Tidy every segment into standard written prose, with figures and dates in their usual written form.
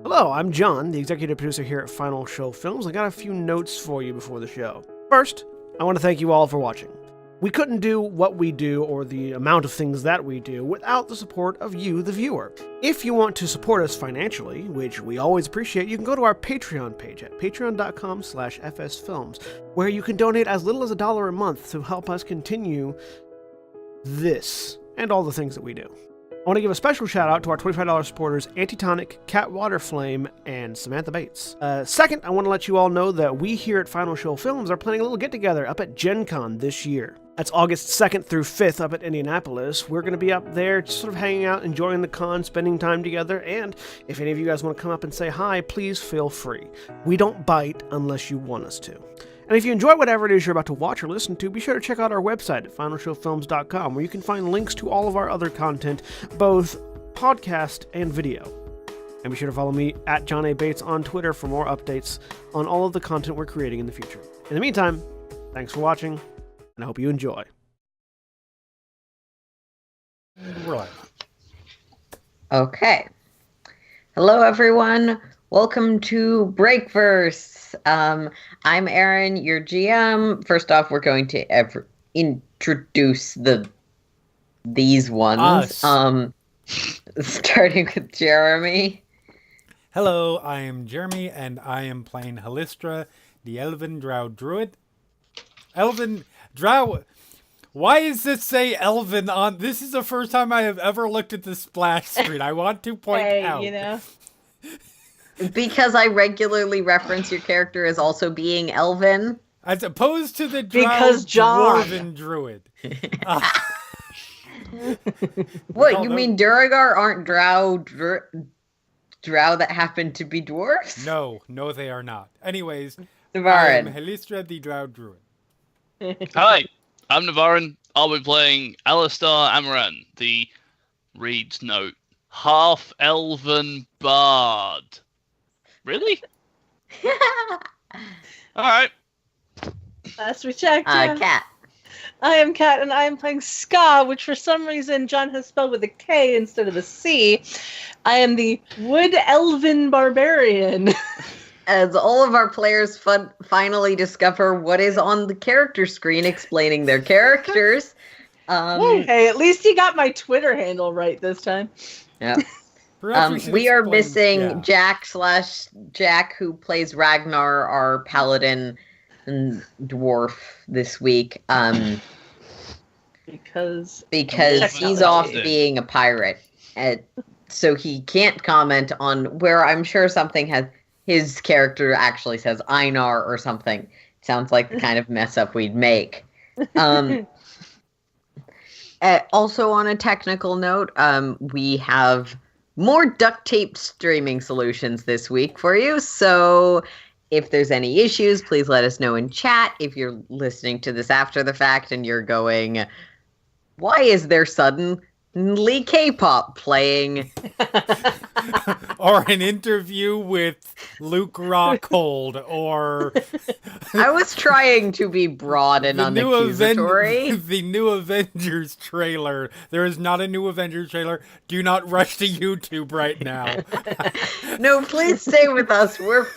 Hello, I'm John, the executive producer here at Final Show Films. I got a few notes for you before the show. First, I want to thank you all for watching. We couldn't do what we do or the amount of things that we do without the support of you, the viewer. If you want to support us financially, which we always appreciate, you can go to our Patreon page at patreon.com/fsfilms, where you can donate as little as $1 a month to help us continue this and all the things that we do. I want to give a special shout out to our $25 supporters, Antitonic, Waterflame, and Samantha Bates. Second, I want to let you all know that we here at Final Show Films are planning a little get-together up at Gen Con this year. That's August 2nd through 5th up at Indianapolis. We're going to be up there just sort of hanging out, enjoying the con, spending time together, and if any of you guys want to come up and say hi, please feel free. We don't bite unless you want us to. And if you enjoy whatever it is you're about to watch or listen to, be sure to check out our website at finalshowfilms.com, where you can find links to all of our other content, both podcast and video. And be sure to follow me at John A. Bates on Twitter for more updates on all of the content we're creating in the future. In the meantime, thanks for watching, and I hope you enjoy. Right. Okay. Hello, everyone. Welcome to Breakverse. I'm Aaron, your GM. First off, we're going to introduce these ones. Starting with Jeremy. Hello, I am Jeremy, and I am playing Halistra, the Elven Drow Druid. Elven Drow. Why does this say Elven on? This is the first time I have ever looked at the splash screen. I want to point out. You know. Because I regularly reference your character as also being Elven. As opposed to the Drow Dwarven Druid. What, you mean Duragar aren't Drow that happen to be dwarves? No, they are not. Anyways, Navarin. I'm Halistra, the Drow Druid. Hi, I'm Navarin. I'll be playing Alistair Amaran, the Reed's Note half-elven bard. Really? Alright. Last we checked. Yeah. Kat. I am Kat, and I am playing Ska, which for some reason John has spelled with a K instead of a C. I am the Wood Elven Barbarian. As all of our players finally discover what is on the character screen explaining their characters. Hey, at least you got my Twitter handle right this time. Yeah. We are missing Jack, who plays Ragnar, our paladin and dwarf this week. Because he's off being a pirate. So he can't comment on where I'm sure something has... His character actually says Einar or something. Sounds like the kind of mess up we'd make. Also on a technical note, we have more duct tape streaming solutions this week for you. So if there's any issues, please let us know in chat. If you're listening to this after the fact and you're going, why is there suddenly K-pop playing? Or an interview with Luke Rockhold, or... I was trying to be broad and unaccusatory. The new Avengers trailer. There is not a new Avengers trailer. Do not rush to YouTube right now. No, please stay with us. We're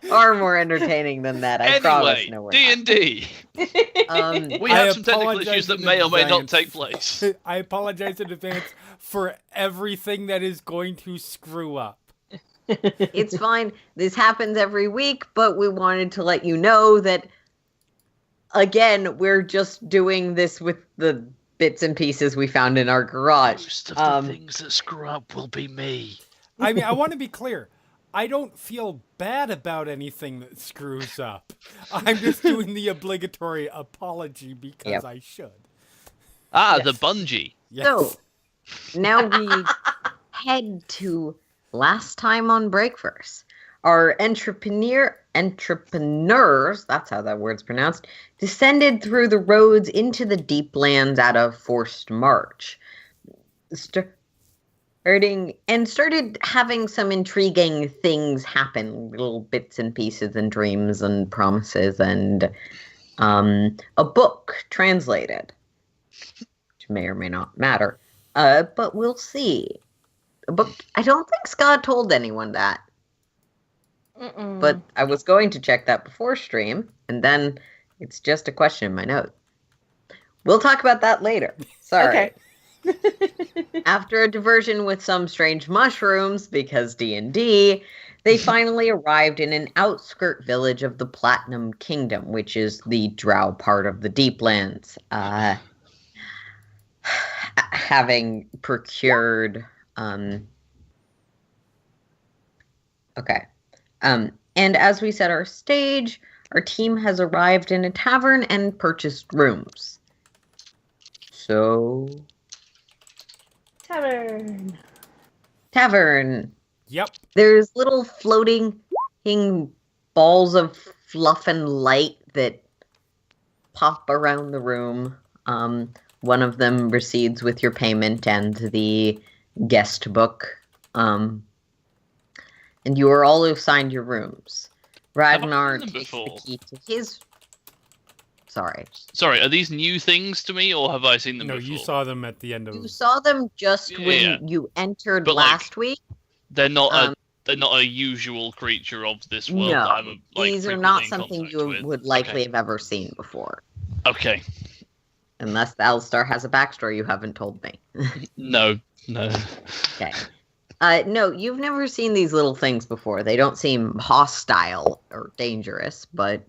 far more entertaining than that. I promise. No, we're D&D. We have some technical issues that may or may not take place. I apologize in advance for everything that is going to screw up. It's fine. This happens every week, but we wanted to let you know that, again, we're just doing this with the bits and pieces we found in our garage. Most of the things that screw up will be me. I mean, I want to be clear. I don't feel bad about anything that screws up. I'm just doing the obligatory apology because I should. The bungee. Yes. So, now we head to last time on Breakverse. Our entrepreneurs, that's how that word's pronounced, descended through the roads into the deep lands at a forced march. Started having some intriguing things happen, little bits and pieces and dreams and promises, and a book translated, which may or may not matter, but we'll see. A book. I don't think Scott told anyone that. But I was going to check that before stream, and then it's just a question in my notes. We'll talk about that later. Sorry. Okay. After a diversion with some strange mushrooms, because D&D, they finally arrived in an outskirt village of the Platinum Kingdom, which is the Drow part of the Deeplands. Having procured... Okay. And as we set our stage, our team has arrived in a tavern and purchased rooms. So... Tavern. Yep. There's little floating balls of fluff and light that pop around the room. One of them recedes with your payment and the guest book. And you are all assigned your rooms. Ragnar takes the key to his... Sorry, are these new things to me, or have I seen them before? No, you saw them at the end of... You saw them just when you entered last week. They're not a usual creature of this world. No, that I'm, these are not something you would likely have ever seen before. Okay. Unless the Alistar has a backstory you haven't told me. No. Okay. No, you've never seen these little things before. They don't seem hostile or dangerous, but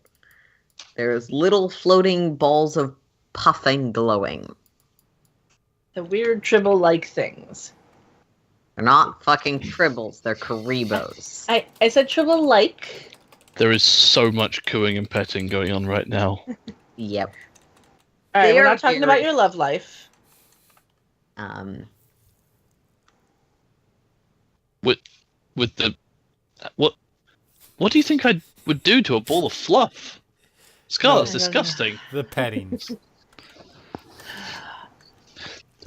there's little floating balls of puffing glowing. The weird tribble-like things. They're not fucking tribbles, they're Karibos. I said tribble-like. There is so much cooing and petting going on right now. Yep. Alright, we're not talking about your love life. With the... What do you think I would do to a ball of fluff? Scar, that's disgusting. The petting.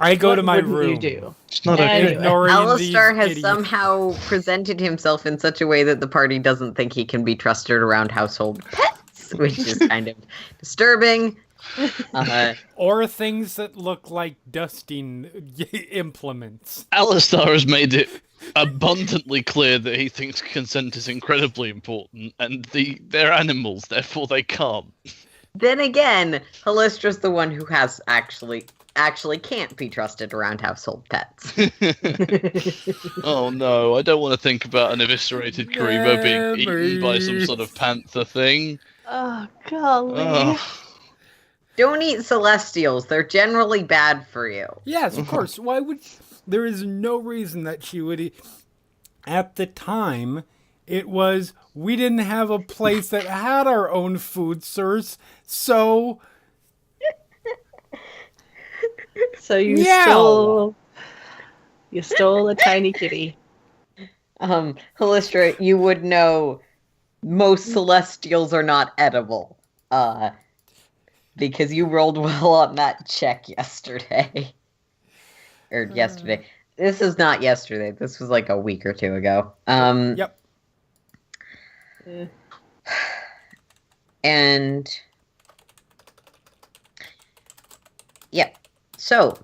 I go to my room. You do? It's not okay. Ignoring Alistar has idiots. somehow presented himself in such a way that the party doesn't think he can be trusted around household pets, which is kind of disturbing. Or things that look like dusting implements. Alistar has made it abundantly clear that he thinks consent is incredibly important, and they're animals, therefore they can't. Then again, Halistra's the one who has actually can't be trusted around household pets. Oh no, I don't want to think about an eviscerated Karibo being eaten by some sort of panther thing. Oh, golly. Oh. Don't eat celestials. They're generally bad for you. Yes, of course. Why would... There is no reason that she would eat... At the time, it was... We didn't have a place that had our own food source, so... So you stole a tiny kitty. Halistra, you would know most celestials are not edible. Because you rolled well on that check yesterday. Yesterday. This is not yesterday. This was like a week or two ago. Yep. And... yeah. So,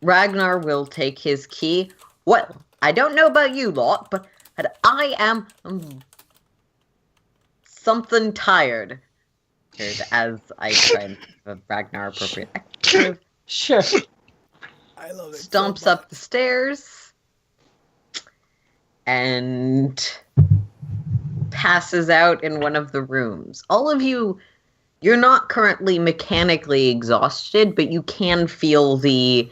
Ragnar will take his key. Well, I don't know about you lot, but I am something tired. As I try and give a Ragnar appropriate adjective. Sure. I love it. Stomps up the stairs and passes out in one of the rooms. All of you, you're not currently mechanically exhausted, but you can feel the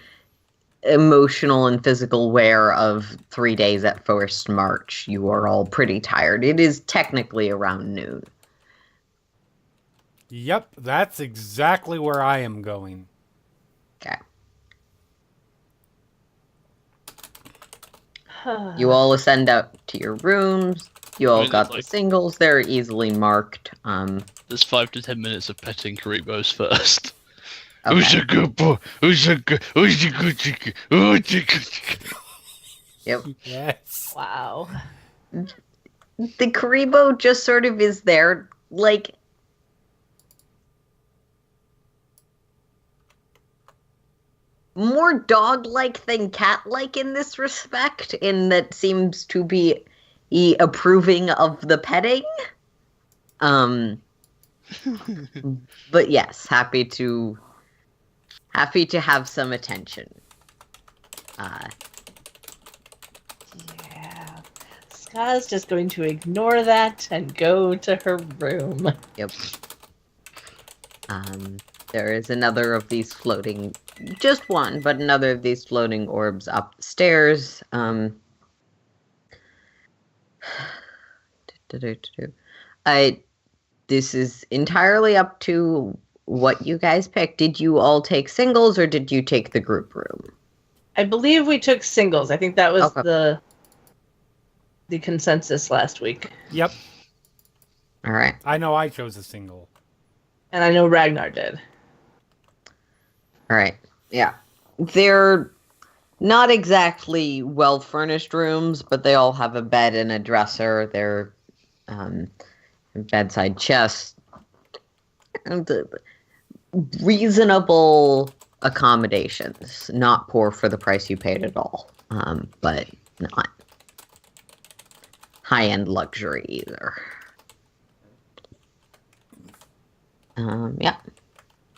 emotional and physical wear of 3 days at first march. You are all pretty tired. It is technically around noon. Yep, that's exactly where I am going. Okay. You all ascend out to your rooms. You all got the singles. They're easily marked. There's 5 to 10 minutes of petting Karibos first. Okay. Who's a good boy? Who's a good chicken? Who's a good chicken? Yep. Yes. Wow. The Karibo just sort of is there, like... more dog-like than cat-like in this respect, in that seems to be approving of the petting. But yes, happy to have some attention. Yeah. Ska's just going to ignore that and go to her room. Yep. There is another of these floating, just one, but another of these floating orbs upstairs. This is entirely up to what you guys pick. Did you all take singles or did you take the group room? I believe we took singles. I think that was Okay. the consensus last week. Yep. All right. I know I chose a single. And I know Ragnar did. All right. Yeah. They're not exactly well-furnished rooms, but they all have a bed and a dresser. They're bedside chest. And reasonable accommodations. Not poor for the price you paid at all. But not high-end luxury either. Yeah.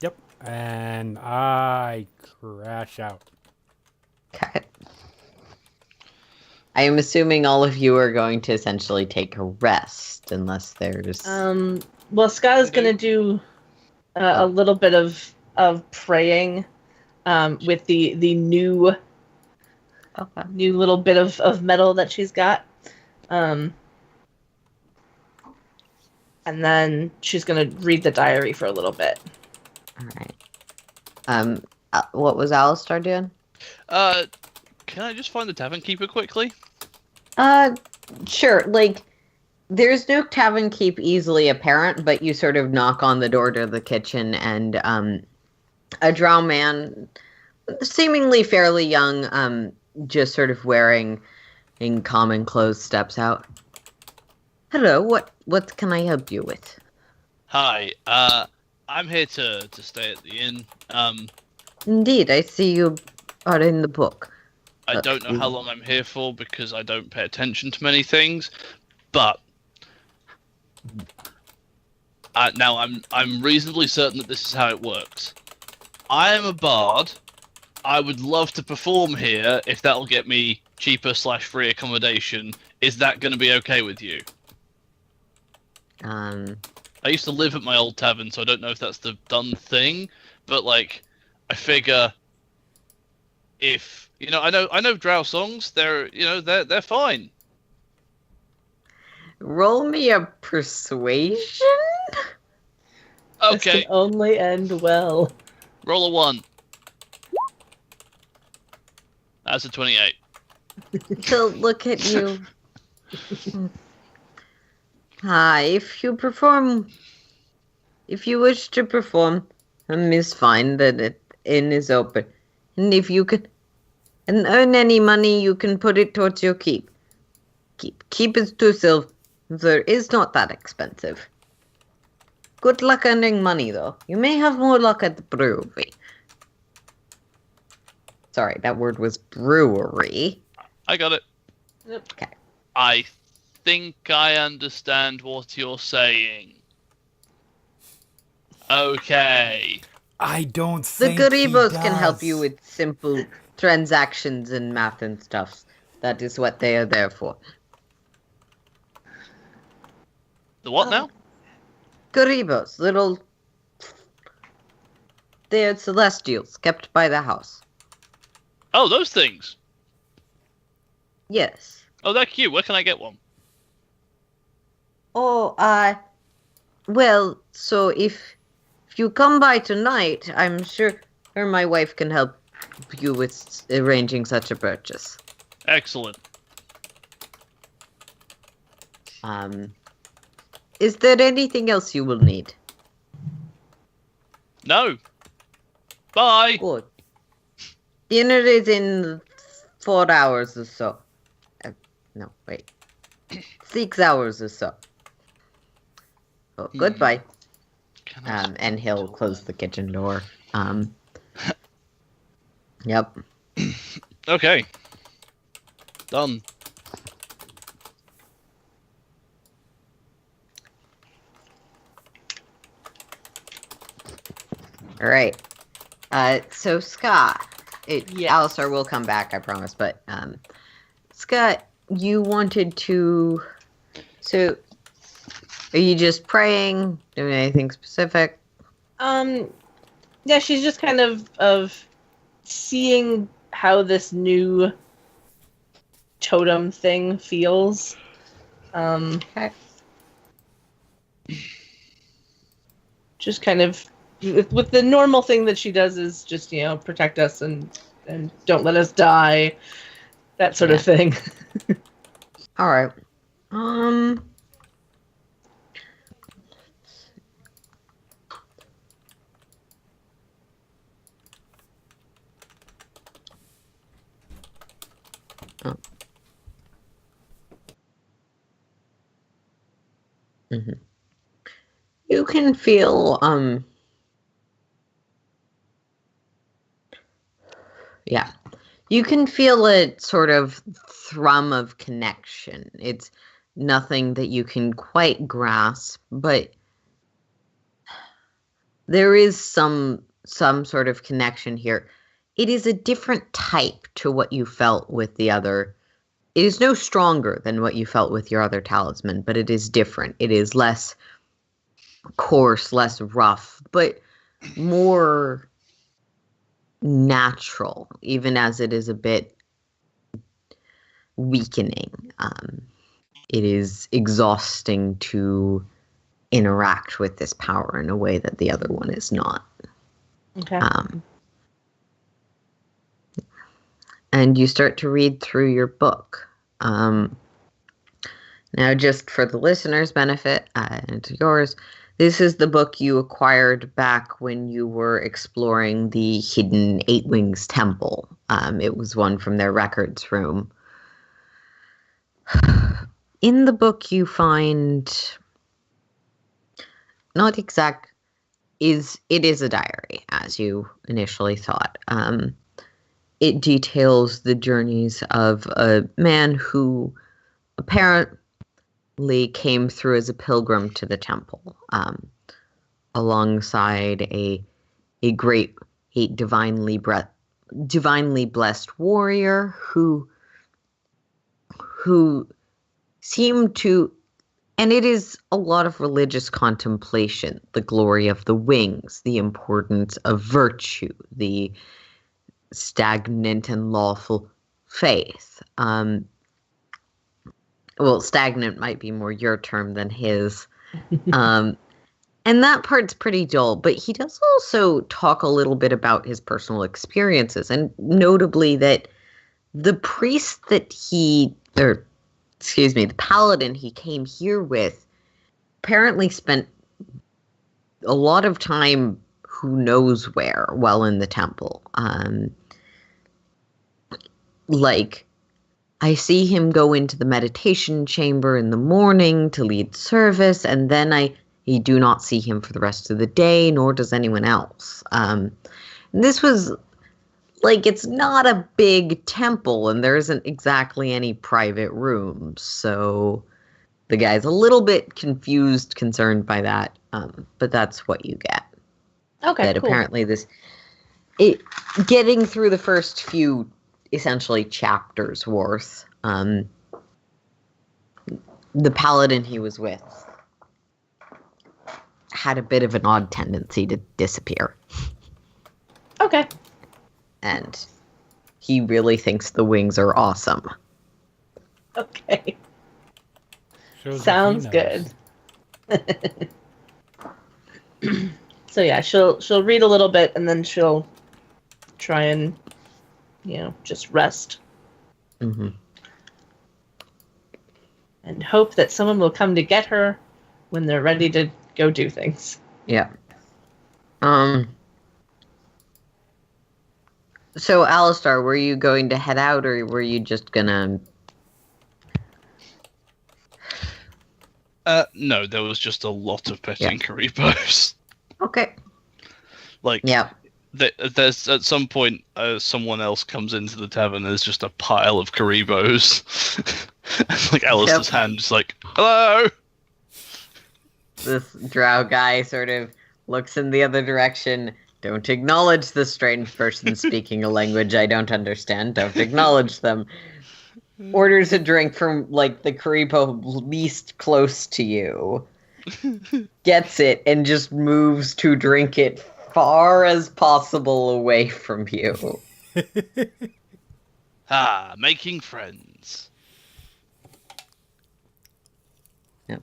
Yep. And I crash out. Okay. I am assuming all of you are going to essentially take a rest, unless there's... Well, Ska's going to do a little bit of praying with the new little bit of metal that she's got. And then she's going to read the diary for a little bit. All right. What was Alistar doing? Can I just find the tavern keeper quickly? Sure. Like, there's no tavern keep easily apparent, but you sort of knock on the door to the kitchen, and a drow man, seemingly fairly young, just sort of wearing in common clothes, steps out. Hello. What can I help you with? Hi. I'm here to stay at the inn. Indeed, I see you are in the book. I don't know how long I'm here for because I don't pay attention to many things, but now I'm reasonably certain that this is how it works. I am a bard. I would love to perform here if that'll get me cheaper / free accommodation. Is that going to be okay with you? I used to live at my old tavern, so I don't know if that's the done thing, but like, I figure if I know Drow songs, they're fine. Roll me a persuasion. This Okay, can only end well. roll a 1. That's a 28. To look at you. Hi, if you wish to perform, is fine. The inn is open, and if you can and earn any money, you can put it towards your keep. Keep is 2 silver. Is not that expensive. Good luck earning money, though. You may have more luck at the brewery. Sorry, that word was brewery. I got it. Yep. Okay. I think I understand what you're saying. Okay. I don't The think Garibos he can help does. you with simple transactions and math and stuff. That is what they are there for. The what now? Garibos, little... They're celestials, kept by the house. Oh, those things. Yes. Oh, they're cute. Where can I get one? Oh, well, so if you come by tonight, I'm sure my wife can help you with arranging such a purchase. Excellent. Is there anything else you will need? No. Bye. Good. Dinner is in 4 hours or so. No, wait. 6 hours or so. Oh, goodbye. Can I And he'll close the kitchen door. Yep. Okay. Done. All right. So Scott, Yes. Alistair will come back, I promise. But Scott, you wanted to. So, are you just praying? Doing anything specific? Yeah, she's just kind of seeing how this new totem thing feels. Okay. Just kind of with the normal thing that she does is just protect us and don't let us die, that sort of thing. All right. Oh. Mm-hmm. You can feel yeah. You can feel a sort of thrum of connection. It's nothing that you can quite grasp, but there is some sort of connection here. It is a different type to what you felt with the other. It is no stronger than what you felt with your other talisman, but it is different. It is less coarse, less rough, but more natural, even as it is a bit weakening. It is exhausting to interact with this power in a way that the other one is not. Okay. And you start to read through your book. Now, just for the listeners' benefit and to yours, this is the book you acquired back when you were exploring the hidden Eight Wings Temple. It was one from their records room. In the book, you find it is a diary, as you initially thought. It details the journeys of a man who apparently came through as a pilgrim to the temple, alongside a great, divinely blessed warrior who seemed to, and it is a lot of religious contemplation, the glory of the wings, the importance of virtue, the stagnant and lawful faith. Well, stagnant might be more your term than his. And that part's pretty dull, but he does also talk a little bit about his personal experiences, and notably that the priest that the paladin he came here with apparently spent a lot of time who knows where while in the temple. I see him go into the meditation chamber in the morning to lead service, and then I do not see him for the rest of the day, nor does anyone else. This was, it's not a big temple, and there isn't exactly any private rooms, so the guy's a little bit confused, concerned by that, but that's what you get. Okay, that cool. Apparently getting through the first few, essentially, chapters worth, the paladin he was with had a bit of an odd tendency to disappear. Okay. And he really thinks the wings are awesome. Okay. Shows Sounds that he good. So yeah, she'll read a little bit and then she'll try and just rest. Mm-hmm. And hope that someone will come to get her when they're ready to go do things. Yeah. So, Alistar, were you going to head out, or were you just gonna... No, there was just a lot of petting Karibos. Okay. Yeah. There's at some point someone else comes into the tavern. There's just a pile of Karibos. Alistair's hand just hello. This drow guy sort of looks in the other direction, Don't acknowledge the strange person speaking a language I don't understand. Don't acknowledge them. Orders a drink from, like, the Karibo least close to you. Gets it and just moves to drink it far as possible away from you. Making friends. Yep.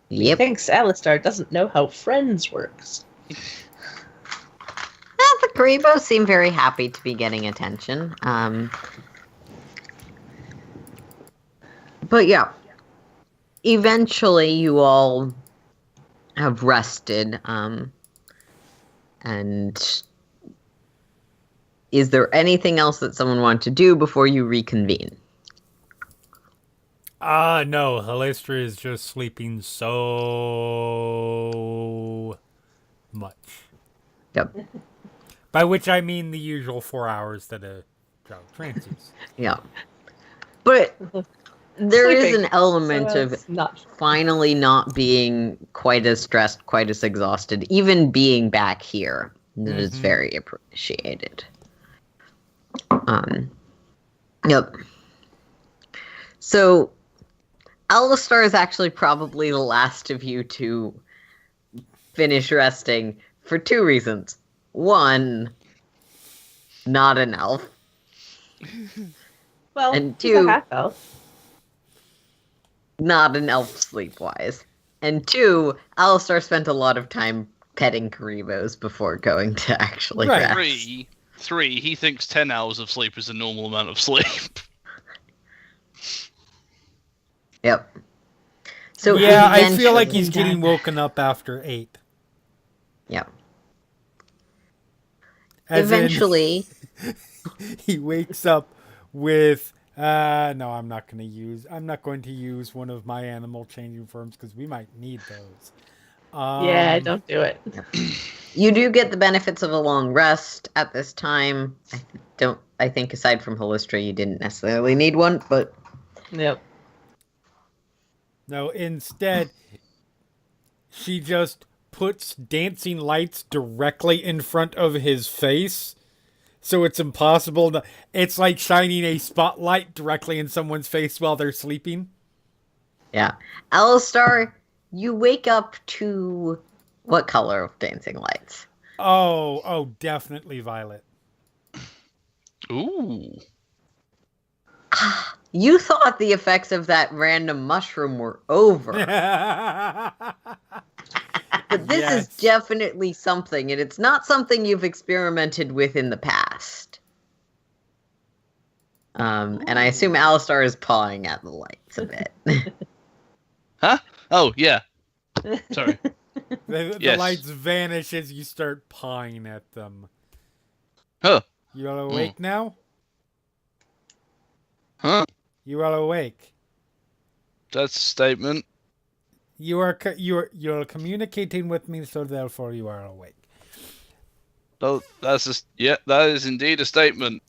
Yep. Thanks, Alistar doesn't know how friends works. The Karibo seem very happy to be getting attention. But yeah, eventually you all have rested. And is there anything else that someone wants to do before you reconvene? No, Halistra is just sleeping so much. Yep. By which I mean the usual 4 hours that a Drow trances. Yeah. But there is Sleeping. an element So of it's not. finally not being quite as stressed, quite as exhausted, even being back here. That is very appreciated. Yep. So, Alistar is actually probably the last of you to finish resting for 2 reasons. One, not an elf. Well, And he's a 2, half elf. not an elf sleep-wise. And 2, Alistar spent a lot of time petting Karibos before going to actually Right. rest. Three, he thinks 10 hours of sleep is a normal amount of sleep. Yep. So Yeah, I feel like he's eventually- getting woken up after 8. Yep. As in, Eventually, he wakes up with no, I'm not going to use one of my animal changing forms because we might need those. Yeah, don't do it. you do get the benefits of a long rest at this time. I think aside from Halistra, you didn't necessarily need one, but Yep. No, instead, she just puts dancing lights directly in front of his face. So it's impossible to... It's like shining a spotlight directly in someone's face while they're sleeping. yeah. Alistar, you wake up to what color of dancing lights? Oh, definitely violet. Ooh. You thought the effects of that random mushroom were over. But this is Yes. definitely something, and it's not something you've experimented with in the past. And I assume Alistar is pawing at the lights a bit. Huh? Oh, yeah. Sorry. The Yes. lights vanish as you start pawing at them. Huh. You are awake now? Huh? You are awake. That's a statement. You're communicating with me, so therefore you are awake. No, that is indeed a statement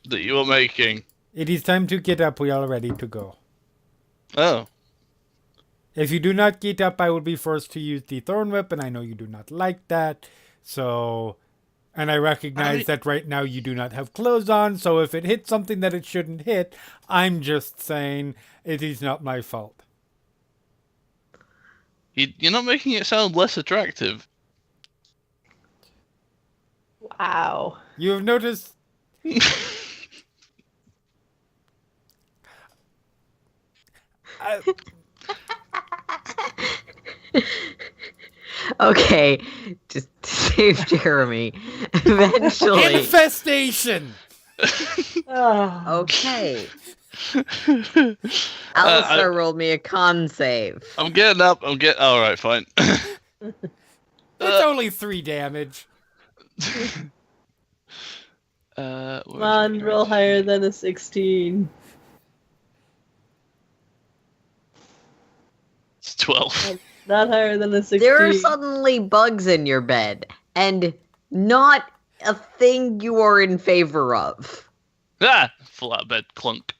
that you are making. It is time to get up. We are ready to go. Oh. If you do not get up, I will be forced to use the thorn whip, and I know you do not like that. So, and I recognize that right now you do not have clothes on, so if it hits something that it shouldn't hit, I'm just saying it is not my fault. You're not making it sound less attractive. Wow. You have noticed... Okay, just to save Jeremy. Eventually. Infestation! Oh. Okay. Alistar rolled me a con save. I'm getting up. Alright, fine. It's only 3 damage. Come on, roll higher than a 16. It's 12. Not higher than a 16. There are suddenly bugs in your bed, and not a thing you are in favor of. Ah! Flatbed clunk.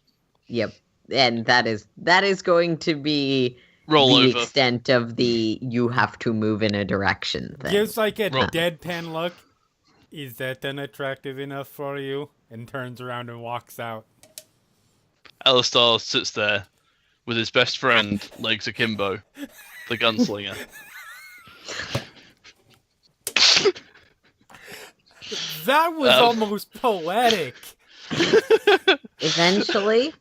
Yep. And that is going to be Roll the over. extent of the you have to move in a direction thing. Gives like a Roll. deadpan look. Is that unattractive enough for you? And turns around and walks out. Alistar sits there with his best friend, legs akimbo, the gunslinger. That was almost poetic. Eventually,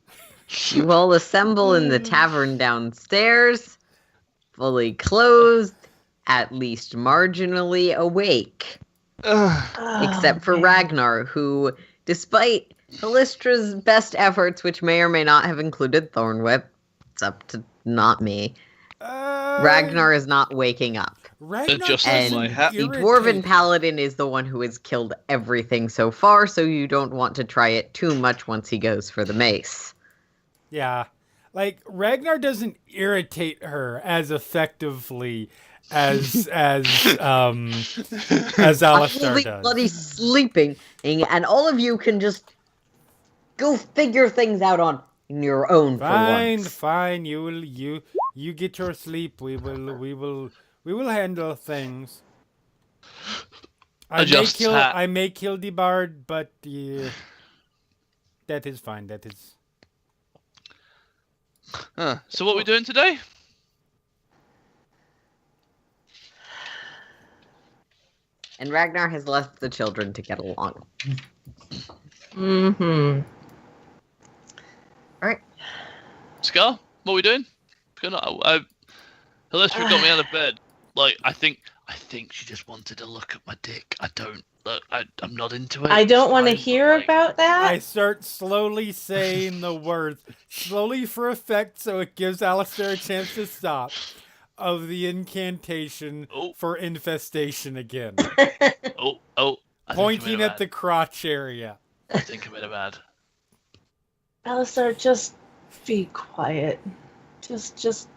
you will assemble in the tavern downstairs, fully clothed, at least marginally awake. Except for Ragnar, who, despite Callistra's best efforts, which may or may not have included Thornwhip, it's up to not me, Ragnar is not waking up. Ragnar Just And my hat. the Dwarven Paladin is the one who has killed everything so far, so you don't want to try it too much once he goes for the mace. Yeah. Like, Ragnar doesn't irritate her as effectively as Alistar Fully does. bloody sleeping, and all of you can just go figure things out on your own for once. Fine. You get your sleep. We will handle things. Adjusts hat. I may kill the bard, but that is fine. That is. So what are we doing today? And Ragnar has left the children to get along. Mm-hmm. Alright. Scar, what are we doing? Helestra got me out of bed. Like, I think she just wanted to look at my dick. I'm not into it. I don't want to It's fine, hear but, like, about that. I start slowly saying the words, slowly for effect, so it gives Alistair a chance to stop, of the incantation for infestation again. Pointing at the crotch area. I think I'm in a bad. Alistar, just be quiet. Just.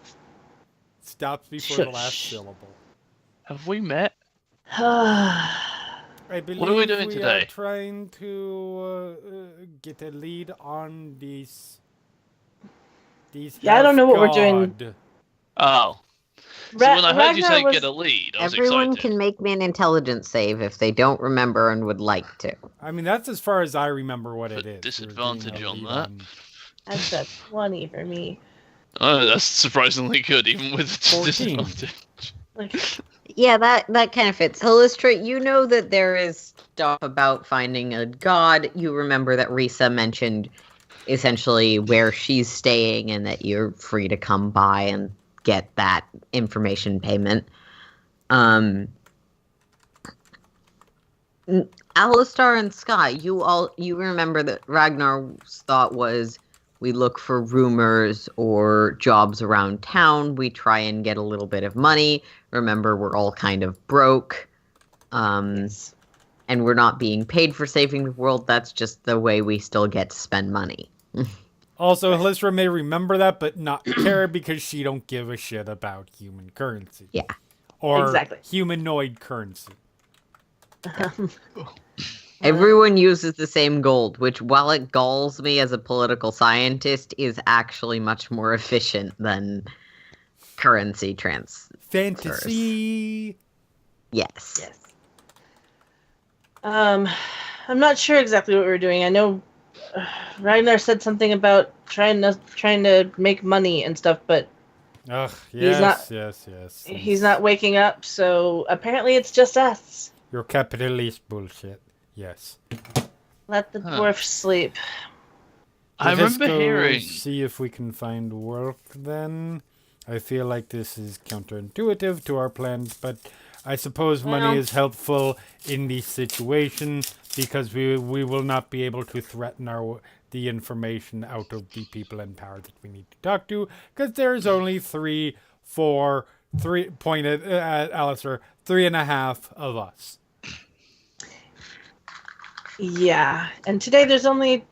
Stops before the last Shush. syllable. Have we met? I believe What are we doing we today? are trying to get a lead on these Yeah, I don't know what we're doing. God. Oh. So when I heard you say Ragnar get a lead, I was Everyone excited. can make me an intelligence save if they don't remember and would like to. I mean, that's as far as I remember what it Put is. disadvantage We're doing a on lead that. That's a 20 for me. Oh, that's surprisingly good, even with 14. disadvantage. Like, Yeah, that kind of fits. Holistra, you know that there is stuff about finding a god. You remember that Risa mentioned essentially where she's staying and that you're free to come by and get that information payment. Alistar and Sky, you remember that Ragnar's thought was we look for rumors or jobs around town. We try and get a little bit of money. Remember, we're all kind of broke. yes. And we're not being paid for saving the world. That's just the way we still get to spend money. Also, Halisra may remember that, but not care because she don't give a shit about human currency. Yeah. Or Exactly. humanoid currency. Everyone uses the same gold, which, while it galls me as a political scientist, is actually much more efficient than currency transfers. Fantasy. Yes. Yes. I'm not sure exactly what we were doing. I know Ragnar said something about trying to make money and stuff, but Ugh, He's not- yes. he's not waking up, so apparently it's just us. Your capitalist bullshit. Yes. Let the dwarf sleep. I Let's remember go hearing. see if we can find work then. I feel like this is counterintuitive to our plans, but I suppose Well- money is helpful in this situation because we will not be able to threaten the information out of the people in power that we need to talk to because there's only three pointed at Alistair, 3.5 of us. Yeah, and today there's only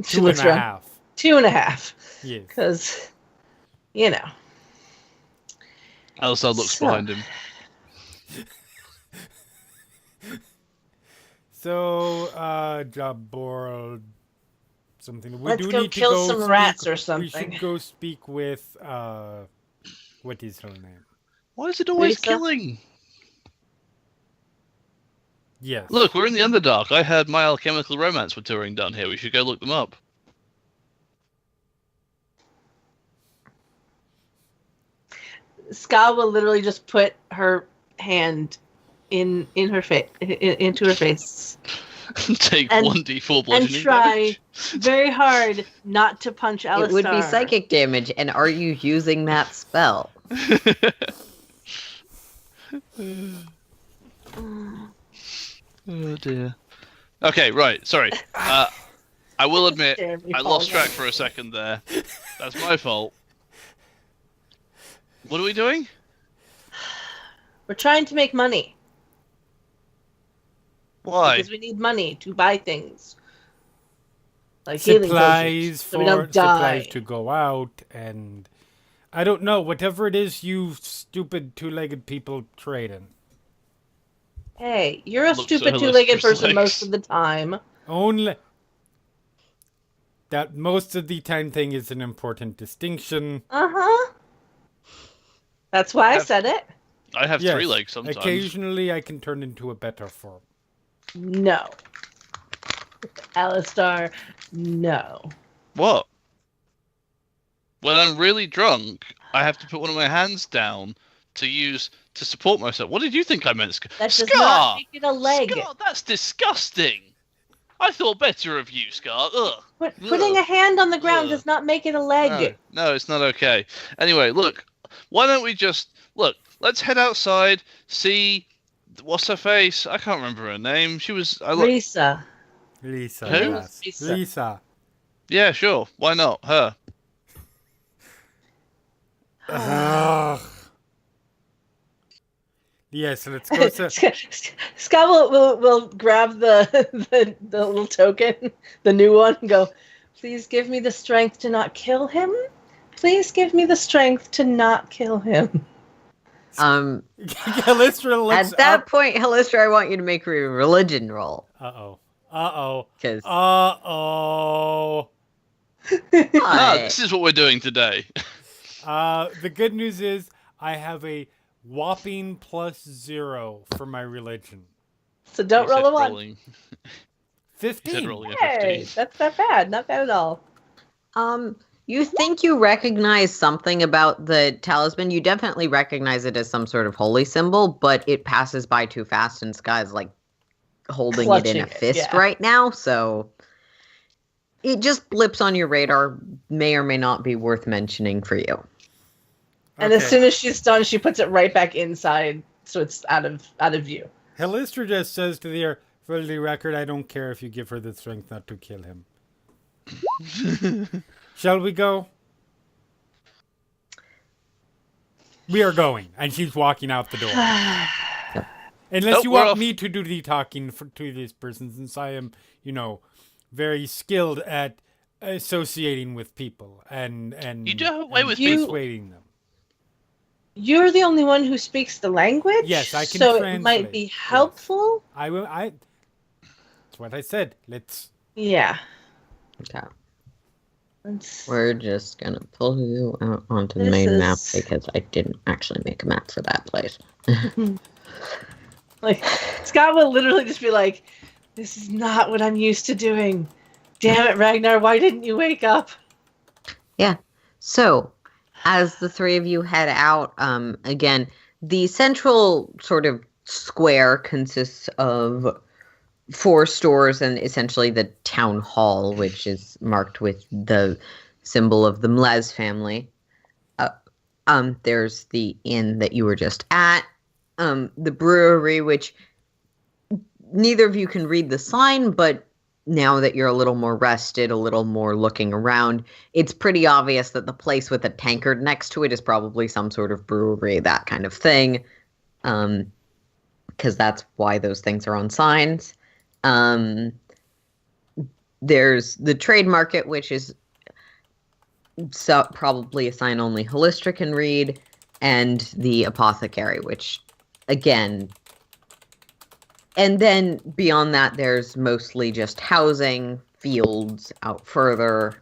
2.5. 2.5, Yes. because Alistar looks So- behind him. So, Jaborl something. We Let's do go need to kill go some speak, rats or We something. should go speak with what is her name? Why is it always Lisa? killing? Yes. Look, we're in the Underdark. I heard My Alchemical Romance were touring down here. We should go look them up. Ska will literally just put her hand in her face into her face Take And- 1d4 and bludgeoning try damage. very hard not to punch Alistar. It would be psychic damage, and are you using that spell? Oh dear. Okay, right. Sorry. I will admit, Jeremy I lost falls track out. for a second there. That's my fault. What are we doing? We're trying to make money Why? because we need money to buy things like healing Supplies potions, so we don't for die. supplies to go out, and I don't know, whatever it is you stupid two-legged people trade in. Hey, you're a Looks stupid at two-legged Helistra's person legs. most of the time. Only that most of the time thing is an important distinction. Uh-huh. That's why I Have- said it. I have Yes, 3 legs sometimes. occasionally I can turn into a better form. No. Alistar, no. What? When I'm really drunk, I have to put one of my hands down to support myself. What did you think I meant? That does Scar! not make it a leg. Scar, that's disgusting. I thought better of you, Scar. Ugh. Putting a hand on the ground Ugh. does not make it a leg. No, it's not okay. Anyway, look, why don't we just look? Let's head outside. See, what's her face? I can't remember her name. She was. Risa. Lisa, Who? yes. Lisa. Lisa. Yeah, sure. Why not her? Ugh. Yes, let's go to... Scott will grab the little token, the new one, and go, please give me the strength to not kill him. Please give me the strength to not kill him. Halistra looks At that up. point, Helistra, I want you to make a religion roll. Uh-oh. Uh-oh. Because Uh-oh. This is what we're doing today. The good news is I have a whopping +0 for my religion. So don't He said roll a 1. rolling. He said 15. rolling a Hey, 15. that's not bad. Not bad at all. you think you recognize something about the talisman. You definitely recognize it as some sort of holy symbol, but it passes by too fast, and Sky's like holding it in Clutching a it, fist yeah. right now, so it just blips on your radar, may or may not be worth mentioning for you. And as soon as she's done, she puts it right back inside, so it's out of view. Halistra just says to the air, for the record, I don't care if you give her the strength not to kill him. Shall we go? We are going. And she's walking out the door. Unless you we're want off. me to do the talking to this person, since I am, very skilled at associating with people and You do have a way and with people. persuading them. You're the only one who speaks the language? Yes, I can So it translate, might be yes. helpful? That's what I said. Let's... Yeah. Okay. Let's- We're just gonna pull you out onto the This main map is- because I didn't actually make a map for that place. Like, Scott will literally just be like, this is not what I'm used to doing. Damn it, Ragnar, why didn't you wake up? So, as the three of you head out, again, the central sort of square consists of 4 stores and essentially the town hall, which is marked with the symbol of the Mlez family. There's the inn that you were just at, the brewery, which neither of you can read the sign, but now that you're a little more rested, a little more looking around, it's pretty obvious that the place with a tankard next to it is probably some sort of brewery, that kind of thing. Because that's why those things are on signs. There's the trade market, which is probably a sign only Halistra can read, and the apothecary, which, again... And then beyond that, there's mostly just housing, fields out further,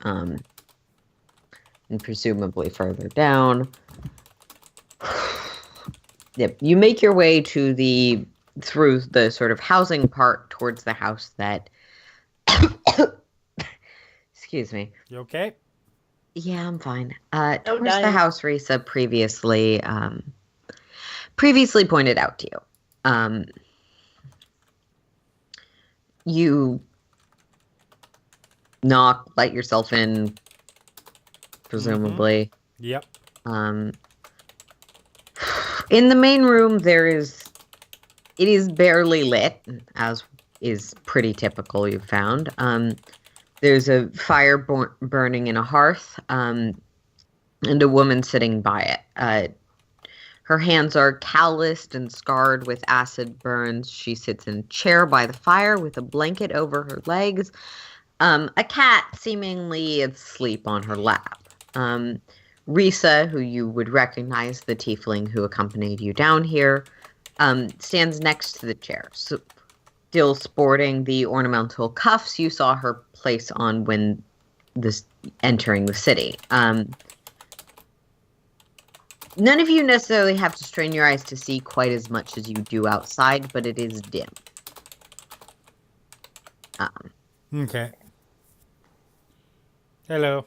and presumably further down. Yep, you make your way through the sort of housing part towards the house that. Excuse me. You okay? Yeah, I'm fine. Towards the nice. house Risa previously pointed out to you. You knock, let yourself in, presumably. Yep. In the main room, it is barely lit, as is pretty typical, you've found. There's a fire burning in a hearth, and a woman sitting by it. Her hands are calloused and scarred with acid burns. She sits in a chair by the fire with a blanket over her legs. A cat seemingly asleep on her lap. Risa, who you would recognize, the tiefling who accompanied you down here, stands next to the chair, still sporting the ornamental cuffs you saw her place on when entering the city. None of you necessarily have to strain your eyes to see quite as much as you do outside, but it is dim. Okay. Hello.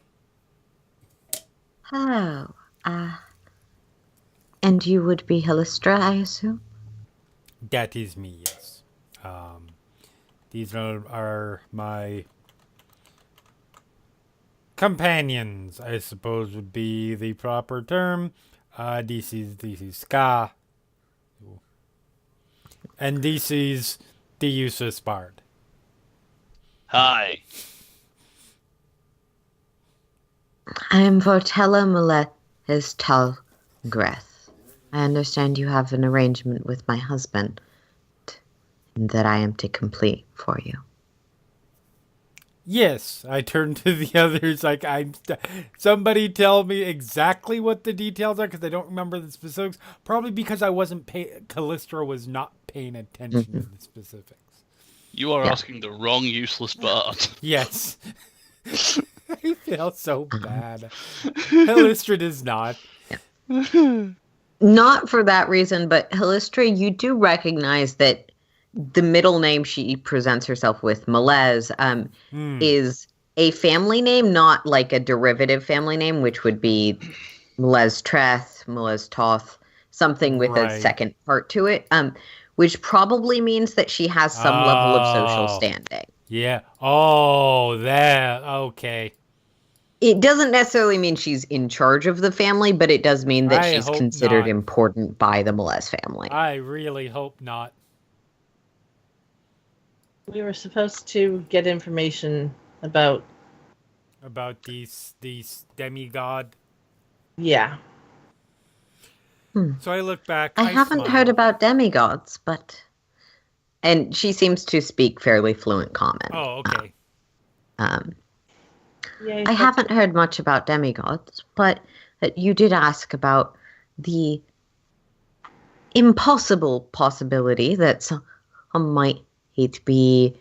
Oh, and you would be Helistra, I assume? That is me, yes. These are my companions, I suppose would be the proper term. This is Ska. And this is the useless bard. Hi. I am Vortella Muletis Talgreth. I understand you have an arrangement with my husband that I am to complete for you. Yes, I turn to the others like somebody tell me exactly what the details are because I don't remember the specifics. Probably because I wasn't Callistra was not paying attention to the specifics. You are asking the wrong useless bard. Yes. I feel so bad. Callistra does not. Not for that reason, but Helistra, you do recognize that the middle name she presents herself with, Melez, is a family name, not like a derivative family name, which would be Melez Treth, Melez Toth, something with a second part to it, which probably means that she has some level of social standing. Yeah. Oh, that. Okay. It doesn't necessarily mean she's in charge of the family, but it does mean that she's considered important by the Melez family. I really hope not. We were supposed to get information about these demigod. Yeah. So I look back. I haven't heard about demigods, and she seems to speak fairly fluent Common. Oh, okay. I haven't heard much about demigods, but you did ask about the impossible possibility that some might be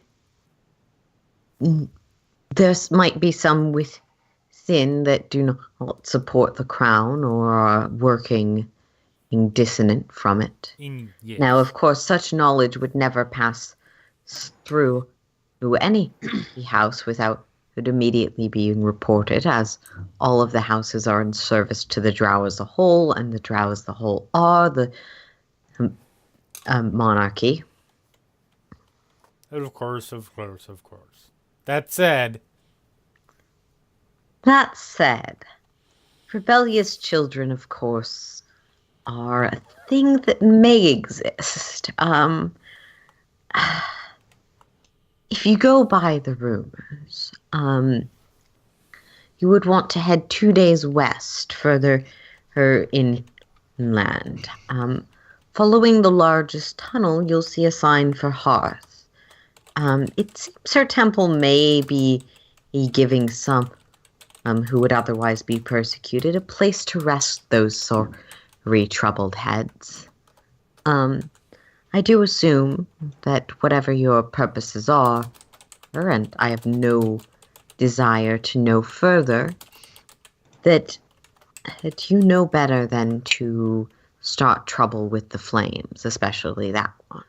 might be some within that do not support the crown or are working in dissonant from it. Yes. Now, of course, such knowledge would never pass through any house without it immediately being reported, as all of the houses are in service to the Drow as a whole, and the Drow as the whole are the monarchy. Of course. That said, rebellious children, of course, are a thing that may exist. If you go by the rumors, you would want to head 2 days west, further inland. Following the largest tunnel, you'll see a sign for Hearth. It seems her temple may be giving some who would otherwise be persecuted a place to rest those sorry troubled heads. I do assume that whatever your purposes are, her, and I have no desire to know further, that you know better than to start trouble with the flames, especially that one.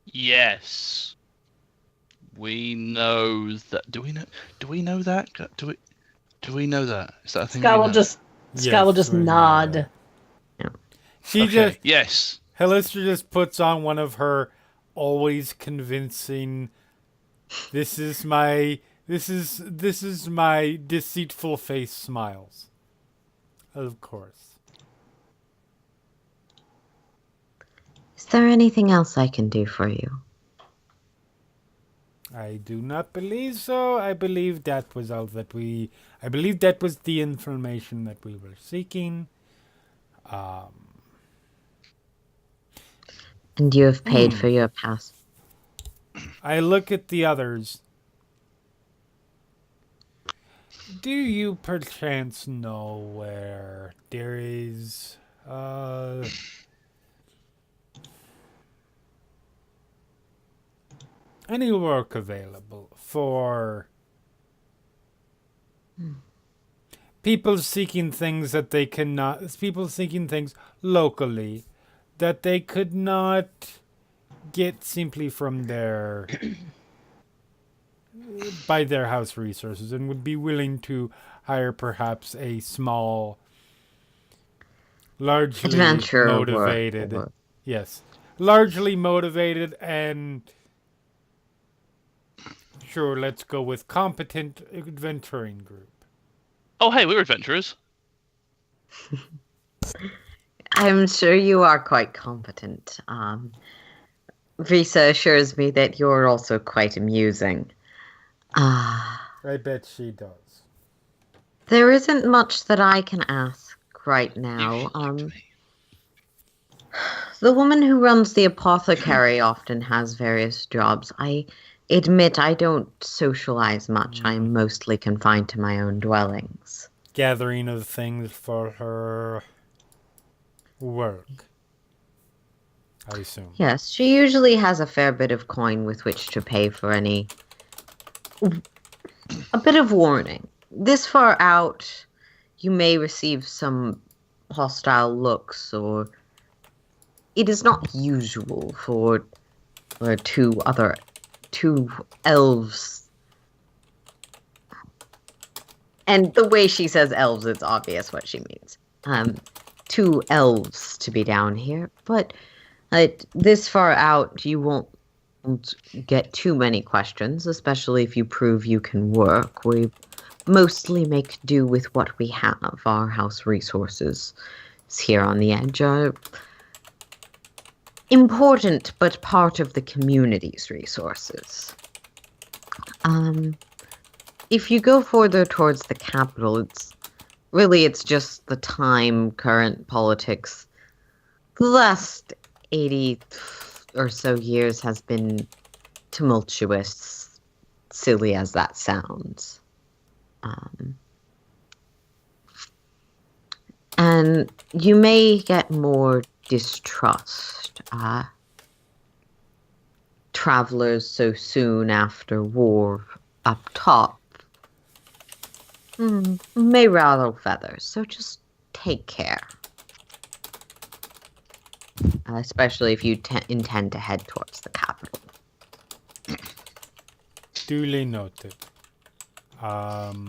Yes. We know that. Do we know? Do we know that? Do we know that? Is that a thing? Sky we will know? just Sky will just we know nod. that. Yeah. She Okay. just Yes. Hellistra just puts on one of her always convincing. This is my deceitful face smiles. Of course. Is there anything else I can do for you? I do not believe so. I believe that was all that we. I believe that was the information that we were seeking. And you have paid for your pass. I look at the others. Do you perchance know where there is any work available for people seeking things that they cannot, people seeking things locally that they could not get simply from their by their house resources, and would be willing to hire perhaps a small, largely Adventure motivated, work. yes, largely motivated, and sure, let's go with competent adventuring group. Oh, hey, we're adventurers. I'm sure you are quite competent. Risa assures me that you're also quite amusing. I bet she does. There isn't much that I can ask right You now. should like me. The woman who runs the apothecary often has various jobs. I admit I don't socialize much. I'm mostly confined to my own dwellings. Gathering of things for her work, I assume. Yes, she usually has a fair bit of coin with which to pay for any... A bit of warning. This far out, you may receive some hostile looks, or... It is not usual for two elves. And the way she says elves, it's obvious what she means. Two elves to be down here, but this far out, you won't get too many questions, especially if you prove you can work. We mostly make do with what we have. Our house resources is here on the edge are important, but part of the community's resources. If you go further towards the capital, it's just the time, current politics. The last 80 or so years has been tumultuous, silly as that sounds. And you may get more distrust. Travelers so soon after war up top may rattle feathers, so just take care. Especially if you intend to head towards the capital. Duly noted. Well,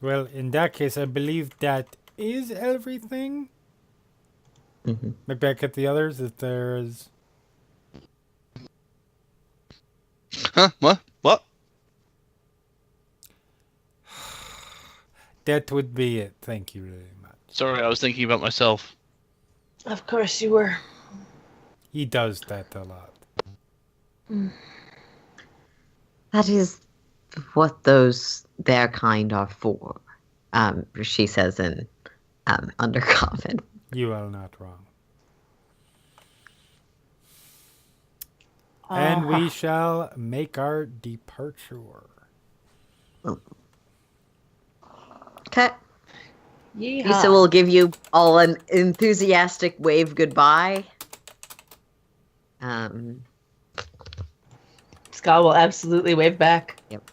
in that case, I believe that is everything. Look back at the others. If there's Huh? What? that would be it. Thank you very much. Sorry, I was thinking about myself. Of course you were. He does that a lot. That is what their kind are for, she says in Undercommon. You are not wrong. And we shall make our departure. Okay. Yeehaw. Lisa will give you all an enthusiastic wave goodbye. Ska will absolutely wave back. Yep.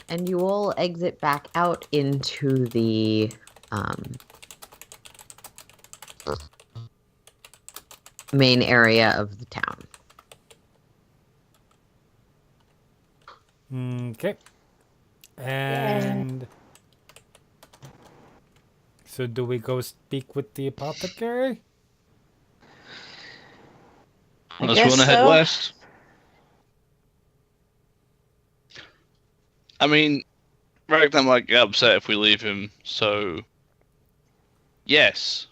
And you all exit back out into the main area of the town. Okay. And so do we go speak with the apothecary? Unless we want to head west. I mean, Ragnar might get upset if we leave him, so... Yes.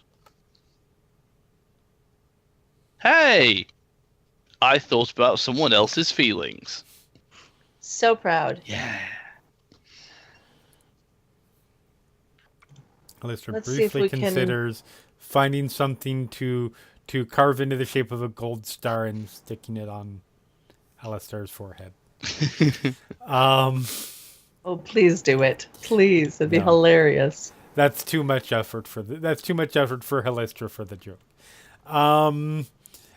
Hey! I thought about someone else's feelings. So proud. Yeah. Alistair Let's see if briefly we can- considers finding something to carve into the shape of a gold star and sticking it on Alistair's forehead. Oh, please do it. Please. It'd be No. hilarious. That's too much effort for that's too much effort for Halistra for the joke.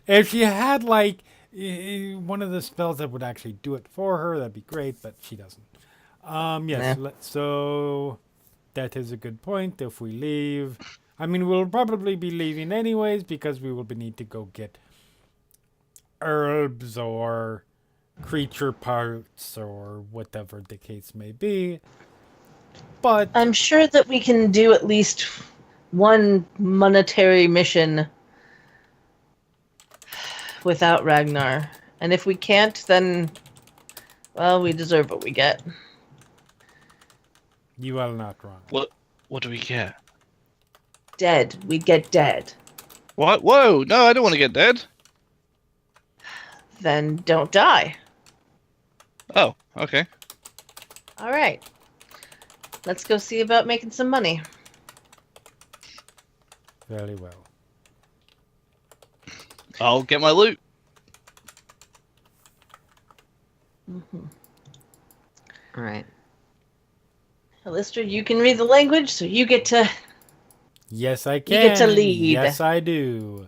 If she had like one of the spells that would actually do it for her, that'd be great, but she doesn't. Yes. Nah. So that is a good point. If we leave, I mean, we'll probably be leaving anyways because we will need to go get herbs or creature parts or whatever the case may be. But I'm sure that we can do at least one monetary mission without Ragnar. And if we can't, then, well, we deserve what we get. you are not wrong. What do we get? Dead. We get dead. What? Whoa! No, I don't want to get dead. Then don't die. Oh, okay. All right. Let's go see about making some money. Very well. I'll get my loot. All right. Alistair, you can read the language, so you get to... Yes, I You can. get to lead. Yes, I do.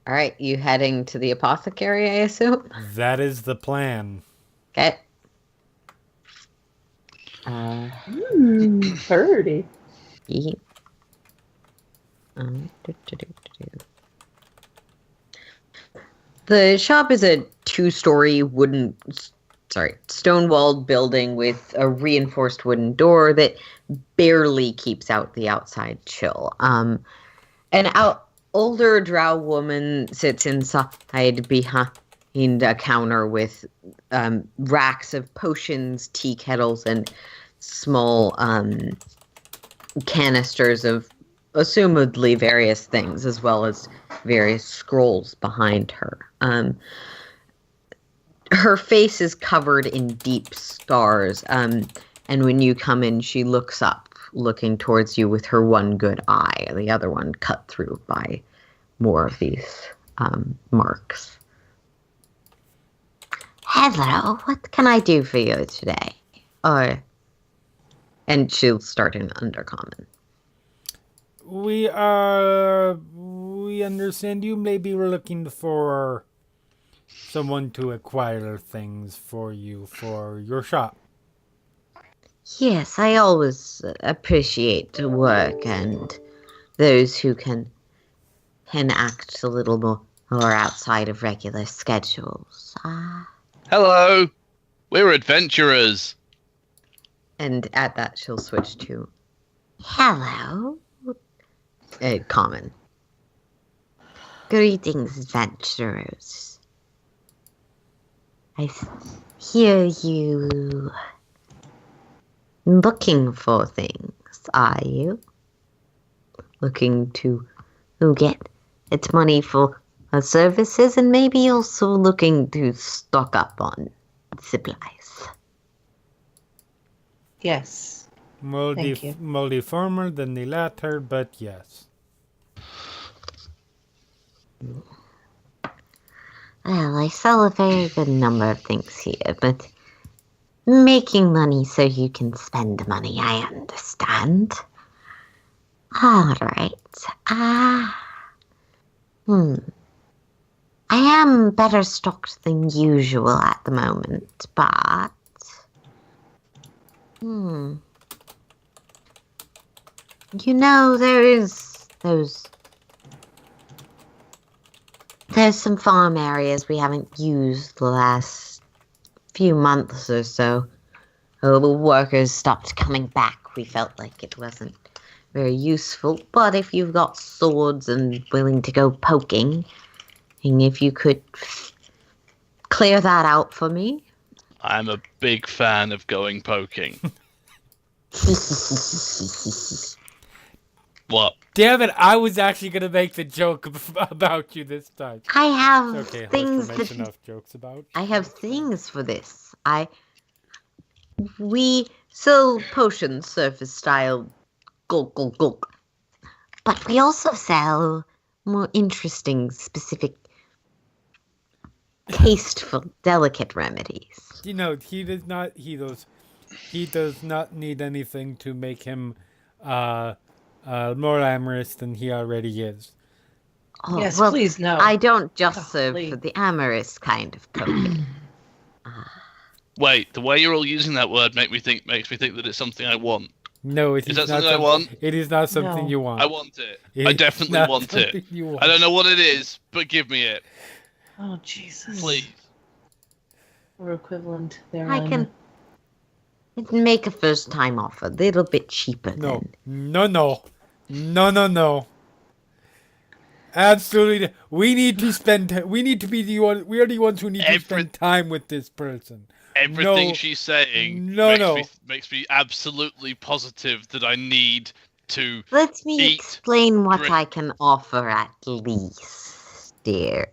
All right, you heading to the apothecary, I assume? That is the plan. Okay. Birdie. Yeet. The shop is a two-story stone-walled building with a reinforced wooden door that barely keeps out the outside chill. An older drow woman sits inside behind a counter with racks of potions, tea kettles, and small canisters of assumedly various things, as well as various scrolls behind her. Her face is covered in deep scars, and when you come in, she looks up, looking towards you with her one good eye, the other one cut through by more of these marks. Hello, what can I do for you today? And she'll start in Undercommon. We understand you maybe were looking for someone to acquire things for you for your shop. Yes, I always appreciate work and those who can act a little more outside of regular schedules. Hello. We're adventurers. And at that, she'll switch to hello. Common. Greetings, adventurers. I hear you looking for things, are you? Looking to get its money for services and maybe also looking to stock up on supplies. Yes. More Thank you. formal than the latter, but yes. Well, I sell a very good number of things here, but making money so you can spend money, I understand. All right. I am better stocked than usual at the moment, but... You know, there's some farm areas we haven't used the last few months or so. The workers stopped coming back. We felt like it wasn't very useful. But if you've got swords and willing to go poking, and if you could clear that out for me. I'm a big fan of going poking. What? Damn it! I was actually gonna make the joke about you this time. I have It's okay, things makes that enough jokes about. I have things for this. We sell potions, surface style, gulk, gulk, gulk. But we also sell more interesting, specific, tasteful, delicate remedies. You know, he does not need anything to make him more amorous than he already is. Oh, Yes, well, please, no. I don't just serve please. for the amorous kind of poking. Wait, the way you're all using that word makes me think that it's something I want. No, it Is is that not something I want? It is not something No. you want. I want it. It I is definitely not want it. something you want. I don't know what it is, but give me it, Oh, Jesus. please. Or equivalent there. I can make a first time offer, a little bit cheaper No, then. no. Absolutely, we need to spend. We need to be the one. We are the ones who need to spend time with this person. Everything No. she's saying No. makes me absolutely positive that I need to. Let me Eat, explain what drink. I can offer at least, dear.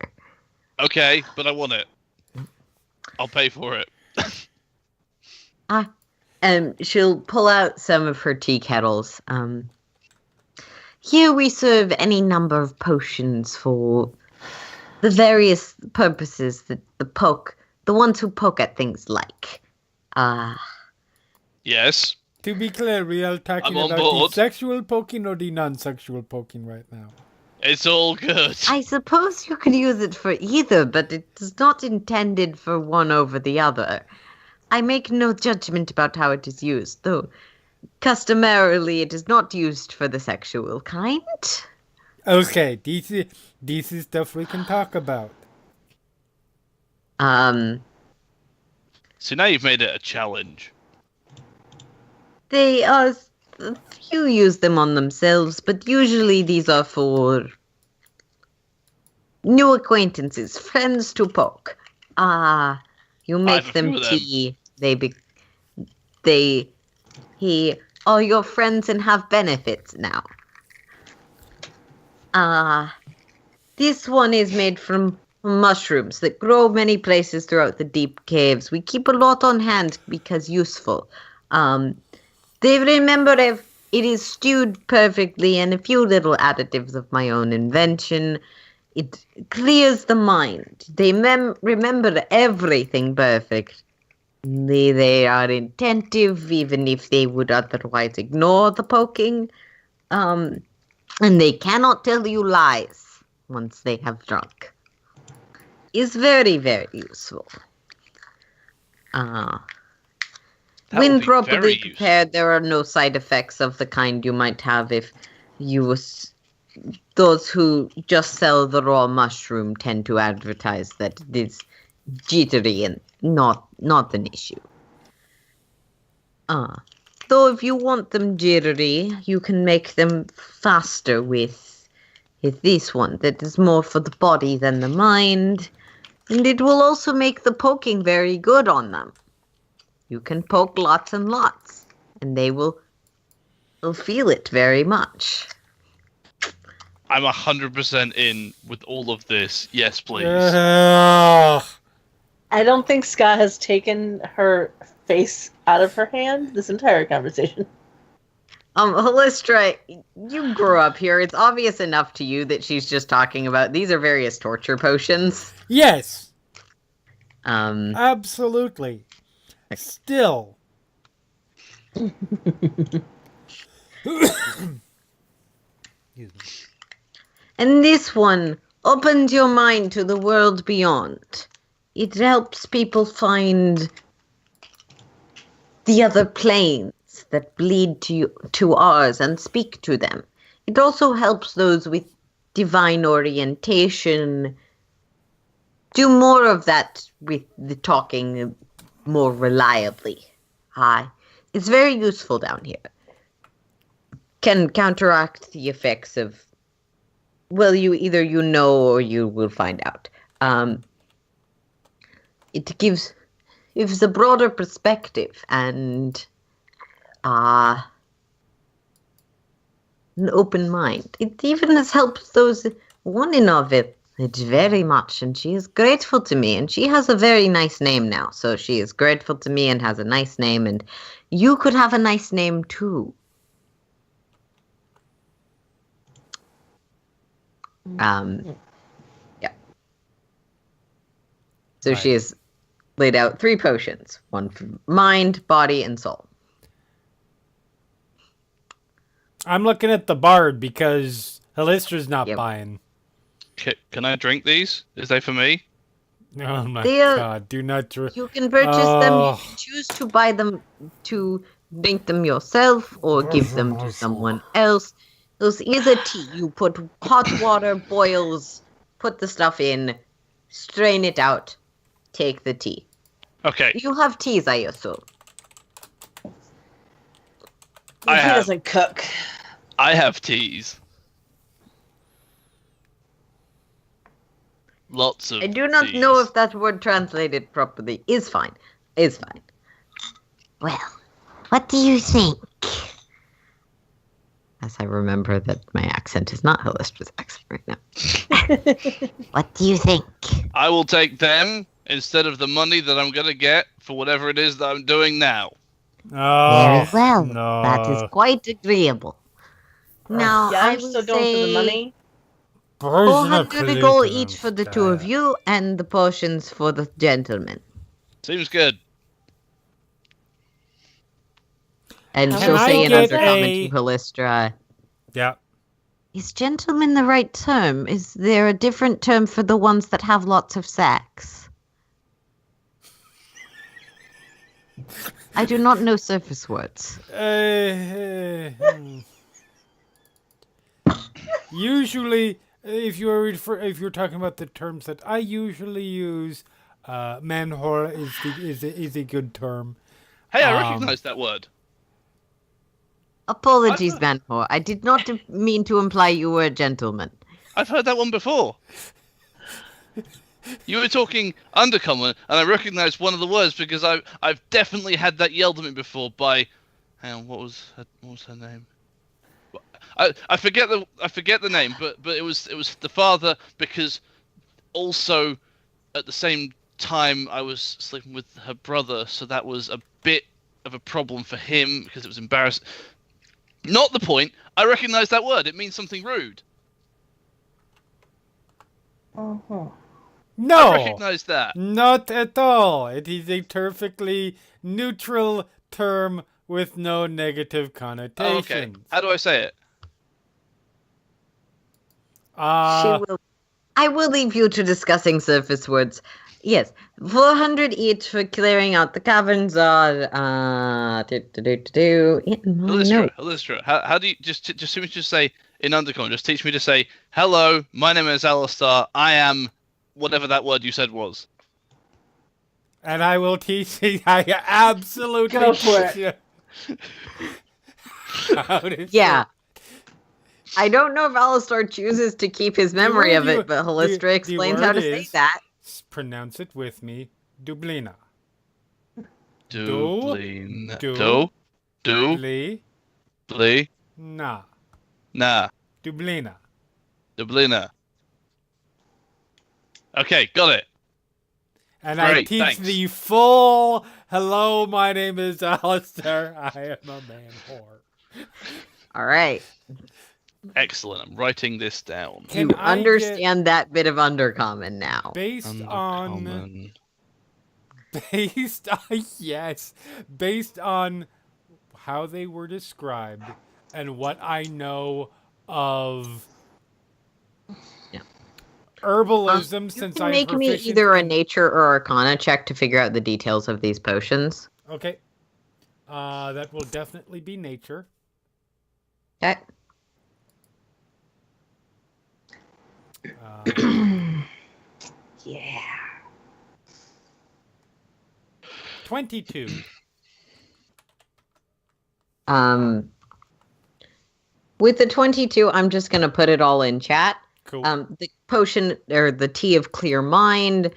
Okay, but I want it. I'll pay for it. She'll pull out some of her tea kettles. Here we serve any number of potions for the various purposes that the ones who poke at things like. Yes. To be clear, we are talking I'm on about board. the sexual poking or the non-sexual poking right now. It's all good. I suppose you could use it for either, but it is not intended for one over the other. I make no judgment about how it is used, though customarily it is not used for the sexual kind. Okay, this is stuff we can talk about. So now you've made it a challenge. They are. A few use them on themselves, but usually these are for new acquaintances, friends to poke. You I have make a them few of them. tea. They are your friends and have benefits now. This one is made from mushrooms that grow many places throughout the deep caves. We keep a lot on hand because useful. They remember if it is stewed perfectly and a few little additives of my own invention. It clears the mind. They remember everything perfect. They are attentive even if they would otherwise ignore the poking. And they cannot tell you lies once they have drunk. It's very, very useful. That When would be properly very useful. prepared, there are no side effects of the kind you might have if you was. Those who just sell the raw mushroom tend to advertise that it is jittery and not an issue. Though if you want them jittery, you can make them faster with this one that is more for the body than the mind, and it will also make the poking very good on them. You can poke lots and lots, and they will feel it very much. I'm 100% in with all of this. Yes, please. I don't think Ska has taken her face out of her hand this entire conversation. Holistra, you grew up here. It's obvious enough to you that she's just talking about these are various torture potions. Yes, Um, absolutely. Still. Excuse me. And this one opens your mind to the world beyond. It helps people find the other planes that bleed to ours and speak to them. It also helps those with divine orientation do more of that with the talking more reliably. It's very useful down here. Can counteract the effects of, well, either you know or you will find out. It gives a broader perspective and an open mind. It even has helped those, one in of it very much, and she is grateful to me, and she has a very nice name now, so she is grateful to me and has a nice name, and you could have a nice name too. Yeah. So she has laid out 3 potions, one for mind, body, and soul. I'm looking at the bard because Halistra's not buying. Can I drink these? Is they for me? Oh my god, do not drink. You can purchase them. You can choose to buy them to drink them yourself or give them to someone else. This is a tea. You put hot water, boils, put the stuff in, strain it out, take the tea. Okay. You have teas, I assume. He doesn't cook. I have teas. Lots of I do not know if that word translated properly is fine. Is fine. Well, what do you think? As I remember that my accent is not Halistra's accent right now. What do you think? I will take them instead of the money that I'm going to get for whatever it is that I'm doing now. Very well. No. That is quite agreeable. Now, Yeah, I I'm will still going for the money. 400 gold each for the 2 of you, and the potions for the gentleman. Seems good. And Can she'll I say in get undercommon to Halistra, Yeah. is gentleman the right term? Is there a different term for the ones that have lots of sex? I do not know surface words. Usually, if you're talking about the terms that I usually use, manhole is a good term. Hey, I recognize that word. Apologies, Manhor. I did not mean to imply you were a gentleman. I've heard that one before. You were talking undercommon, and I recognized one of the words because I've definitely had that yelled at me before by, hang on, what was her name? I forget the name, but it was the father, because also at the same time I was sleeping with her brother, so that was a bit of a problem for him because it was embarrassing. Not the point. I recognize that word. It means something rude. Uh-huh. No, I recognize that. not at all. It is a perfectly neutral term with no negative connotations. Oh, okay. How do I say it? I will leave you to discussing surface words. Yes, 400 each for clearing out the caverns are Halistra, how do you just say in undercommon? Just teach me to say, hello, my name is Alistar. I am whatever that word you said was. And I will teach you. I absolutely Go for it. Yeah. I don't know if Alistar chooses to keep his memory of it, but Halistra explains how to say that. Pronounce it with me. Dublina. Dublina. Na. Dublina. Dublina. Okay, got it. And Great, I teach thanks. the full, hello, my name is Alistair. I am a man whore. All right. Excellent. I'm writing this down. Can You I understand that bit of Undercommon now. Based Undercommon. based on how they were described and what I know of Yeah. herbalism You since can I'm make me proficient either a in- nature or arcana check to figure out the details of these potions. Okay. That will definitely be nature. Okay. Yeah. 22. With the 22, I'm just going to put it all in chat. Cool. The potion, or the tea of clear mind,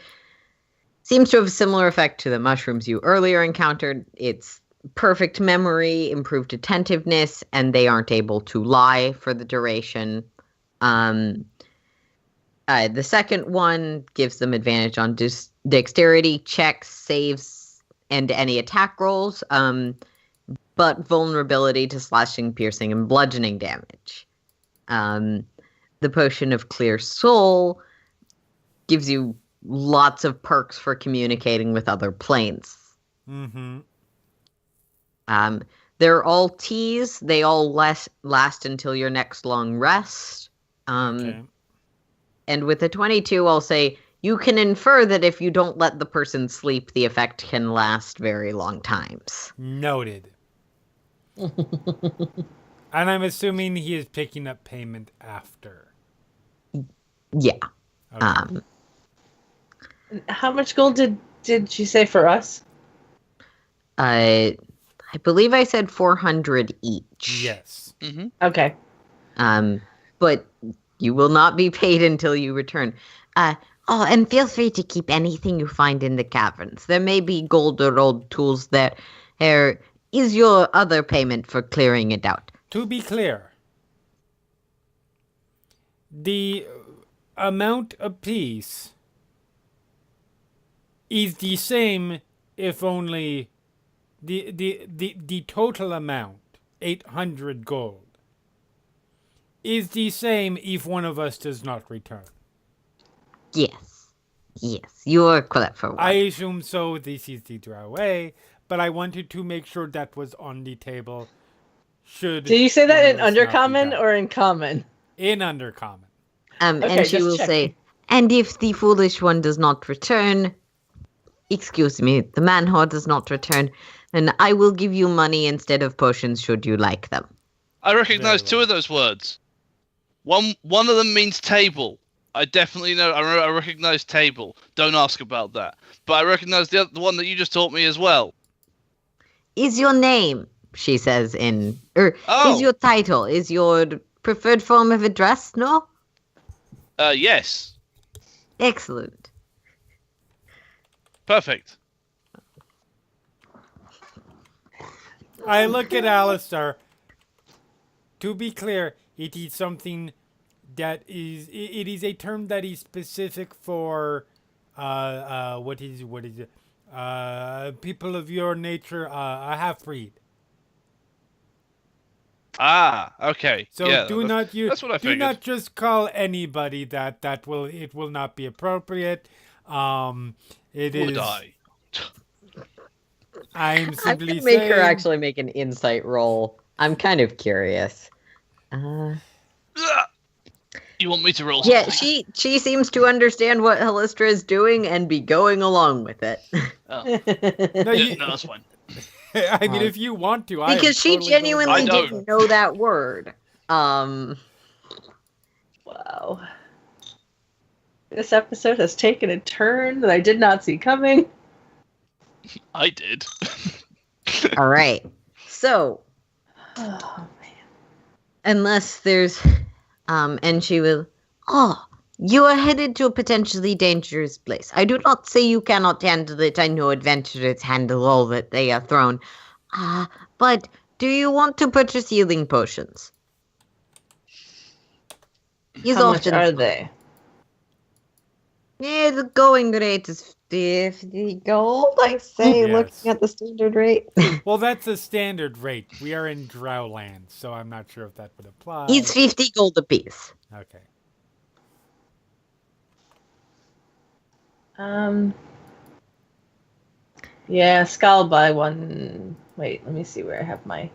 seems to have a similar effect to the mushrooms you earlier encountered. It's perfect memory, improved attentiveness, and they aren't able to lie for the duration. The second one gives them advantage on dexterity checks, saves, and any attack rolls, but vulnerability to slashing, piercing, and bludgeoning damage. The potion of clear soul gives you lots of perks for communicating with other planes. Mm-hmm. They're all teas. They all last until your next long rest. Okay. And with the 22, I'll say you can infer that if you don't let the person sleep, the effect can last very long times. Noted. And I'm assuming he is picking up payment after. Yeah. Okay. How much gold did she say for us? I believe I said 400 each. Yes. Mm-hmm. Okay. But you will not be paid until you return. Oh, and feel free to keep anything you find in the Caverns. There may be gold or old tools there. Here is your other payment for clearing it out. To be clear, the amount apiece is the same if only the total amount, 800 gold, is the same if one of us does not return. Yes. Yes, you are correct for one. I assume so. This is the Drow way, but I wanted to make sure that was on the table. Should Did you say that one in of us not be undercommon back. or in common? In undercommon? And Okay, she just will checking. say, and if the foolish one does not return, excuse me, the man-whore does not return, then I will give you money instead of potions should you like them. I recognize Very two well. of those words. One of them means table. I definitely know. I recognize table. Don't ask about that. But I recognize the one that you just taught me as well. Is your name, she says is Oh. your title, is your preferred form of address, no? Yes. Excellent. Perfect. I look at Alistair. To be clear, it is something that is. It is a term that is specific for. What is it? People of your nature. A half breed. Ah. Okay. So yeah, do not use. That's what I do figured. not just call anybody that. It will not be appropriate. It is. Would I? I'm I'm simply going to make saying. her actually make an insight roll. I'm kind of curious. You want me to roll? Yeah, something? she seems to understand what Halistra is doing and be going along with it. Oh. No, Yeah, no, that's fine. I mean, if you want to, I am Because she totally going genuinely I don't. didn't know that word. Wow. This episode has taken a turn that I did not see coming. I did. All right. So, Oh, man. unless there's and she will, you are headed to a potentially dangerous place. I do not say you cannot handle it. I know adventurers handle all that they are thrown. But do you want to purchase healing potions? He's How much often are they? Yeah, the going rate is 50 gold, I say, Yes. looking at the standard rate. Well, that's a standard rate. We are in Drowland, so I'm not sure if that would apply. It's 50 gold apiece. Okay. Yeah, I'll buy one. Wait, let me see where I have my.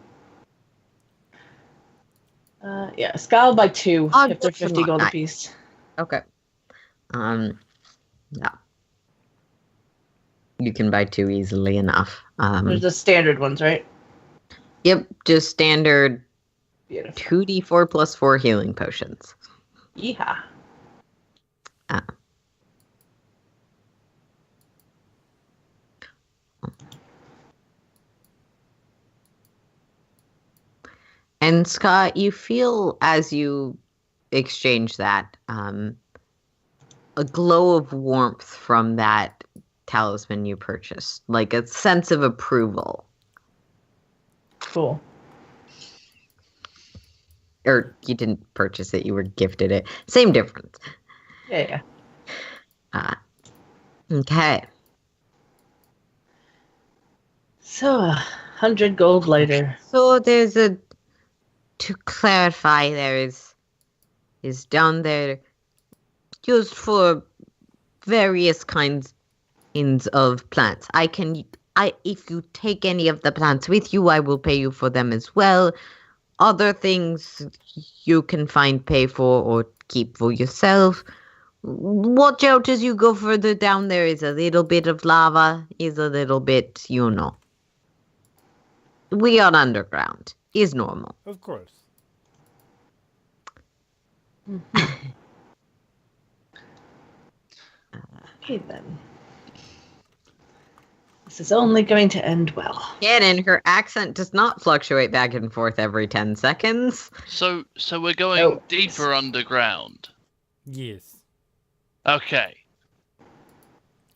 Yeah, Ska will buy 2 Oh, if they're 50 gold nice. apiece. Okay. Yeah. You can buy 2 easily enough. There's the standard ones, right? Yep, just standard Beautiful. 2d4 plus 4 healing potions. Yeehaw. And Scott, you feel as you exchange that a glow of warmth from that talisman you purchased, like a sense of approval. Cool. Or you didn't purchase it, you were gifted it. Same difference. Yeah. Okay. So, 100 gold later. So there's to clarify, there is down there used for various kinds of plants. If you take any of the plants with you, I will pay you for them as well. Other things you can find pay for or keep for yourself. Watch out as you go further down. There is a little bit of lava, is a little bit, We are underground. Is normal. Of course. Okay, then. This is only going to end well. And her accent does not fluctuate back and forth every 10 seconds. So we're going deeper underground. Yes. Okay.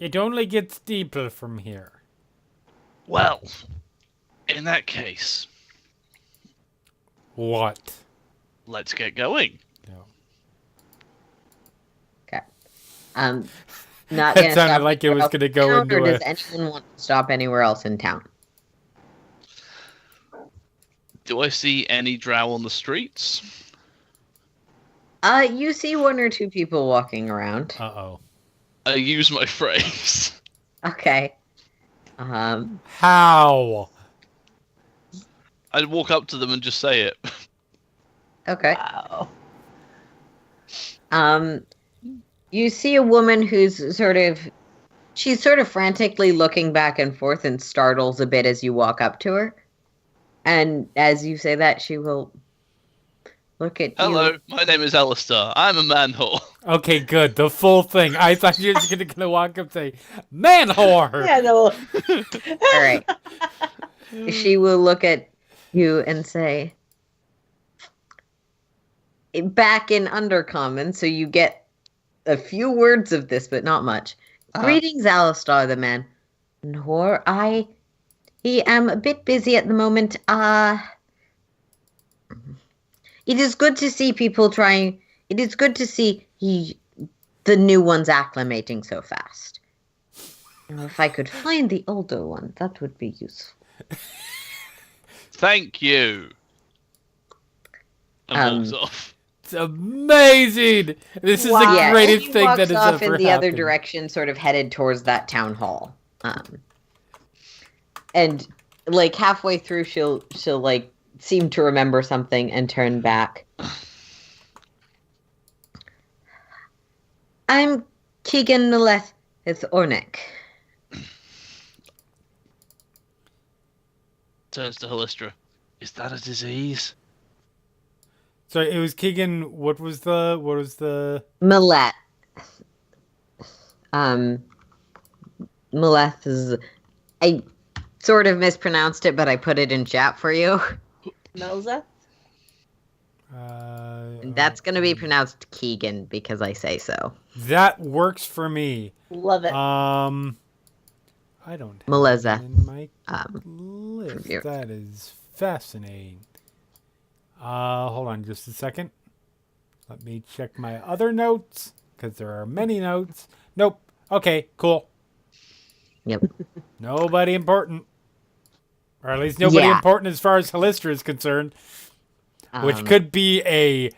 It only gets deeper from here. Well, in that case, What? let's get going. No. Okay. Not That gonna sounded stop like it was anywhere going to else go in town, into or a... does anyone want to stop anywhere else in town? Do I see any drow on the streets? You see 1 or 2 people walking around. Uh-oh. I use my phrase. Okay. How? I'd walk up to them and just say it. Okay. Wow. You see a woman who's she's sort of frantically looking back and forth and startles a bit as you walk up to her. And as you say that, she will look at you. Hello, my name is Alistair. I'm a man-whore. Okay, good. The full thing. I thought you were just going to walk up and say, man whore! Yeah, no. All right. She will look at you and say, back in Undercommon, so you get a few words of this, but not much. Greetings, Alistar the man. Nor he am a bit busy at the moment. It is good to see people trying. It is good to see the new ones acclimating so fast. If I could find the older one, that would be useful. Thank you. And walks off. It's amazing! This is Yeah, the and greatest he thing walks that has off ever in the other happened. direction, sort of headed towards that town hall. And like halfway through, she'll like seem to remember something and turn back. I'm Keegan Milleth with Ornick. Turns to Hallistra. Is that a disease? So it was Keegan. What was the? Milleth. Milleth is. I sort of mispronounced it, but I put it in chat for you. Melza? That's going to be pronounced Keegan because I say so. That works for me. Love it. I don't have Meleza. it in my list. review. That is fascinating. Hold on just a second. Let me check my other notes, because there are many notes. Nope. Okay, cool. Yep. Nobody important. Or at least nobody Yeah. important as far as Hallistra is concerned. Which Um, could be a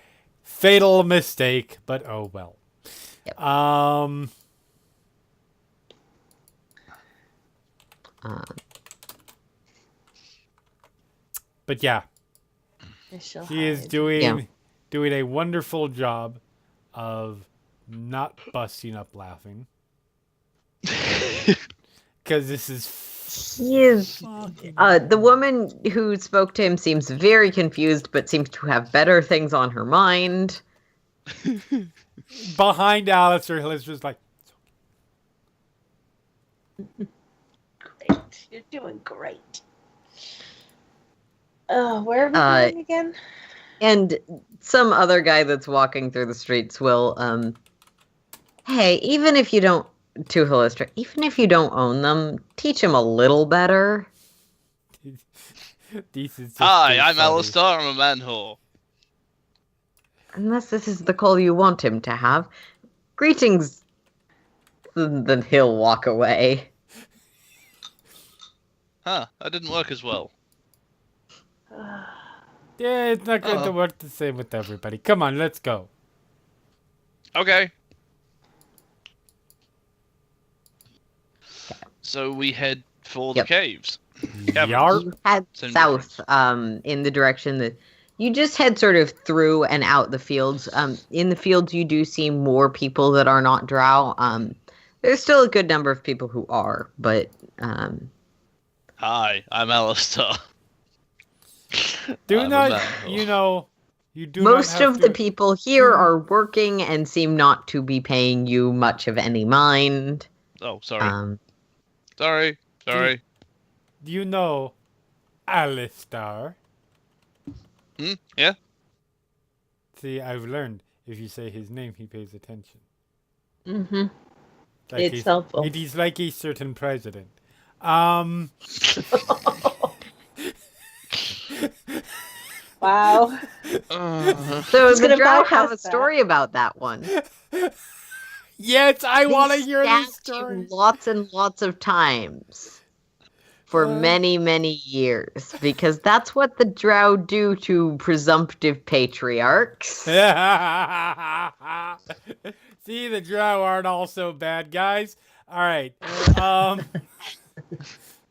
fatal mistake, but oh well. Yep. But yeah. She is doing a wonderful job of not busting up laughing. Because this is He is. The woman who spoke to him seems very confused, but seems to have better things on her mind. behind Alistair. Alistair's like, Great. You're doing great. Where are we going again? And some other guy that's walking through the streets will, hey, even if you don't, to Holistra, even if you don't own them, teach him a little better. this is just Hi, too I'm funny. Alistair. I'm a man whore. Unless this is the call you want him to have. Greetings. Then he'll walk away. Huh, that didn't work as well. Yeah, it's not going to work the same with everybody. Come on, let's go. Okay. So we head for the Yep. caves. Yarp. You head Same south, in the direction that you just head sort of through and out the fields. In the fields, you do see more people that are not Drow. There's still a good number of people who are, but Hi, I'm Alistair. Do I'm a not, man whore. you do most not have of the to- people here are working and seem not to be paying you much of any mind. Oh, sorry. Sorry. You know, Alistair. Yeah? See, I've learned if you say his name, he pays attention. Mm-hmm. Like It's helpful. It is like a certain president. Wow. So Just the gonna Drow bypass have a that. story about that one. Yes, I want to They hear this stabbed story. you lots and lots of times for many, many years, because that's what the Drow do to presumptive patriarchs. See, the Drow aren't all so bad, guys. All right.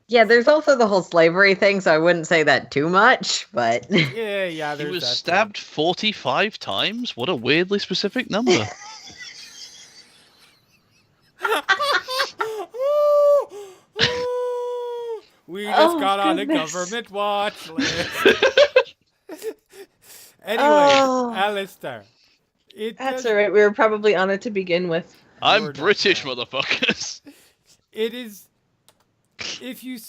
Yeah, there's also the whole slavery thing, so I wouldn't say that too much, but Yeah, He there's was that too. stabbed 45 times? What a weirdly specific number. We just Oh, got on a goodness. government watch list. Anyway, Oh. Alistair. That's all right. We were probably on it to begin with. I'm You're not British, bad. motherfuckers. It is. If you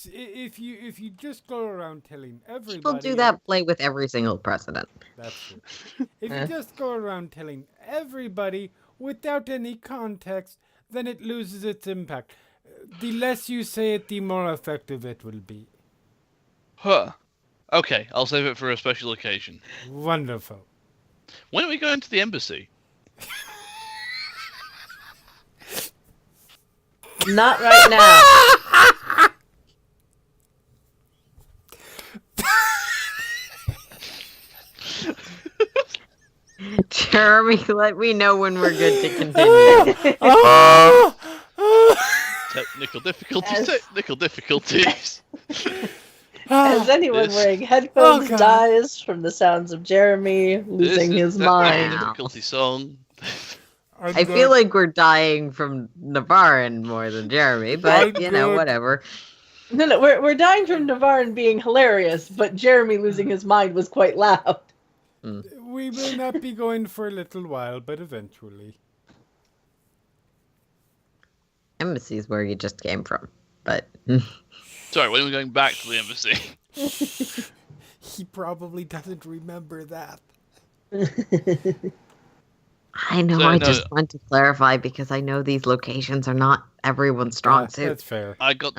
just go around telling everybody. people do that play with every single president. That's true. If you just go around telling everybody without any context, then it loses its impact. The less you say it, the more effective it will be. Huh. Okay, I'll save it for a special occasion. Wonderful. When are we going to the embassy? Not right now. Jeremy, let me know when we're good to continue. Technical difficulties, As- technical difficulties. As anyone This- wearing headphones God. dies from the sounds of Jeremy losing This his is mind. technical difficulty song. I feel like we're dying from Navarin more than Jeremy, but you know, good. whatever. No, we're dying from Navarin being hilarious, but Jeremy losing his mind was quite loud. We will not be going for a little while, but eventually. Embassy is where you just came from, but Sorry, when are we going back to the embassy? He probably doesn't remember that. I know. So, I no- just want to clarify because I know these locations are not everyone's strong suit. That's fair. I got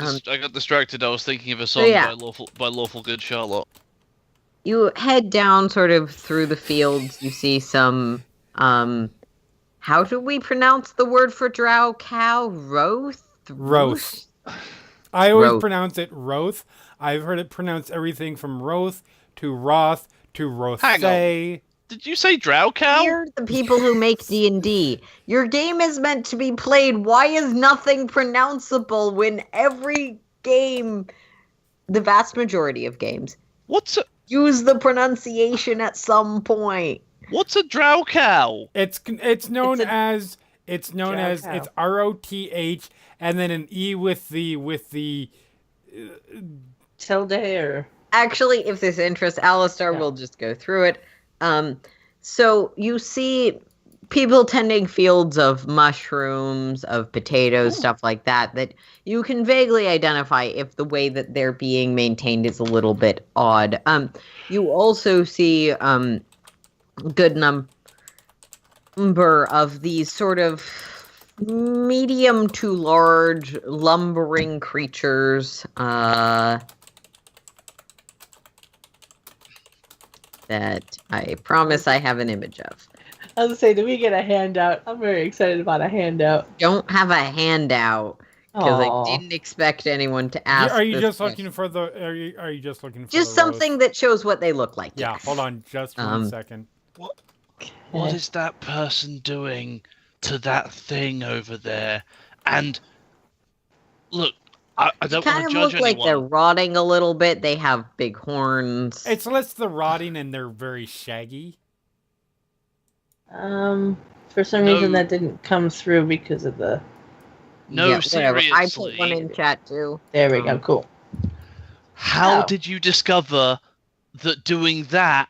distracted. I was thinking of a song yeah. by Lawful Good Charlotte. You head down sort of through the fields. You see some. How do we pronounce the word for drow cow? Roth. Roth. I always Roth. pronounce it Roth. I've heard it pronounced everything from Roth to Roth to Rothay. Did you say drow cow? You're the people who make D&D. Your game is meant to be played. Why is nothing pronounceable when every game, the vast majority of games, What's a use the pronunciation at some point. What's a drow cow? It's known It's a as drow cow. it's ROTH and then an E with the Tilde or Actually, if this interests Alistair, Yeah. we'll just go through it. So you see people tending fields of mushrooms, of potatoes, stuff like that you can vaguely identify if the way that they're being maintained is a little bit odd. You also see good number of these sort of medium to large lumbering creatures that I promise I have an image of. I was gonna say, do we get a handout? I'm very excited about a handout. Don't have a handout because I Aw. didn't expect anyone to ask. Are you this just question. looking for the are you just looking for Just the rows? something that shows what they look like? Yeah, yes. hold on just 1 second. What is that person doing to that thing over there? And look, I don't Kind want of to look judge like they're anyone. rotting a little bit. They have big horns. It's less the rotting and they're very shaggy. For some No. reason that didn't come through because of the. No, Yeah, whatever. I seriously. put one in chat too. There we go. Cool. How No. did you discover that doing that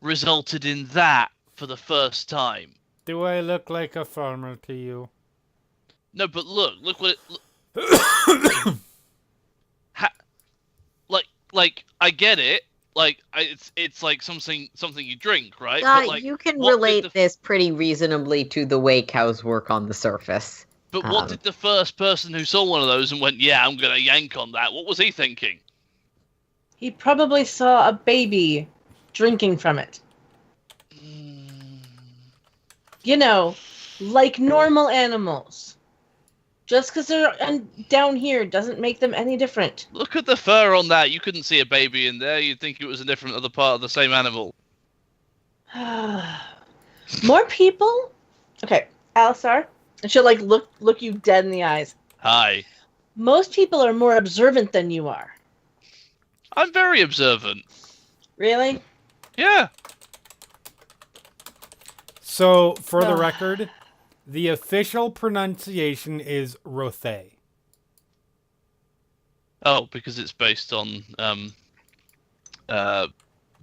resulted in that for the first time? Do I look like a farmer to you? No, but look what it. Like I get it. Like it's like something you drink, right? But like, You can what did relate the- this pretty reasonably to the way cows work on the surface. But what did the first person who saw one of those and went, "Yeah, I'm gonna yank on that"? What was he thinking? He probably saw a baby drinking from it. You know, like normal animals. Just because they're down here doesn't make them any different. Look at the fur on that. You couldn't see a baby in there. You'd think it was a different other part of the same animal. More people? Okay, Alisar. And she'll like look you dead in the eyes. Hi. Most people are more observant than you are. I'm very observant. Really? Yeah. So, for the Ugh. record, the official pronunciation is Rothe. Oh, because it's based on Dutch.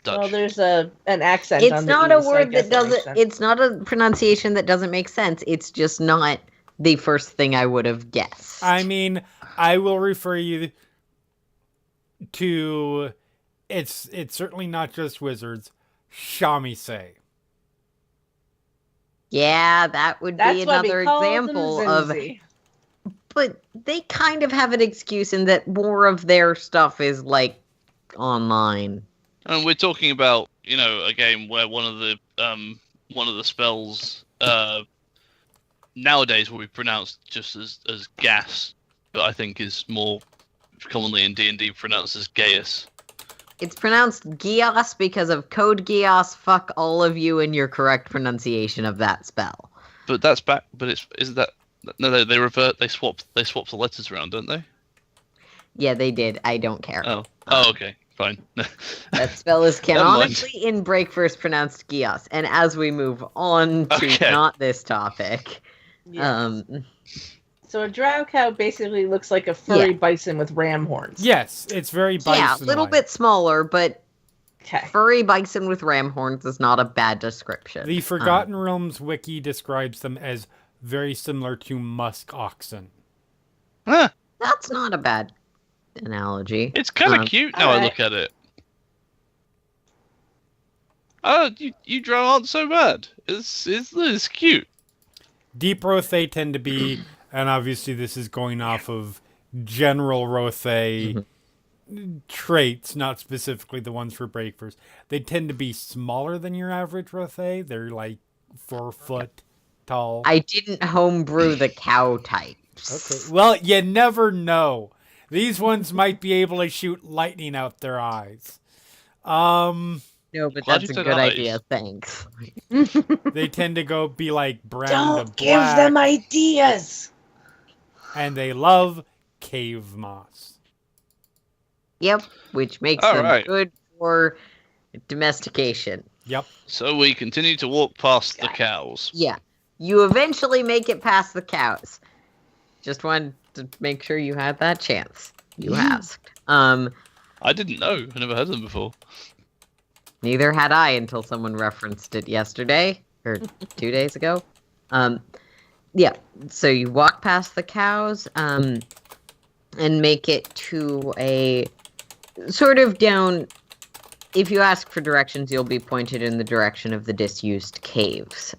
Well, there's an accent. It's on the not E, a so I word guess that makes doesn't. sense. It's not a pronunciation that doesn't make sense. It's just not the first thing I would have guessed. I mean, I will refer you to it's certainly not just wizards. Shamise. Yeah, that would That's be why we another call them example of. Zinzi. But they kind of have an excuse in that more of their stuff is like online. And we're talking about, a game where one of the spells nowadays will be pronounced just as gas, but I think is more commonly in D&D pronounced as Gaius. It's pronounced Gios because of Code Geass. Fuck all of you and your correct pronunciation of that spell. But that's back. But isn't that? No, they revert. They swap the letters around, don't they? Yeah, they did. I don't care. Oh, okay, fine. That spell is Never mind. canonically in Breakverse pronounced Gios. And as we move on to Okay. not this topic, Yes. So a drow cow basically looks like a furry Yeah. bison with ram horns. Yes, it's very bison. yeah, a little bit smaller, but Okay. furry bison with ram horns is not a bad description. The Forgotten Realms wiki describes them as very similar to musk oxen. Huh, That's not a bad analogy. it's kind of Um, cute now I alright. look at it. Oh, you draw aren't so bad. It's cute. Deep Rothe tend to be, and obviously this is going off of general Rothe traits, not specifically the ones for Breakverse. They tend to be smaller than your average Rothe. They're like 4 foot tall. I didn't homebrew the cow types. Okay. Well, you never know. These ones might be able to shoot lightning out their eyes. No, but Glad that's you a said good eyes. idea. Thanks. They tend to go be like brown Don't to give black, them ideas. and they love cave moss. Yep, which makes All them right. good for domestication. Yep. So we continue to walk past the cows. Yeah. You eventually make it past the cows. Just wanted to make sure you had that chance. You asked. I didn't know. I never heard of them before. Neither had I until someone referenced it yesterday or 2 days ago. Yeah. So you walk past the cows and make it to a sort of down. If you ask for directions, you'll be pointed in the direction of the disused caves.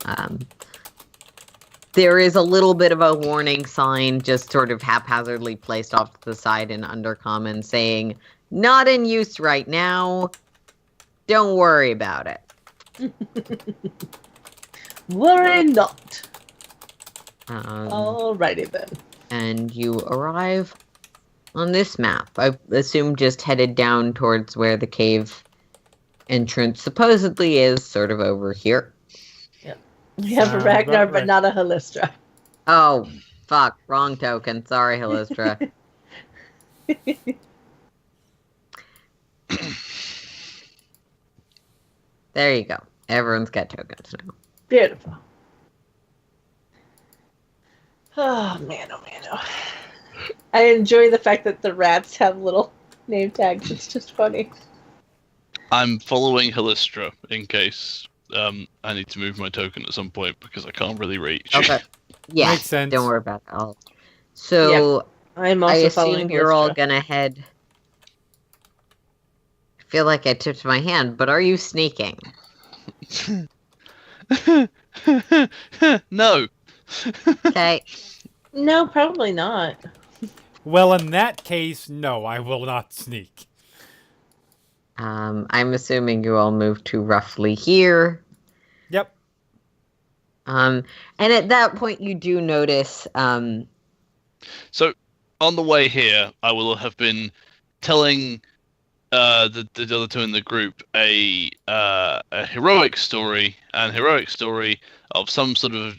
There is a little bit of a warning sign just sort of haphazardly placed off to the side in Undercommon saying, not in use right now. Don't worry about it. Worry not. Um, Alrighty then. and you arrive on this map. I assume just headed down towards where the cave entrance supposedly is, sort of over here. We have a Sounds Ragnar, about but right. not a Halistra. Oh, fuck. Wrong token. Sorry, Halistra. There you go. Everyone's got tokens now. Beautiful. Oh man, oh. I enjoy the fact that the rats have little name tags. It's just funny. I'm following Halistra in case I need to move my token at some point because I can't really reach. Okay. Yeah, Makes sense. don't worry about it all. So, I'm I also assume following you're all Halistra. gonna head... I feel like I tipped my hand, but are you sneaking? No. Okay. No, probably not. Well, in that case, no, I will not sneak. I'm assuming you all moved to roughly here. Yep. And at that point, you do notice. So on the way here, I will have been telling the other two in the group a heroic story of some sort of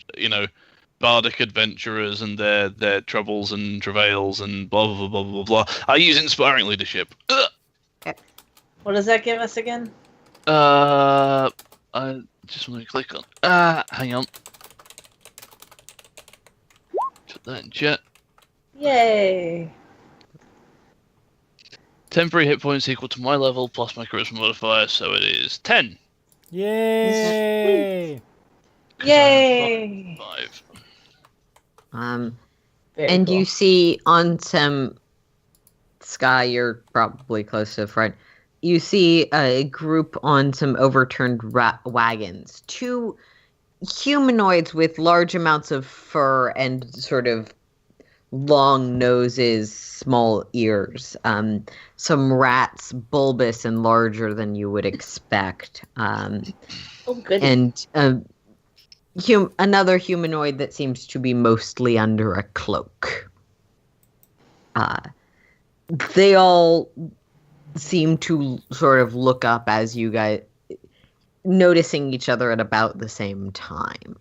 bardic adventurers and their troubles and travails and blah blah blah blah blah. I use inspiring leadership. What does that give us again? I just want to click on. Hang on. Put that in chat. Yay! Temporary hit points equal to my level plus my charisma modifier, so it is 10. Yay! 'Cause I have Yay! 5. Very and cool. you see on some sky, you're probably close to the front. You see a group on some overturned wagons. 2 humanoids with large amounts of fur and sort of long noses, small ears. Some rats, bulbous and larger than you would expect. Oh, good. And another humanoid that seems to be mostly under a cloak. They all seem to sort of look up as you guys, noticing each other at about the same time.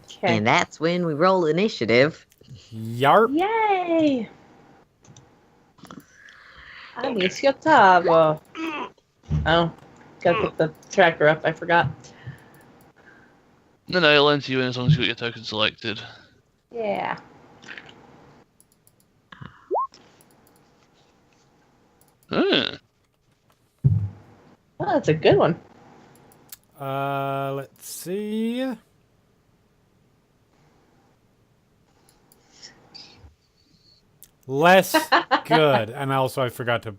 Okay. And that's when we roll initiative. Yarp. Yay! Iniziativa. Oh, gotta put the tracker up. I forgot. No, it'll enter you in as long as you got your token selected. Yeah. Ah. Oh, that's a good one. Let's see. Less good. And also I forgot to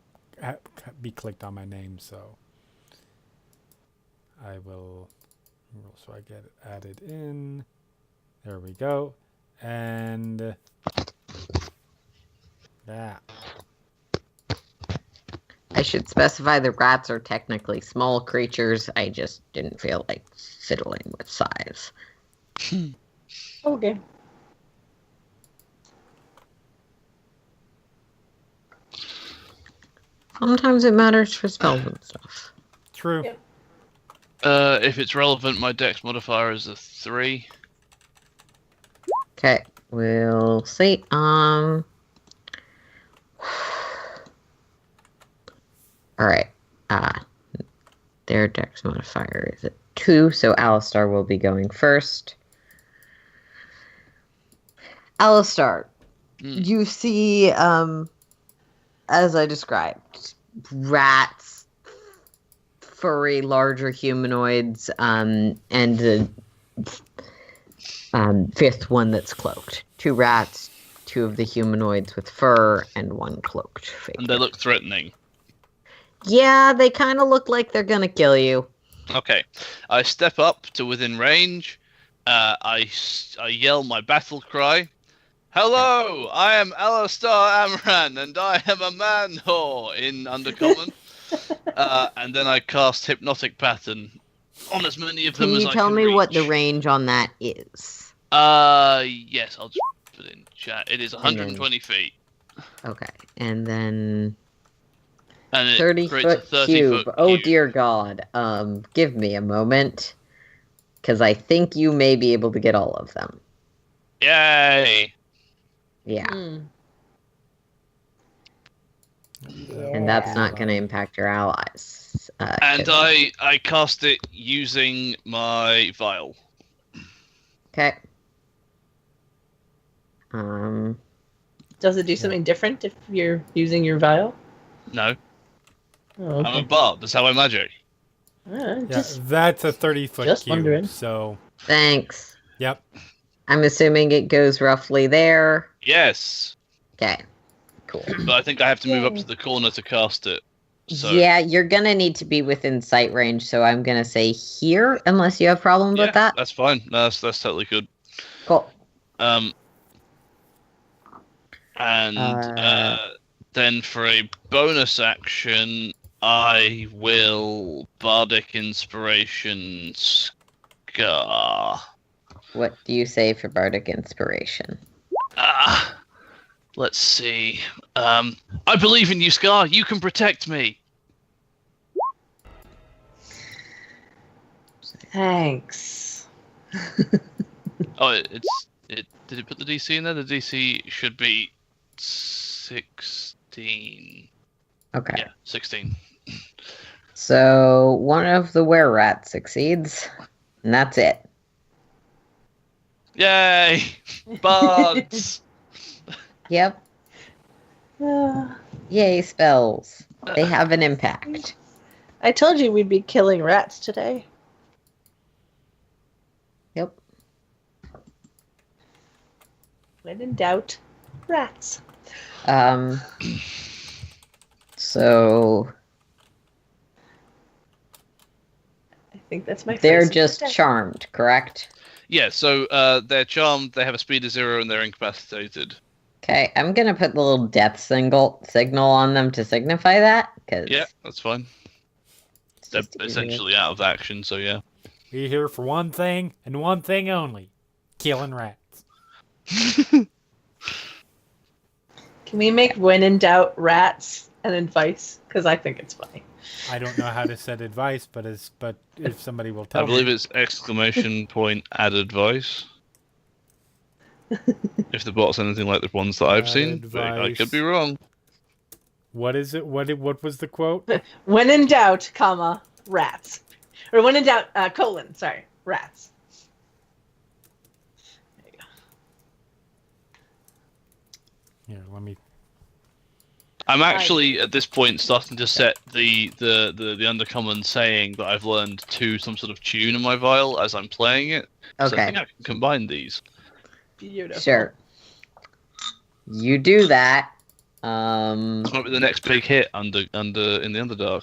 be clicked on my name, so I will, so I get it added in. There we go. And yeah. I should specify the rats are technically small creatures. I just didn't feel like fiddling with size. Okay. Sometimes it matters for spells and stuff. True. Yep. If it's relevant, my dex modifier is a 3. Okay, we'll see. All right. Their dex modifier is at 2, so Alistar will be going first. Alistar, you see, as I described, rats, furry, larger humanoids, and the fifth one that's cloaked. 2 rats, 2 of the humanoids with fur, and 1 cloaked figure. And they look threatening. Yeah, they kind of look like they're gonna kill you. Okay. I step up to within range. I yell my battle cry. Hello, I am Alistar Amran, and I am a man whore in Undercommon. And then I cast Hypnotic Pattern on as many of them Can as you I tell can me reach. what the range on that is? Yes, I'll just put it in chat. It is 120 feet. Okay, and then And it 30 creates a foot 30 cube. foot Oh cube. dear God. Give me a moment, because I think you may be able to get all of them. Yay! Yeah, Mm. and that's not going to impact your allies. And I cast it using my vial. Okay. Does it do something different if you're using your vial? No, Oh, I'm a okay. bard. That's how I magic. Yeah, Just that's a 30-foot just cube. wondering. So, Thanks. yep. I'm assuming it goes roughly there. Yes, Okay. Cool. but I think I have to move up to the corner to cast it. So Yeah, you're gonna need to be within sight range, so I'm gonna say here, unless you have problems yeah, with that. that's fine. No, that's totally good. Cool. And then for a bonus action, I will Bardic Inspiration Scar. What do you say for Bardic Inspiration? Let's see. I believe in you, Scar. You can protect me. thanks. Oh, it. Did it put the DC in there? The DC should be 16. Okay. Yeah, 16. So one of the were-rats succeeds, and that's it. Yay! Bards! Yep. Uh, Yay, spells. They have an impact. I told you we'd be killing rats today. Yep. When in doubt, rats. So I think that's my. they're phrase of just the day. charmed, correct? Yeah, so they're charmed, they have a speed of 0, and they're incapacitated. Okay, I'm gonna put the little death signal on them to signify that, because Yeah, that's fine. They're essentially out of action, so yeah. We're here for one thing and one thing only: killing rats. Can we make when in doubt rats an advice? Because I think it's funny. I don't know how to set advice, but if somebody will tell I believe me. it's exclamation point add advice. If the bot's anything like the ones that I've Add seen, but I advice. could be wrong. What is it? What was the quote? When in doubt, comma, rats. Or when in doubt, colon, sorry, rats. There you go. Here, let me. I'm actually at this point starting to set the undercommon saying that I've learned to some sort of tune in my vial as I'm playing it. So I Okay. think I can combine these. Beautiful. Sure. You do that. This might be the next big hit in the Underdark.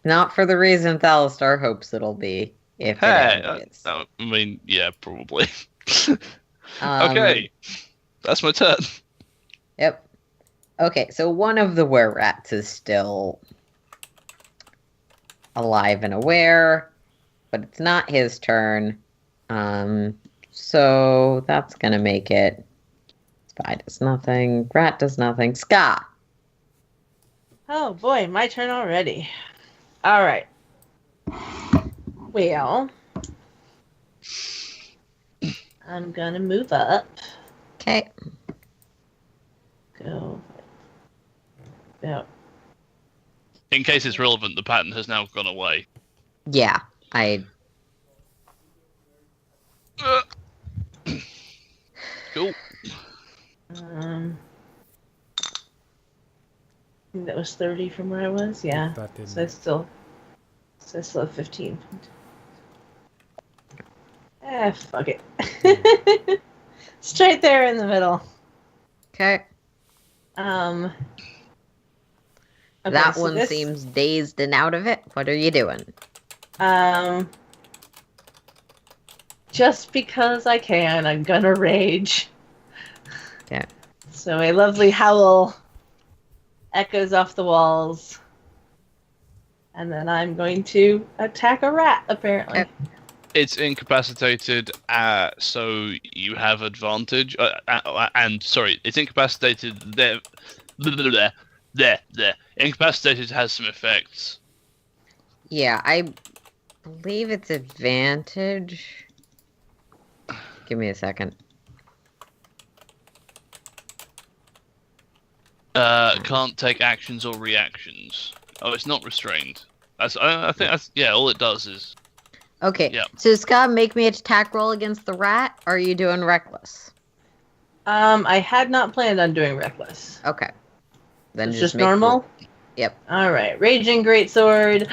Not for the reason Thalistar hopes it'll be. If Hey, it ever is. I mean, yeah, probably. Um, Okay, that's my turn. Yep. Okay, so one of the were-rats is still alive and aware, but it's not his turn. So that's gonna make it. Spy does nothing. Rat does nothing. Ska. Oh boy, my turn already. All right. Well, I'm gonna move up. Okay. Go Yeah. In case it's relevant, the pattern has now gone away. Yeah, I. Cool. I think that was 30 from where I was. Yeah. That didn't. So I still have 15. Fuck it. Straight there in the middle. Okay. Okay, That so one this, seems dazed and out of it. What are you doing? Just because I can, I'm gonna rage. Okay. So a lovely howl echoes off the walls. And then I'm going to attack a rat, apparently. Okay. It's incapacitated, so you have advantage. And sorry, it's incapacitated. There. Incapacitated has some effects. Yeah, I believe it's advantage. Give me a second. Can't take actions or reactions. Oh, it's not restrained. I think that's all it does is. Okay. Yeah. So Scott, make me an attack roll against the rat. Or are you doing reckless? I had not planned on doing reckless. Okay. Then It's just make normal? Yep. Alright, Raging Greatsword.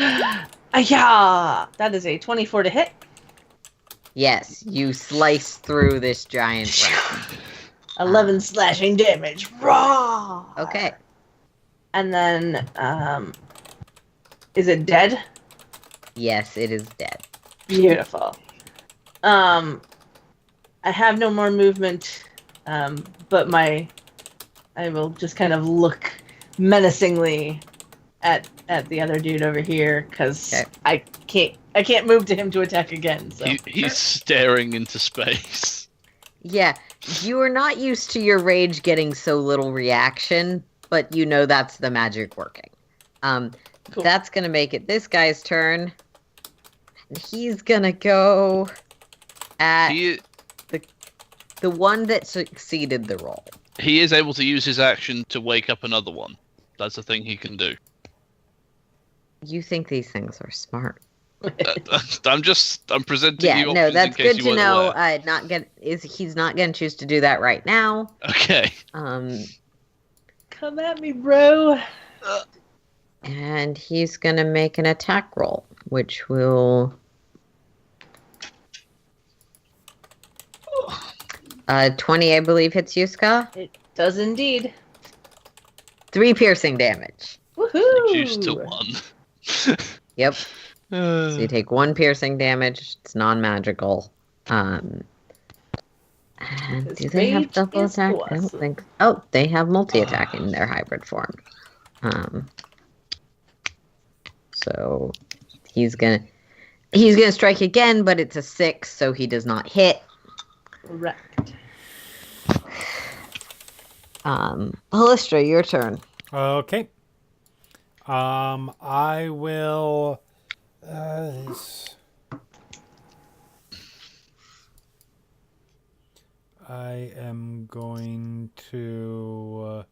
Ayah! That is a 24 to hit. Yes, you slice through this giant rat. 11 slashing damage. Raw! Okay. And then, is it dead? Yes, it is dead. Beautiful. I have no more movement, but I will just kind of look menacingly at the other dude over here because I can't move to him to attack again. So He's staring into space. Yeah, you are not used to your rage getting so little reaction, but you know that's the magic working. Cool. That's gonna make it this guy's turn. And he's gonna go at the one that succeeded the roll. He is able to use his action to wake up another one. That's a thing he can do. You think these things are smart? I'm presenting Yeah, you no, options that's in case good you to weren't know. aware. He's not gonna choose to do that right now. Okay. come at me, bro. And he's gonna make an attack roll, which will 20, I believe, hits you, Ska. It does indeed. 3 piercing damage. Woohoo! Reduced to 1. Yep. So you take 1 piercing damage. It's non-magical. And do they have Rage double is attack? I don't awesome. think. Oh, they have multi-attack in their hybrid form. So he's gonna strike again, but it's a 6, so he does not hit. Correct. Hallistra, your turn. Okay. I will. I am going to.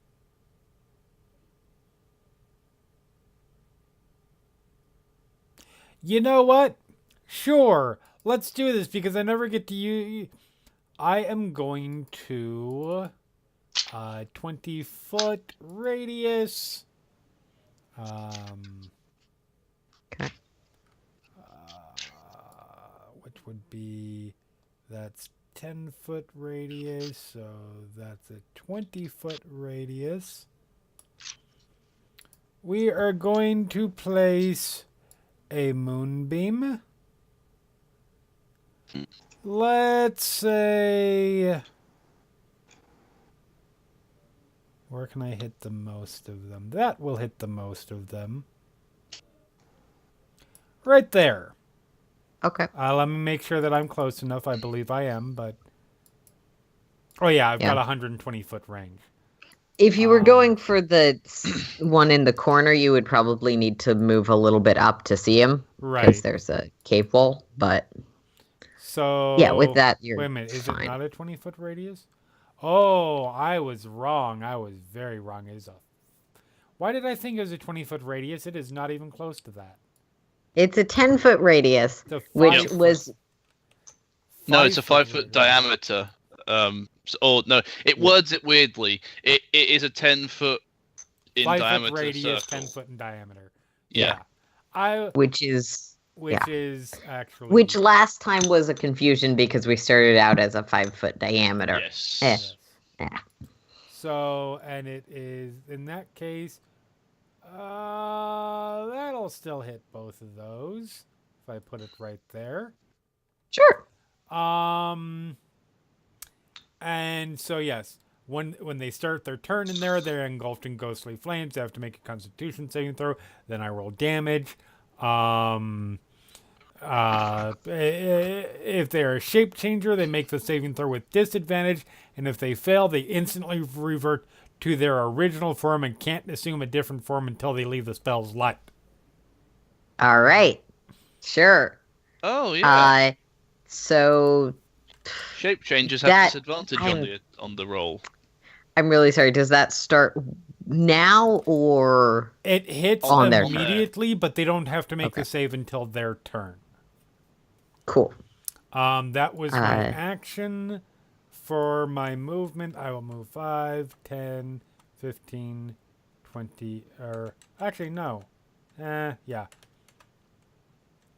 You know what? Sure. Let's do this because I never get to use. I am going to 20-foot radius. Okay. Which would be, that's 10-foot radius, so that's a 20-foot radius. We are going to place a moonbeam. Let's say, where can I hit the most of them? That will hit the most of them. Right there. Okay. Let me make sure that I'm close enough. I believe I am, but... Oh yeah, I've got 120-foot range. If you were going for the one in the corner, you would probably need to move a little bit up to see him. Right. Because there's a cave wall, but... So... Yeah, with that, you're Wait a minute, is fine. it not a 20-foot radius? Oh, I was wrong. I was very wrong. It is a... Why did I think it was a 20-foot radius? It is not even close to that. It's a 10-foot radius, It's a which 5 was foot. No, it's a 5 radius. foot diameter. Or no, it words it weirdly. It is a 10 foot in 5 diameter foot radius, circle. 10 foot in diameter. Yeah. which is Is actually which last time was a confusion because we started out as a 5-foot diameter. Yes. Yeah. So, and it is in that case, that'll still hit both of those if I put it right there. Sure. And so yes, when they start their turn in there, they're engulfed in ghostly flames. They have to make a Constitution saving throw. Then I roll damage. If they're a shape changer, they make the saving throw with disadvantage, and if they fail, they instantly revert to their original form and can't assume a different form until they leave the spell's light. All right. Sure. Oh yeah. So Shape changes have that- disadvantage on the roll. I'm really sorry. Does that start now or It hits On their immediately, but they don't have to make Okay. the save until their turn. cool? That was my Uh, action. For my movement, I will move 5, 10, 15, 20, or actually, no. Yeah.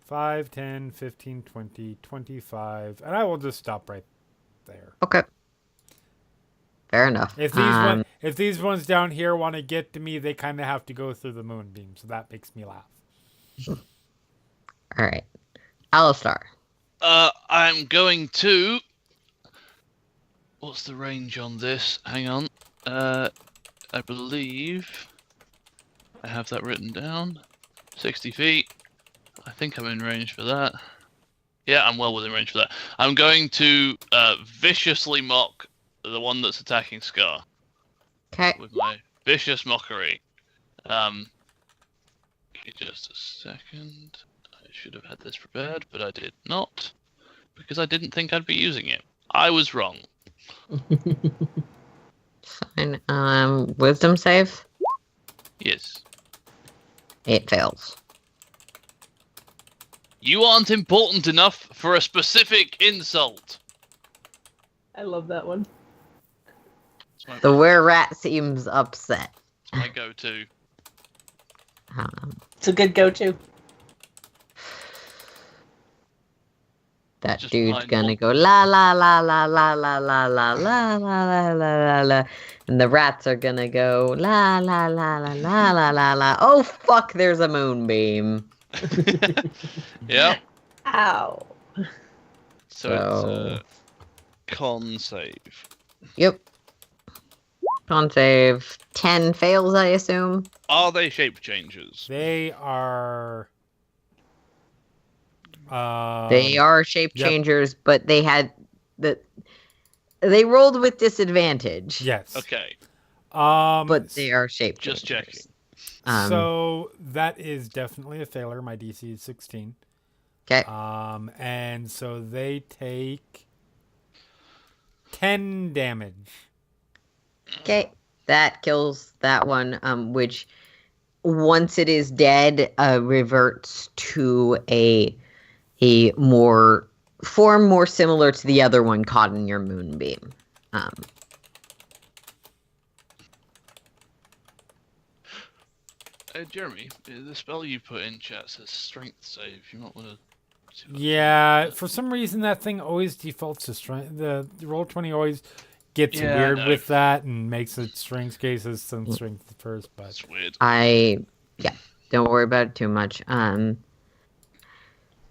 5, 10, 15, 20, 25, and I will just stop right there. Okay. Fair enough. If these ones down here want to get to me, they kind of have to go through the moonbeam, so that makes me laugh. All right. Alistar. I'm going to. What's the range on this? Hang on. I believe I have that written down. 60 feet. I think I'm in range for that. Yeah, I'm well within range for that. I'm going to viciously mock the one that's attacking Scar Okay. with my vicious mockery. Give me just a second. I should have had this prepared, but I did not, because I didn't think I'd be using it. I was wrong. Fine. Wisdom save. Yes. It fails. You aren't important enough for a specific insult. I love that one. The were-rat seems upset. It's my go-to. It's a good go-to. That Just dude's mine gonna one. go la la la la la la la la la la la la la la, and the rats are gonna go la la la la la la la la. Oh fuck! There's a moonbeam. Yep. Ow. So it's a con save. Yep. Con save 10 fails, I assume. Are they shape changers? They are. They are shape yep. changers, but they had they rolled with disadvantage. Yes. Okay. But they are shape Just changers. checking. So that is definitely a failure. My DC is 16. Okay. And so they take 10 damage. Okay, that kills that one, which once it is dead, reverts to a more form more similar to the other one caught in your moonbeam. Jeremy, the spell you put in chat says strength save. You might want to. Yeah, for some reason that thing always defaults to strength. The Roll20 always gets Yeah, I weird know. with that and makes it strength cases some strength first. But That's weird. Don't worry about it too much.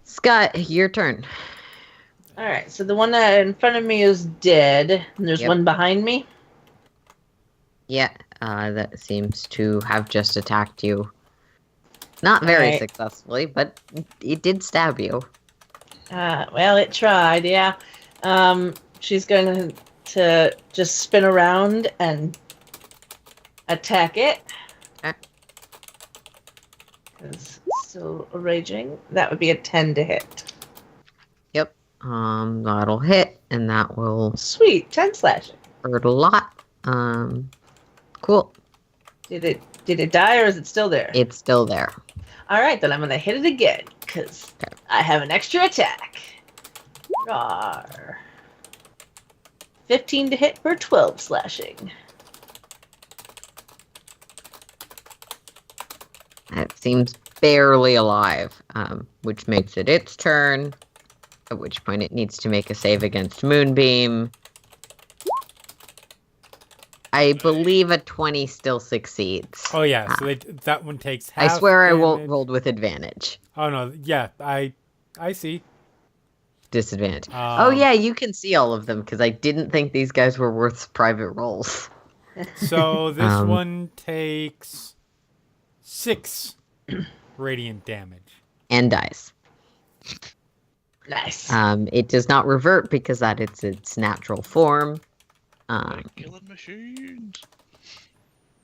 Scott, your turn. All right, so the one that in front of me is dead, and there's Yep. one behind me. Yeah, that seems to have just attacked you. Not very Alright. successfully, but it did stab you. Well, it tried, yeah. She's going to just spin around and attack it. Okay. It's still raging. That would be a 10 to hit. Yep. That'll hit, and that will Sweet, 10 slashing. hurt a lot. Cool. Did Did it die or is it still there? It's still there. All right, then I'm going to hit it again because I have an extra attack. Rawr. 15 to hit for 12 slashing. It seems barely alive, which makes it its turn, at which point it needs to make a save against Moonbeam. I believe a 20 still succeeds. Oh yeah, so that one takes half. I swear I damage. rolled with advantage. Oh no, yeah, I see. Disadvantage. Oh yeah, you can see all of them, because I didn't think these guys were worth private rolls. So this one takes 6 radiant damage. And dies. Nice. It does not revert because that is its natural form. Killing machines.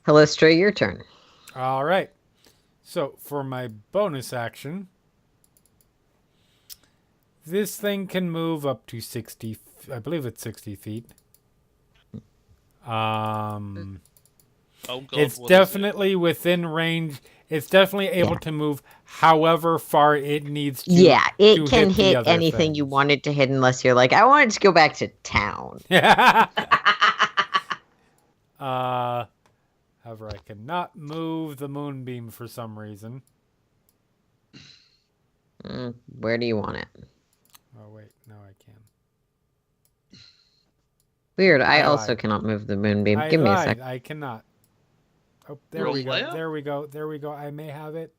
Hellistra, your turn. All right. So for my bonus action, this thing can move up to 60. I believe it's 60 feet. Oh God, It's what is definitely within range. It's definitely able to move however far it needs to. Yeah, it to can the hit other anything you things. want it to hit unless you're like, I want it to go back to town. However, I cannot move the moonbeam for some reason. Where do you want it? Oh wait, no, I can. Weird, I I also lied. cannot move the moonbeam. I Give me a lied. sec. I cannot. Oh, there Roll we go. layer? There we go. There we go. I may have it.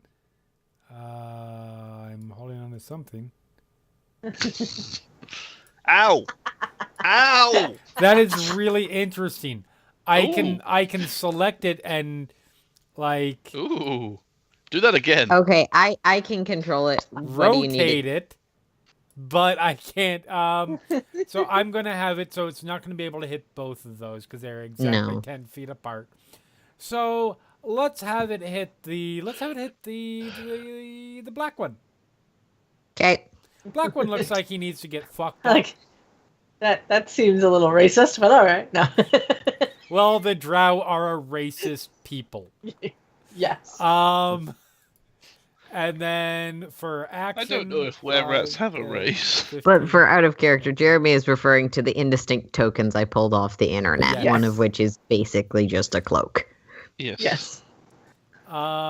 I'm holding on to something. Ow! Ow! That is really interesting. I Ooh. can select it and like Ooh. Do that again. Okay, I can control it. What do you need rotate it? it, but I can't. So I'm gonna have it so it's not gonna be able to hit both of those because they're exactly No. 10 feet apart. So let's have it hit the the black one. Okay. Black one looks like he needs to get fucked up. Like that seems a little racist, but all right. No. Well, the Drow are a racist people. Yes. And then for action, I don't know if were rats have a 10, race. 15. But for out of character, Jeremy is referring to the indistinct tokens I pulled off the internet, Yes. one of which is basically just a cloak. Yes. Yes.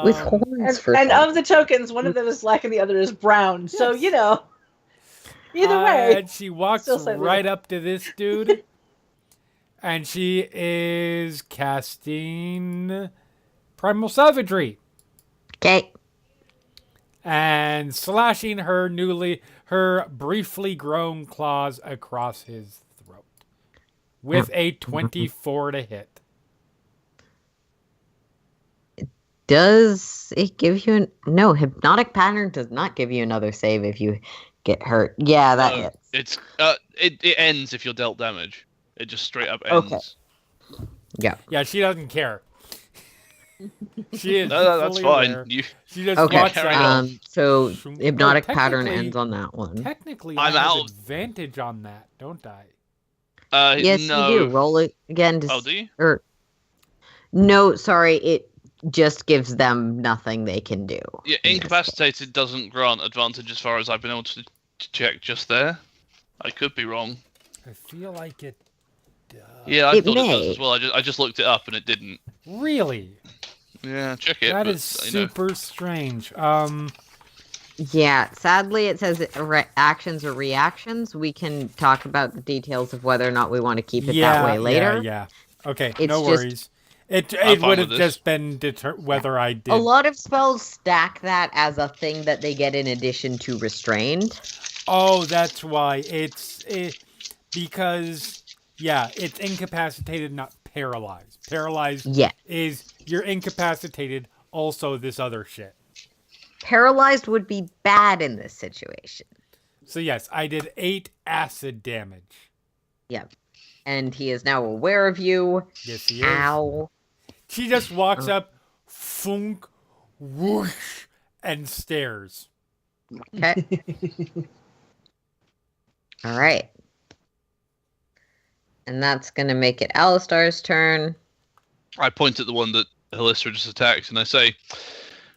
With horns for And some- of the tokens, one of them is black and the other is brown. So, you know, either way. And she walks Still slightly right up to this dude. And she is casting Primal Savagery. Okay. And slashing her briefly grown claws across his throat. With a 24 to hit. Does it give you no, hypnotic pattern does not give you another save if you get hurt. Yeah, that No, hits. it's it ends if you're dealt damage. It just straight up ends. Okay. Yeah. Yeah, she doesn't care. She is No, that's fully fine. aware. You, She just Okay. walks carry out. on. So Shroom- hypnotic Oh, pattern technically- ends on that one. Technically, I'm I have out. advantage on that, don't I? Yes, no. you do. Roll it again to Oh, do you? or no, sorry, it just gives them nothing they can do. Yeah, in this incapacitated doesn't grant advantage as far as I've been able to check just there. I could be wrong. I feel like it does. Yeah, I It thought it may. does as well. I just looked it up and it didn't. Really? Yeah, check it. That but, is you know. super strange. Yeah, sadly it says actions or reactions. We can talk about the details of whether or not we want to keep it that way later. Yeah. Okay, It's no just- worries. It I'm fine would have with this. just been whether I did. A lot of spells stack that as a thing that they get in addition to restrained. Oh, that's why because it's incapacitated, not paralyzed. Paralyzed Yeah. is you're incapacitated. Also, this other shit. Paralyzed would be bad in this situation. So yes, I did 8 acid damage. Yep. And he is now aware of you. Yes, he is. Ow. She just walks up, funk, whoosh, and stares. Okay. All right. And that's going to make it Alistar's turn. I point at the one that Halistra just attacks, and I say,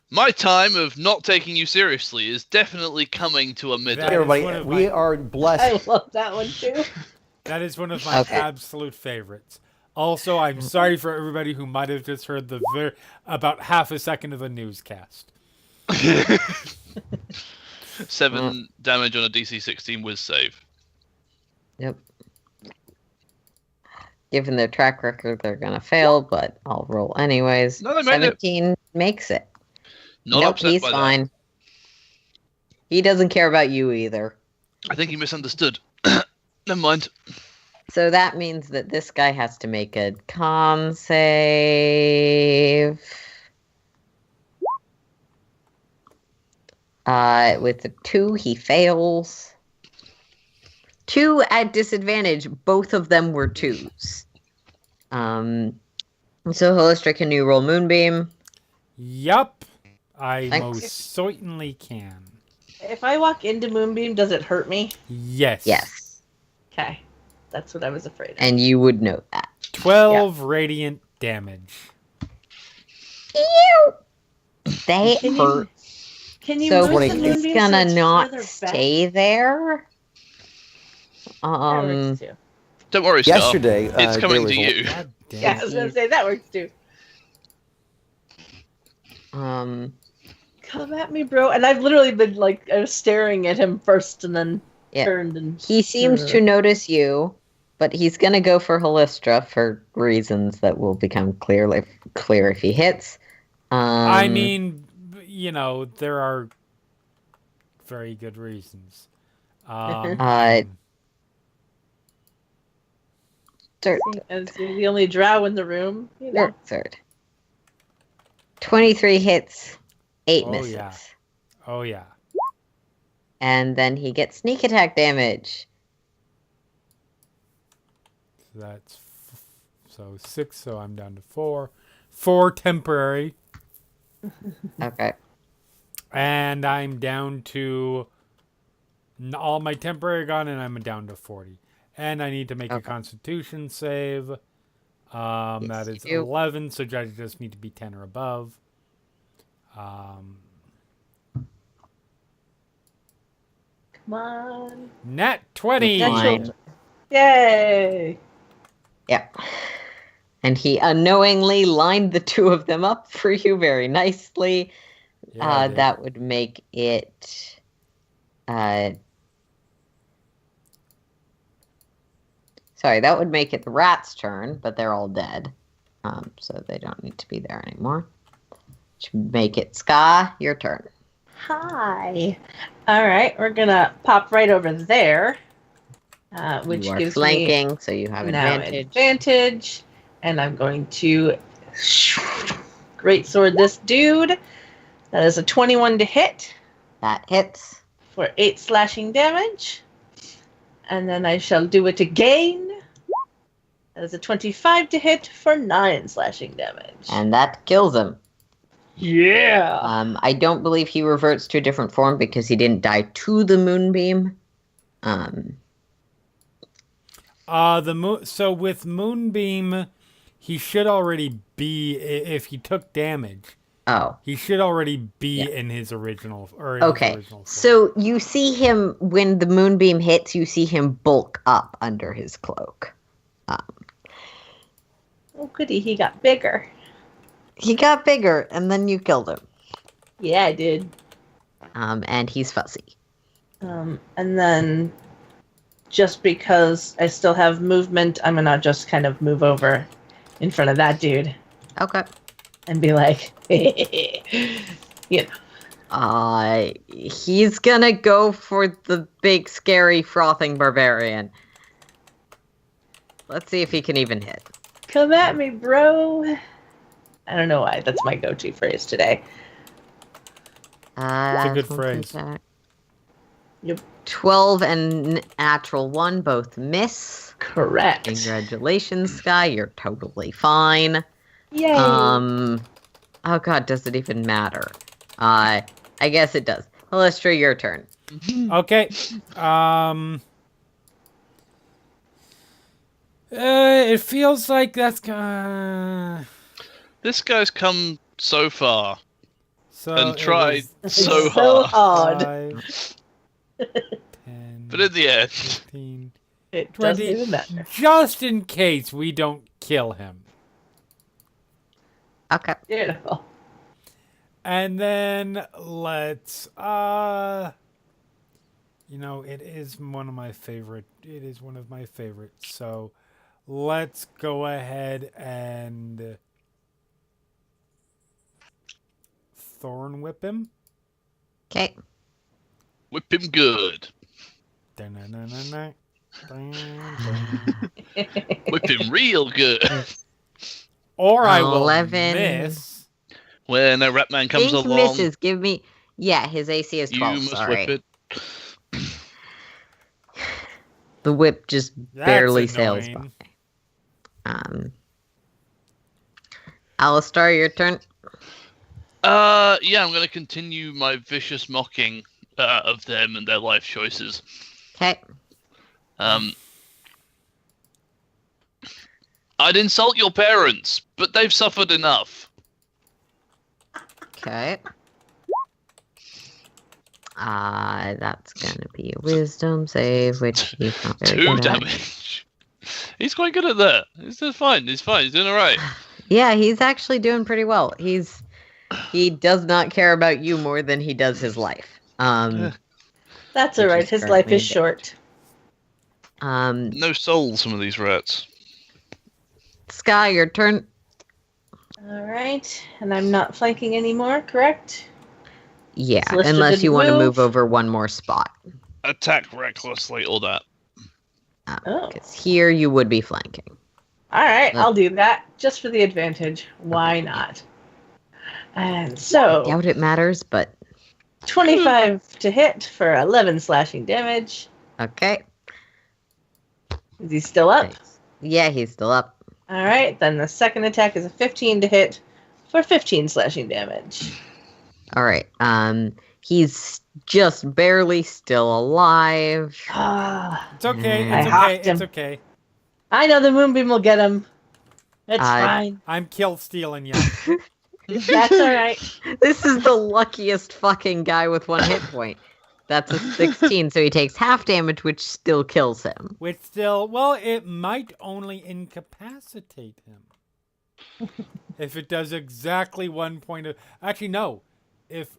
my time of not taking you seriously is definitely coming to a middle. That Hey, is everybody, one of we my- are I blessed. love that one too. That is one of my Okay. absolute favorites. Also, I'm sorry for everybody who might have just heard about half a second of the newscast. 7 damage on a DC 16 whiz save. Yep. Given their track record, they're gonna fail, but I'll roll anyways. No, they made it. 17 makes it. Not Nope, upset he's by fine. He doesn't care about you either. that. I think he misunderstood. Never mind. So that means that this guy has to make a con save. With a 2, he fails. 2 at disadvantage. Both of them were 2s. So Halistra, can you roll Moonbeam? Yup, I Thanks. most certainly can. If I walk into Moonbeam, does it hurt me? Yes. Yes. Okay. That's what I was afraid of. And you would know that. 12 radiant damage. Ew! They Can hurt. Can you So move the he's Moonbeam gonna so it's not further stay there. That works too. Don't worry, Scar. Yesterday, It's there coming was to you. God damn. Yeah, I was gonna say that works too. Um, Come at me, bro. And I've literally been like, I was staring at him first and then Yeah. turned and. he seems to notice you, but he's gonna go for Halistra for reasons that will become clear if he hits. I mean, you know, there are very good reasons. third, As the only drow in the room, you know. third. 23 hits, 8 Oh, misses. yeah. Oh, yeah. And then he gets sneak attack damage. So that's so 6, so I'm down to 4. 4 temporary. Okay. And I'm down to all my temporary gone, and I'm down to 40. And I need to make a Okay. Constitution save. That Yes, is you do. 11, so judges just need to be 10 or above. Come on. Nat 20. Fine. Yay! Yep. And he unknowingly lined the two of them up for you very nicely. Yeah, I did. That would make it. Sorry, that would make it the rat's turn, but they're all dead. So they don't need to be there anymore. Which would make it Ska, your turn. Hi. All right, we're gonna pop right over there, which you are gives flanking, so you have me now advantage. advantage, and I'm going to great sword this dude. That is a 21 to hit That hits. for 8 slashing damage, and then I shall do it again. That is a 25 to hit for 9 slashing damage. And that kills him. Yeah. I don't believe he reverts to a different form because he didn't die to the moonbeam. So with Moonbeam, he should already be, if he took damage, Oh, he should already be Yeah. in his original, or in his okay. original form. So you see him, when the moonbeam hits, you see him bulk up under his cloak. Oh, goody, he got bigger. He got bigger, and then you killed him. Yeah, I did. And he's fuzzy. And then, just because I still have movement, I'm gonna just kind of move over in front of that dude Okay. and be like, you know. He's gonna go for the big, scary, frothing barbarian. Let's see if he can even hit. Come at me, bro. I don't know why. That's my go-to phrase today. a good phrase. Yep. 12 and natural 1 both miss. Correct. Congratulations, Sky. You're totally fine. Yay. Oh god, does it even matter? I guess it does. Halistra, your turn. Okay. It feels like that's This guy's come so far So and it tried is so So hard. hard. 5, 10, But in the end, 15, It doesn't 20, even matter. just in case we don't kill him. Okay. Beautiful. And then let's it is one of my favorite. It is one of my favorites. So let's go ahead and thorn whip him. Okay. whip him good. Dun-dun-dun-dun-dun. Whip him real good. Or I will 11. miss. When a rat man comes Pink along, misses. Give me. Yeah, his AC is you 12. must Sorry. whip it. The whip just That's barely sails annoying. by. Alistar, your turn. Yeah, I'm going to continue my vicious mocking of them and their life choices. Okay. I'd insult your parents, but they've suffered enough. Okay. That's gonna be a wisdom save, which he's not very 2 good at. damage. He's quite good at that. He's just fine. He's fine. He's doing all right. Yeah, he's actually doing pretty well. He does not care about you more than he does his life. That's Which all right. is His life currently is dead. short. No soul, some of these rats. Sky, your turn. All right. And I'm not flanking anymore, correct? Yeah, Celestia unless you didn't want to move. move over one more spot. Attack recklessly, all that. Oh. Because here you would be flanking. All right. Well- I'll do that just for the advantage. Why not? And so, Doubt it matters, but 25 to hit for 11 slashing damage. okay. Is he still up? Yeah, he's still up. All right. Then the second attack is a 15 to hit for 15 slashing damage. All right. He's just barely still alive. Ah, It's okay. I It's okay. hocked him. It's okay. I know the moonbeam will get him. It's I- fine. I'm kill stealing you. That's all right. This is the luckiest fucking guy with 1 hit point. That's a 16, so he takes half damage, which still kills him. Which still, well, it might only incapacitate him. If it does exactly 1 point of... Actually, no.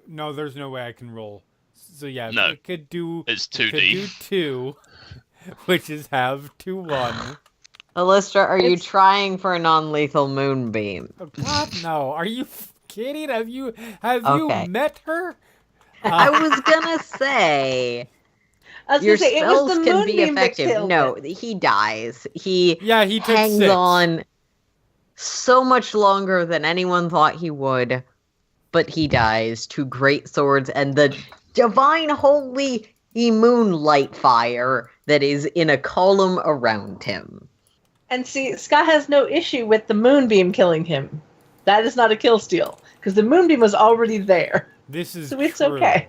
No, there's no way I can roll. So yeah, No. it could do... It's It could 2D. do 2, which is half to 1. Alystra, are you It's- trying for a non-lethal moonbeam? Oh, God, no. Are you kidding? Have you Okay. met her? I was gonna say... I was Your gonna say it was spells the can be moonbeam that effective. killed No, him. he dies. He Yeah, he took hangs 6. on so much longer than anyone thought he would, but he dies to great swords and the divine holy moonlight fire that is in a column around him. And see, Scott has no issue with the moonbeam killing him. That is not a kill steal because the moonbeam was already there, This is so it's true. okay.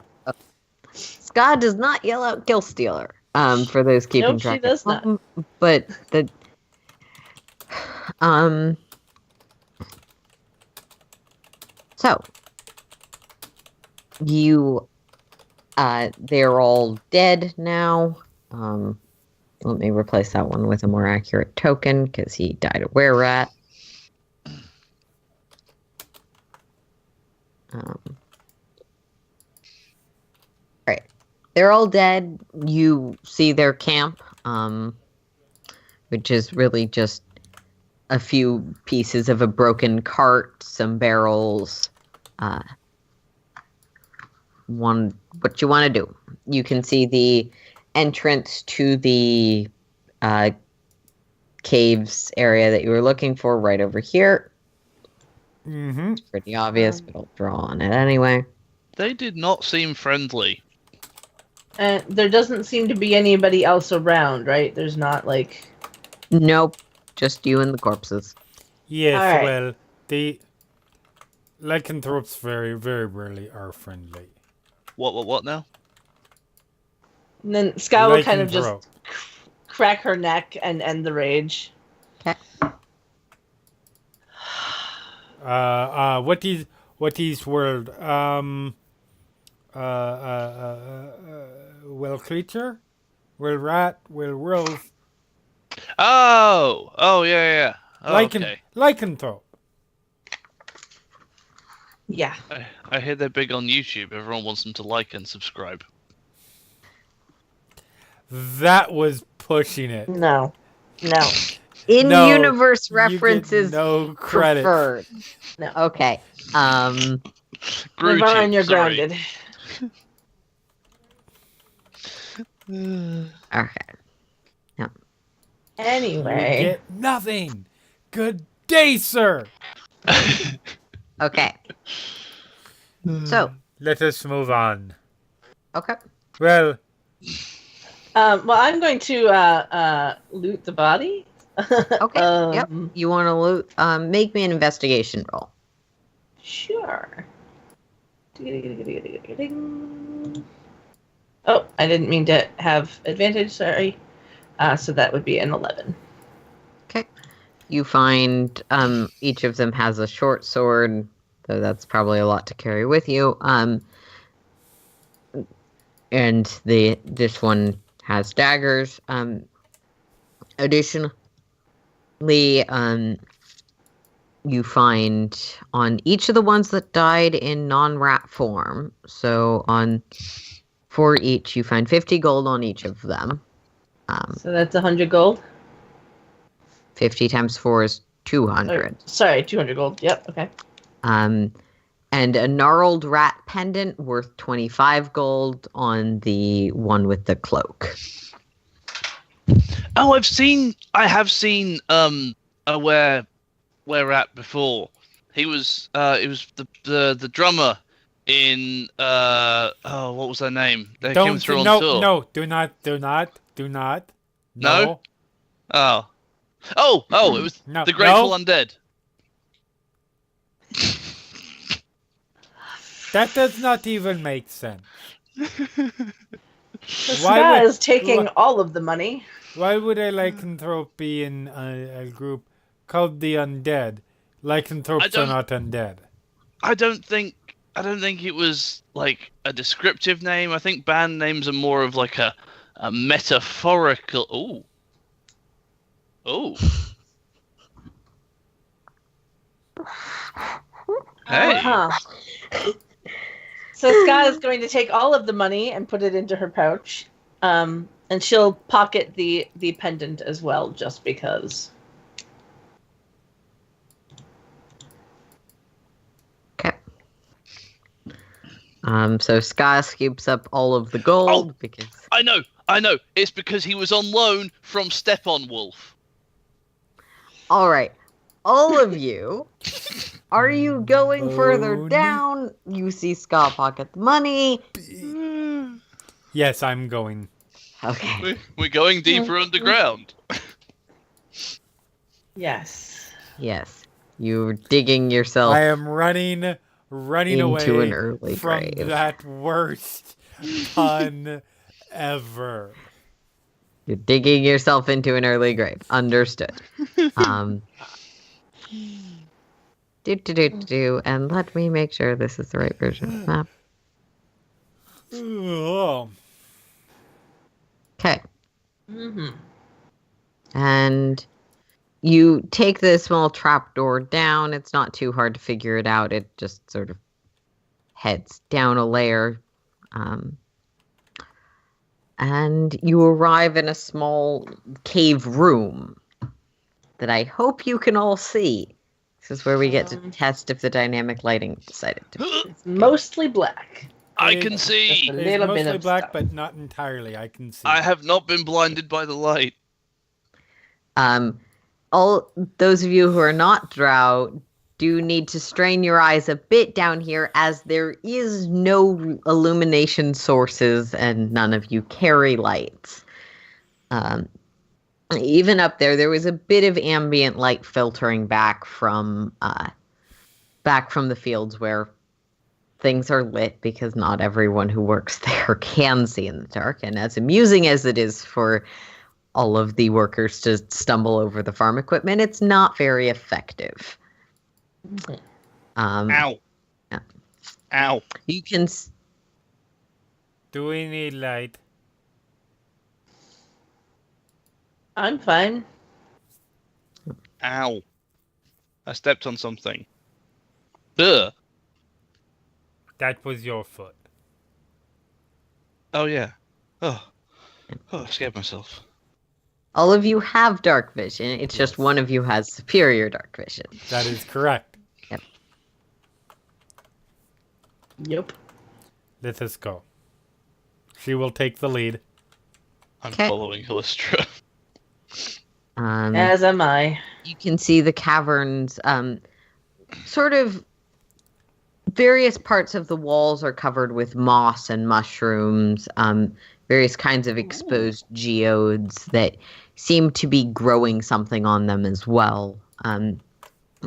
Scott does not yell out kill stealer. For those keeping Nope, she track. does not. But the so you they're all dead now. Let me replace that one with a more accurate token because he died a were-rat. Right. They're all dead. You see their camp, which is really just a few pieces of a broken cart, some barrels. What you want to do? You can see the entrance to the caves area that you were looking for right over here. Mm-hmm. It's pretty obvious, but I'll draw on it anyway. They did not seem friendly. And there doesn't seem to be anybody else around, right? There's not like. Nope, just you and the corpses. Yes, All right. well, the lycanthropes very, very rarely are friendly. What now? And then Scott will kind of Lycanthrope. just crack her neck and end the rage. Okay. What is world? Will creature? Will rat? Will wolf? Oh, yeah. Oh, okay. Lycanthrope. Yeah. I hear they're big on YouTube. Everyone wants them to like and subscribe. That was pushing it. No. In-universe No, you get references no credit. preferred. No. Okay. Divine, you're sorry. grounded. Okay. Anyway. You get nothing. Good day, sir. Okay. So, Let us move on. okay. Well, Well, I'm going to loot the body. Okay. Yep. You want to loot? Make me an investigation roll. Sure. Oh, I didn't mean to have advantage. Sorry. So that would be an 11. Okay. You find each of them has a short sword, so that's probably a lot to carry with you. And this one has daggers. Additionally, you find on each of the ones that died in non-rat form. So for each, you find 50 gold on each of them. So that's 100 gold. 50 times 4 is 200. Sorry, 200 gold. Yep. Okay. And a gnarled rat pendant worth 25 gold on the one with the cloak. Oh, I have seen where Rat before. He was it was the drummer in what was their name? They came through on tour. No, do not. No? Oh, it was No, the Grateful no. Undead. That does not even make sense. This Why guy would- is taking all of the money. Why would a lycanthrope be in a group called the Undead? Lycanthropes are not undead. I don't think it was like a descriptive name. I think band names are more of like a metaphorical. Oh. Hey. Huh. So Sky is going to take all of the money and put it into her pouch. And she'll pocket the pendant as well, just because. Okay. So Sky scoops up all of the gold because... I know. It's because he was on loan from Steppenwolf. All right. All of you, are you going further down? You see Ska pocket the money. Yes, I'm going. Okay. We're going deeper underground. Yes. Yes. You're digging yourself I am running into away an early from grave. that worst pun ever. You're digging yourself into an early grave. Understood. And let me make sure this is the right version of the map. Oh. Okay. Mm-hmm. And you take the small trapdoor down. It's not too hard to figure it out. It just sort of heads down a layer. And you arrive in a small cave room that I hope you can all see. This is where we get to test if the dynamic lighting decided to. It's mostly black. I can see. Just a It's little bit mostly of black, stuff. but not entirely. I can see. I have not been blinded by the light. All those of you who are not Drow do need to strain your eyes a bit down here, as there is no illumination sources and none of you carry lights. Even up there was a bit of ambient light filtering back from the fields where things are lit, because not everyone who works there can see in the dark. And as amusing as it is for all of the workers to stumble over the farm equipment, it's not very effective. Ow. Yeah. Ow. You can. Do we need light? I'm fine. Ow. I stepped on something. Ugh. That was your foot. Oh, yeah. Oh, I scared myself. All of you have dark vision. It's just Yes. one of you has superior dark vision. That is correct. Yep. Let us go. She will take the lead. I'm Okay. following Callistra. As am I. You can see the caverns, sort of various parts of the walls are covered with moss and mushrooms, various kinds of exposed geodes that seem to be growing something on them as well.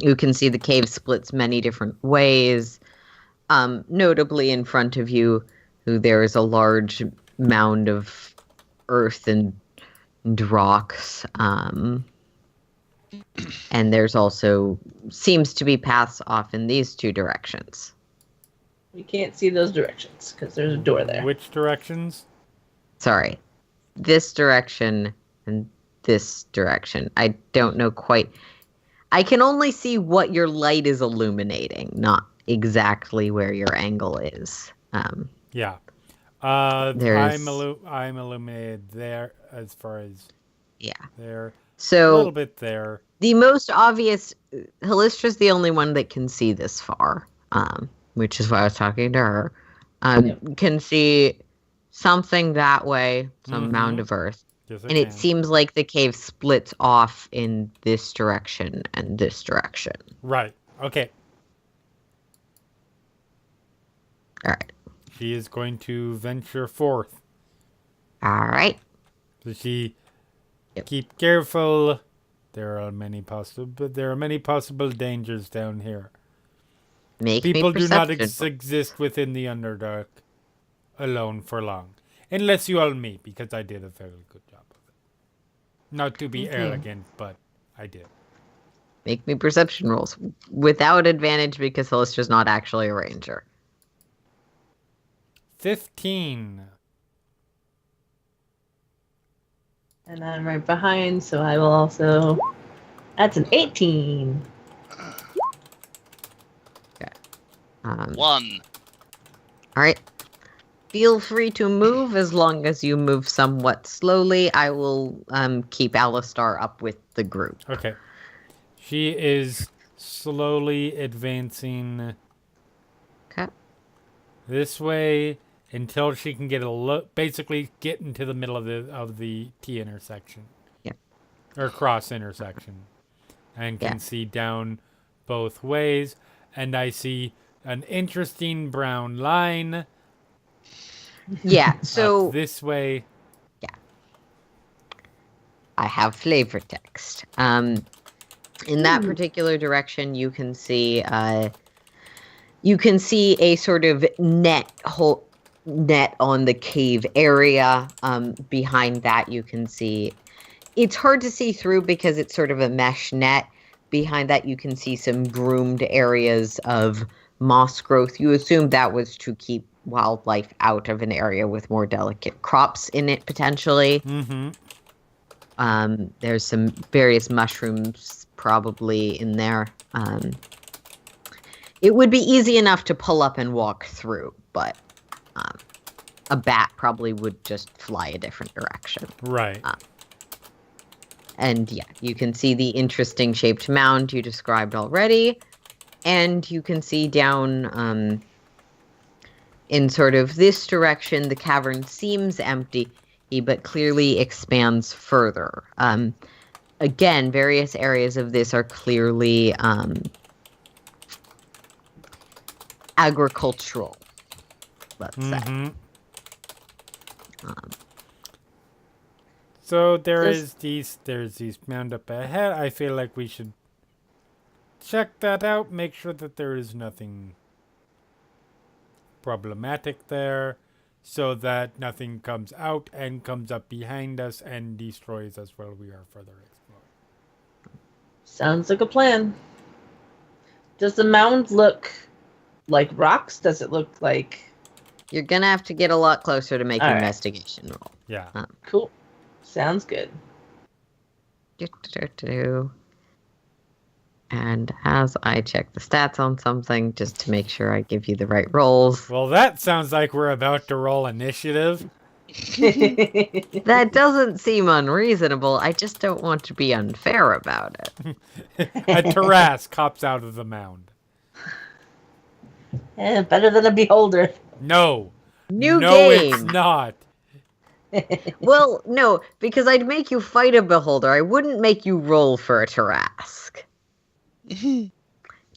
You can see the cave splits many different ways. Notably in front of you, there is a large mound of earth and rocks. And there's also seems to be paths off in these two directions. We can't see those directions because there's a door there. Which directions? Sorry. This direction and this direction. I don't know quite. I can only see what your light is illuminating, not exactly where your angle is. Yeah. There's- I'm illuminated there as far as Yeah. there. A So little bit there. the most obvious, Halistra's the only one that can see this far, which is why I was talking to her. Can see something that way, some mound of earth. Yes, I And it can. seems like the cave splits off in this direction and this direction. Right. Okay. All right. She is going to venture forth. All right. So she Yep. keep careful. There are many possible dangers down here. Make People me do not perception. exist within the Underdark alone for long. Unless you all meet, because I did a fairly good job of it. Not to be arrogant, but I did. Make me perception rolls without advantage because Halistra's not actually a ranger. 15. And I'm right behind, so I will also. That's an 18. All 1. right. Feel free to move as long as you move somewhat slowly. I will keep Alistar up with the group. Okay. She is slowly advancing Okay. this way until she can get basically get into the middle of the T intersection. Yeah. Or cross intersection. And can see down both ways. And I see an interesting brown line Yeah. So up this way. I have flavor text. In that particular direction, you can see a sort of net on the cave area. Behind that, you can see. It's hard to see through because it's sort of a mesh net. Behind that, you can see some groomed areas of moss growth. You assume that was to keep wildlife out of an area with more delicate crops in it, potentially. Mm-hmm. There's some various mushrooms probably in there. It would be easy enough to pull up and walk through, but a bat probably would just fly a different direction. Right. And yeah, you can see the interesting shaped mound you described already. And you can see down in sort of this direction, the cavern seems empty, but clearly expands further. Again, various areas of this are clearly agricultural, let's say. Mm-hmm. So there's these mound up ahead. I feel like we should check that out, make sure that there is nothing problematic there, so that nothing comes out and comes up behind us and destroys us while we are further exploring. Sounds like a plan. Does the mound look like rocks? Does it look like... You're gonna have to get a lot closer to make All an right. investigation roll. Yeah. Cool. Sounds good. And as I check the stats on something, just to make sure I give you the right rolls. Well, that sounds like we're about to roll initiative. That doesn't seem unreasonable. I just don't want to be unfair about it. A Taras cops out of the mound. Better than a beholder. No. New no, it's game. not. Well, no, because I'd make you fight a beholder. I wouldn't make you roll for a Tarask.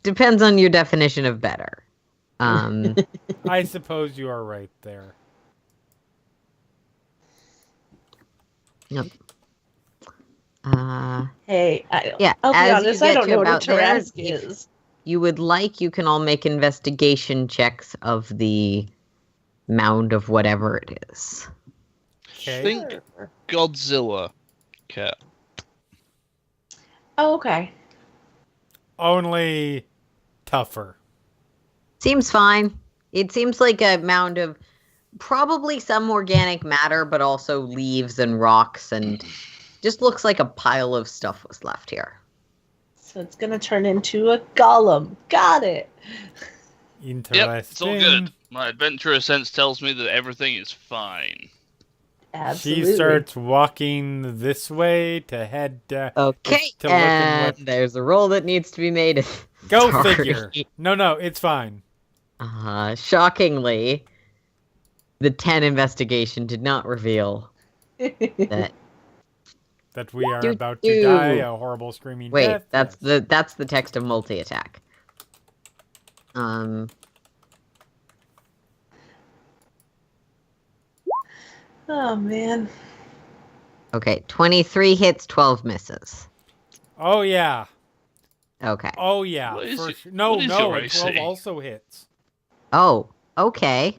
Depends on your definition of better. I suppose you are right there. Yep. Hey, Yeah, I'll be as you honest, I get don't to know what a about there, Tarask if is. you would like, you can all make investigation checks of the mound of whatever it is. Okay. Think Godzilla. Okay. Oh, okay. Only tougher. Seems fine. It seems like a mound of probably some organic matter, but also leaves and rocks, and just looks like a pile of stuff was left here. So it's gonna turn into a golem. Got it. Interesting. Yep, it's all good. My adventurer sense tells me that everything is fine. Absolutely. She starts walking this way to head. Okay, to look and what... there's a roll that needs to be made. Go Sorry. figure. No, it's fine. Shockingly, the 10 investigation did not reveal that. That we are about to die a horrible screaming Wait, death. that's the text of multi-attack. Oh man. Okay, 23 hits, 12 misses. Oh yeah. Okay. Oh yeah. What is it- No, what is your a 12 AC? also hits. Oh, okay.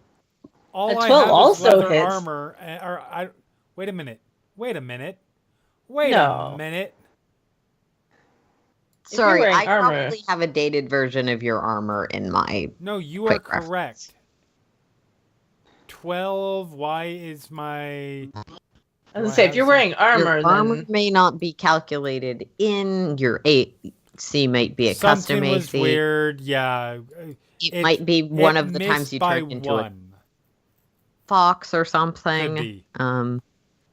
All A I 12 have also is leather hits. armor. Wait a minute. Wait a minute. Sorry, wearing I armor- probably have a dated version of your armor in my... No, you are Quick reference. correct. 12. Why is my... I was gonna say, if you're wearing armor, Your armor then may not be calculated in your AC, might be a Something custom was AC. weird. Yeah. It might be one it of the times missed you by turned into a one. fox or Could something. be.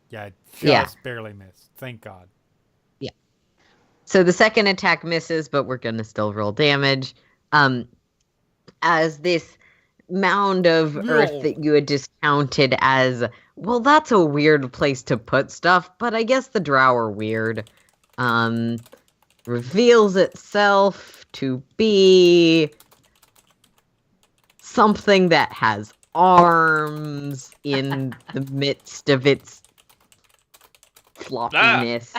Yeah, just Yeah. barely missed. Thank God. So the second attack misses, but we're gonna still roll damage. As this mound of earth that you had discounted as, well, that's a weird place to put stuff, but I guess the Drow are weird. Reveals itself to be something that has arms in the midst of its floppiness.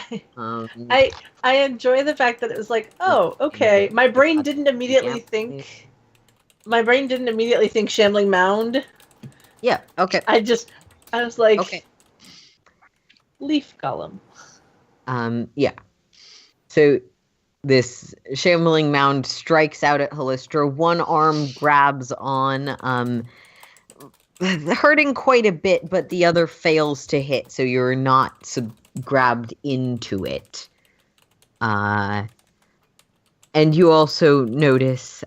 I enjoy the fact that it was like, oh, okay. My brain didn't immediately think. My brain didn't immediately think shambling mound. Yeah. Okay. I was like, Okay. leaf golem. Yeah. So this shambling mound strikes out at Hallistra. One arm grabs on, hurting quite a bit, but the other fails to hit, so you're not grabbed into it. And you also notice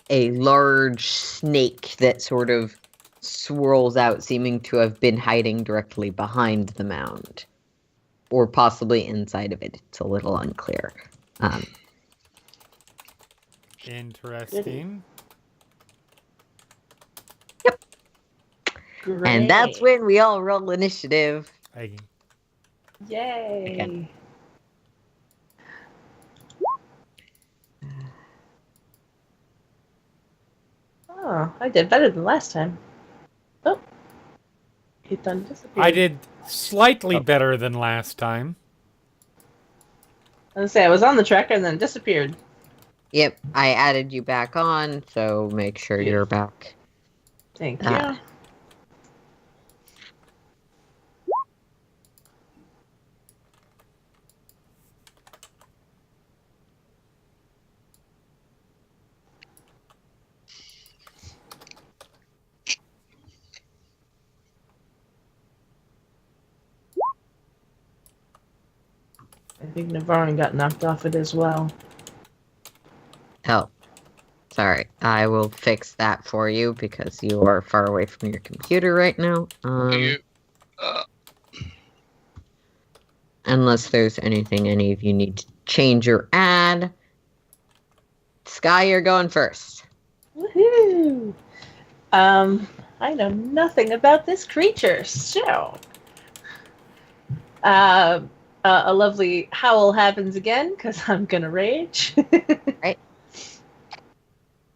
a large snake that sort of swirls out, seeming to have been hiding directly behind the mound. Or possibly inside of it. It's a little unclear. Interesting. Great. And that's when we all roll initiative. Yay. Again. Oh, I did better than last time. Oh. It done disappeared. I did slightly better than last time. I was gonna say, I was on the tracker and then it disappeared. Yep, I added you back on, so make sure you're back. Thank you. I think Navarin got knocked off it as well. Oh, sorry. I will fix that for you because you are far away from your computer right now. You, Unless there's anything any of you need to change or add. Sky, you're going first. Woohoo! I know nothing about this creature, so a lovely howl happens again because I'm gonna rage. Right.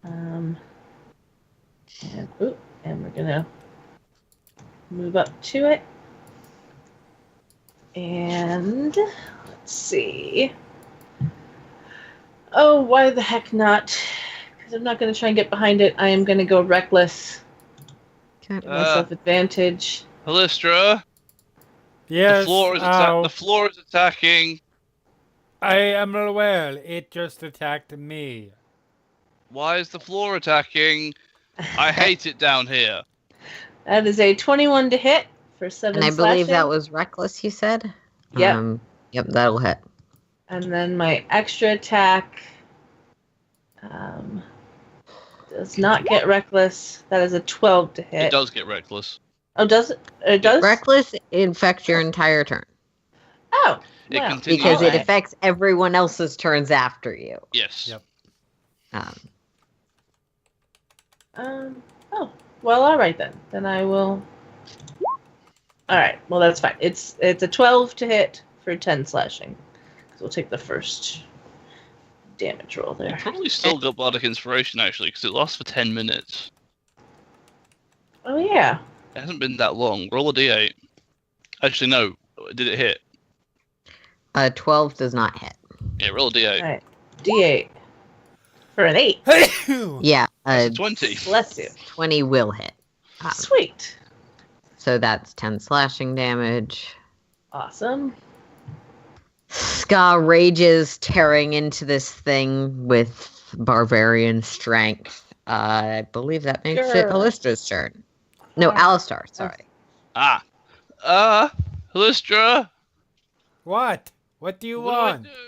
And we're gonna move up to it. And let's see. Oh, why the heck not? Because I'm not going to try and get behind it. I am going to go reckless. Okay. Give myself advantage. Halistra, Yes. the floor is attacking. I am aware. It just attacked me. Why is the floor attacking? I hate it down here. That is a 21 to hit for 7 And I believe slashing. that was reckless, you said? Yep. Yep, that'll hit. And then my extra attack does not get reckless. That is a 12 to hit. It does get reckless. Oh, does it? It does? Reckless infects your entire turn. Oh, It well, continues. Because it alright. affects everyone else's turns after you. Yes. Yep. Oh, well, all right then. Then I will. All right. Well, that's fine. It's a 12 to hit for 10 slashing. So we'll take the first damage roll there. Probably still got Bardic Inspiration, actually, because it lasts for 10 minutes. Oh yeah. It hasn't been that long. Roll a d8. Actually, no. Did it hit? 12 does not hit. Yeah, roll a d8. All right. D8 for an 8. Yeah, That's a 20. Bless you. 20 will hit. Sweet. So that's 10 slashing damage. Awesome. Ska rages, tearing into this thing with barbarian strength. I believe that makes it Grr. Halistra's turn. No, Alistar, sorry. Halistra, What? What do you what want? do I do?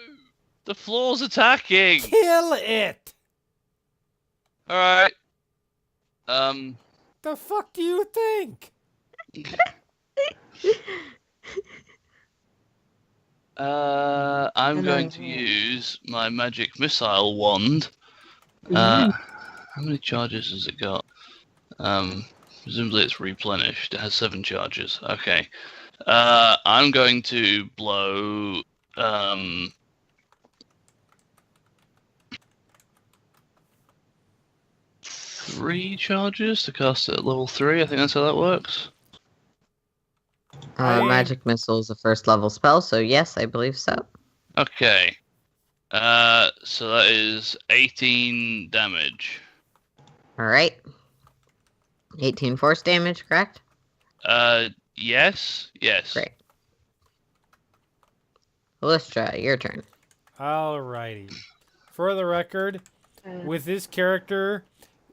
The floor's attacking. Kill it! Alright. The fuck do you think? I'm going to use my magic missile wand. How many charges has it got? Presumably it's replenished. It has 7 charges. Okay. I'm going to blow 3 charges to cast it at level 3. I think that's how that works. Magic Missile is a first level spell, so yes, I believe so. Okay. So that is 18 damage. Alright. 18 force damage, correct? Yes. Great. Halistra, your turn. Alrighty. For the record, with this character,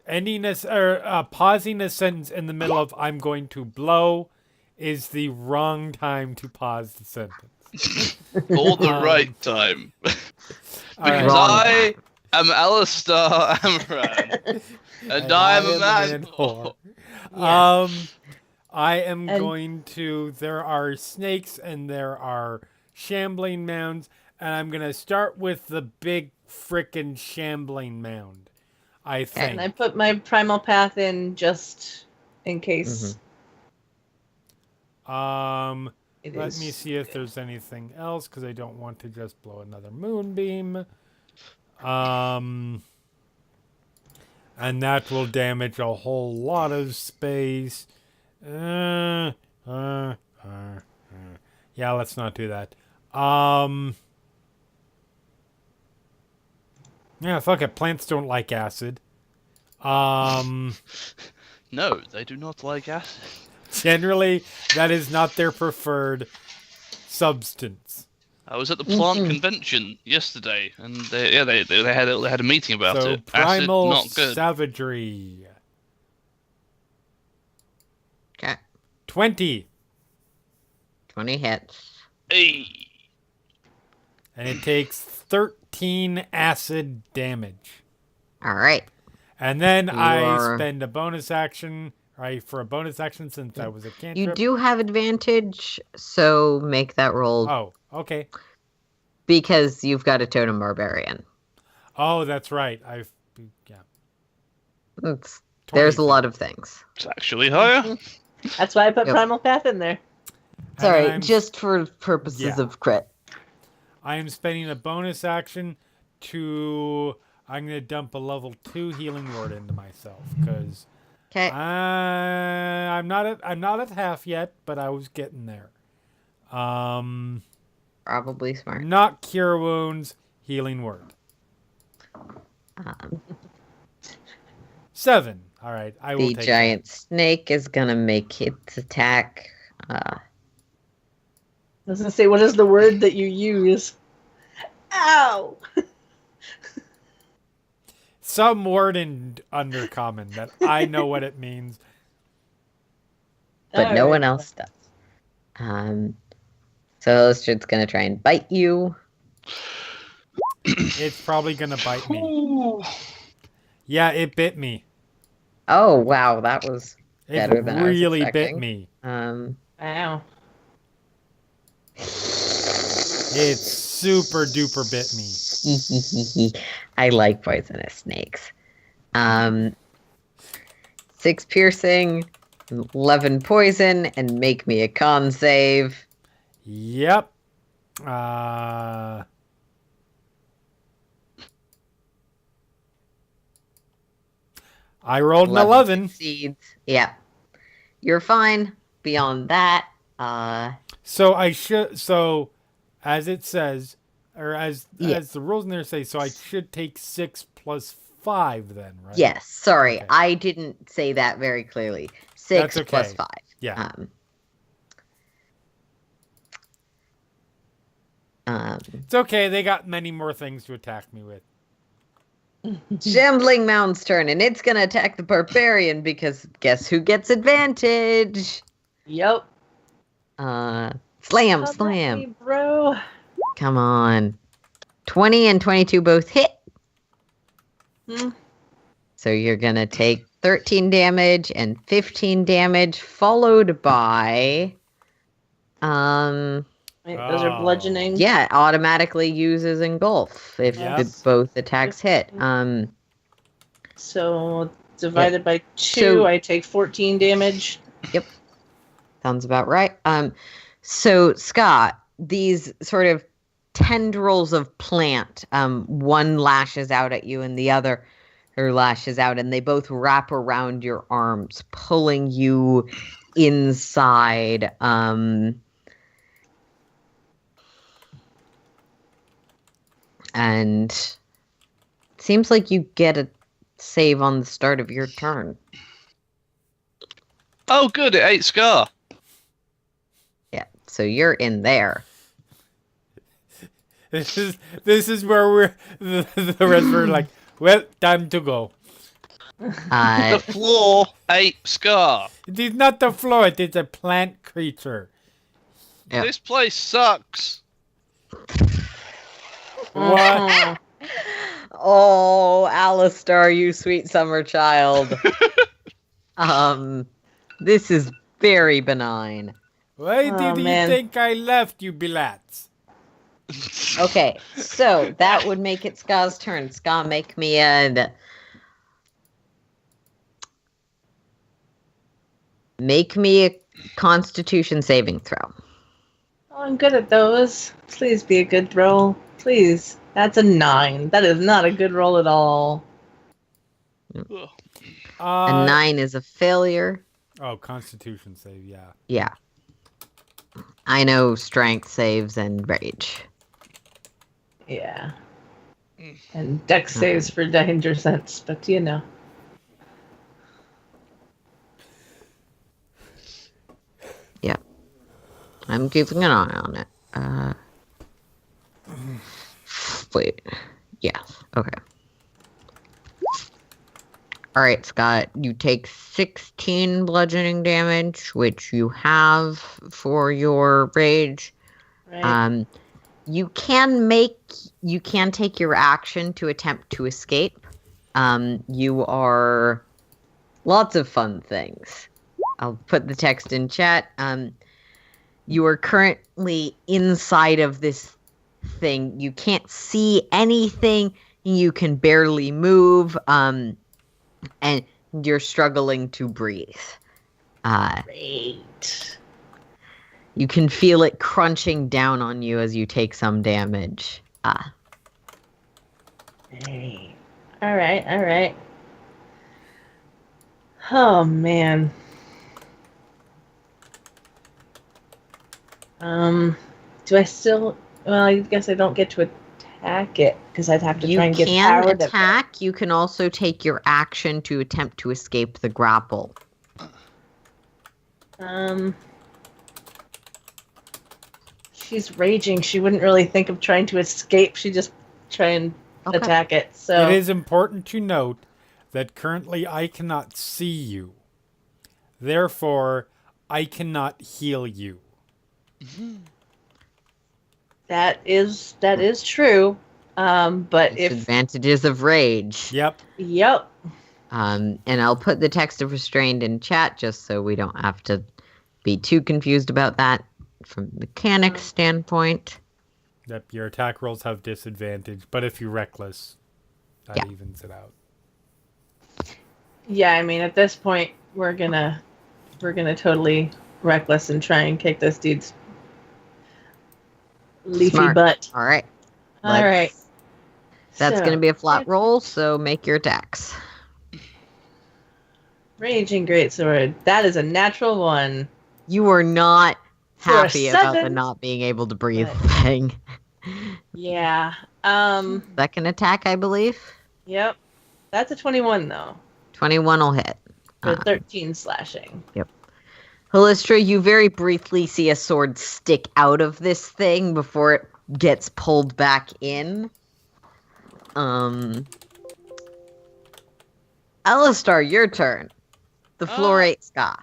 ending pausing a sentence in the middle of "I'm going to blow" is the wrong time to pause the sentence. For the right time. Alright. Because I am Alistair Amran. and I am a man whore. I am going to. There are snakes and there are shambling mounds, and I'm gonna start with the big frickin' shambling mound. I think. And I put my primal path in just in case. Let me see if there's anything else, because I don't want to just blow another moonbeam. And that will damage a whole lot of space. Yeah, let's not do that. Yeah, fuck it. Plants don't like acid. No, they do not like acid. Generally, that is not their preferred substance. I was at the plant convention yesterday, and they had a meeting about So it. primal Acid, not good. savagery. Okay. 20. 20 hits. Hey. And it takes 13 acid damage. All right. And then I You're- spend a bonus action, right, for a bonus action since I was a cantrip. You do have advantage, so make that roll Oh, okay. because you've got a totem barbarian. Oh, that's right. Yeah. There's a 20. lot of things. It's actually higher. That's why I put Yep. Primal Path in there. And Sorry, I'm- just for purposes Yeah. of crit. I am spending a bonus action to. I'm gonna dump a level 2 healing word into myself because Okay. I'm not at half yet, but I was getting there. Probably smart. Not cure wounds, healing word. Um, 7. All right, I will the take giant snake is gonna make its attack. I was gonna say, what is the word that you use? Ow! some word in Undercommon that I know what it means. But no Alright. one else does. So Listrid's gonna try and bite you. It's probably gonna bite me. Yeah, it bit me. Oh wow, that was It better than I was really bit expecting. me. Wow. It super duper bit me. I like poisonous snakes. 6 piercing, 11 poison, and make me a con save. Yep. I rolled an 11. Succeeds. Yeah. You're fine. Beyond that, So I should. So, as it says, or as Yeah. the rules in there say, so I should take 6 plus 5 then, right? yes, sorry, Okay. I didn't say that very clearly. 6 That's plus okay. 5. Yeah. It's okay. They got many more things to attack me with. Shambling Mound's turn, and it's gonna attack the barbarian because guess who gets advantage? Yep. Slam, Come at slam. me, bro. Come on. 20 and 22 both hit. Hmm. So you're gonna take 13 damage and 15 damage, followed by Wait, those are Oh. bludgeoning. yeah, it automatically uses engulf if Yes. both attacks hit. So divided by 2, So- I take 14 damage. Sounds about right. So Scott, these sort of tendrils of plant, one lashes out at you and the other lashes out, and they both wrap around your arms, pulling you inside. And it seems like you get a save on the start of your turn. Oh, good. It ate Scar. Yeah, so you're in there. This is where we're the rest are like, well, time to go. Uh, The floor ate Scar. It is not the floor. It is a plant creature. Yep. This place sucks. What? Oh, Alistair, you sweet summer child. This is very benign. Why Oh, did you man. think I left, you bilats? Okay, so that would make it Ska's turn. Ska, make me a Constitution saving throw. Oh, I'm good at those. Please be a good roll. Please. That's a 9. That is not a good roll at all. Ugh. A 9 is a failure. Oh, Constitution save, yeah. Yeah. I know strength saves and rage. Yeah. And dex saves for danger sense, but you know. Yeah. I'm keeping an eye on it. Wait. Yeah. Okay. All right, Scott. You take 16 bludgeoning damage, which you have for your rage. Right. You can take your action to attempt to escape. You are lots of fun things. I'll put the text in chat. You are currently inside of this thing. You can't see anything. You can barely move. And you're struggling to breathe. Great. You can feel it crunching down on you as you take some damage. Hey. All right. Oh, man. Do I still... Well, I guess I don't get to attack it, because I'd have to try and get power You can attack. You can also take your action to attempt to escape the grapple. She's raging. She wouldn't really think of trying to escape. She'd just try and attack it. So It is important to note that currently I cannot see you. Therefore, I cannot heal you. that is true. But if Advantages of rage. Yep. yep. And I'll put the text of restrained in chat just so we don't have to be too confused about that from the mechanics standpoint. Yep, your attack rolls have disadvantage, but if you're reckless, that evens it out. Yeah, I mean, at this point, we're gonna totally reckless and try and kick this dude's leafy Smart. butt. All right. All right. That's So, going to be a flat roll, so make your attacks. Raging Greatsword. That is a natural 1. You are not For a happy about the 7. not being able to breathe But- thing. Yeah. Second attack, I believe. Yep. That's a 21 though. 21 will hit. For 13 slashing. Holistra, you very briefly see a sword stick out of this thing before it gets pulled back in. Alistar, your turn. The floor 8 ska.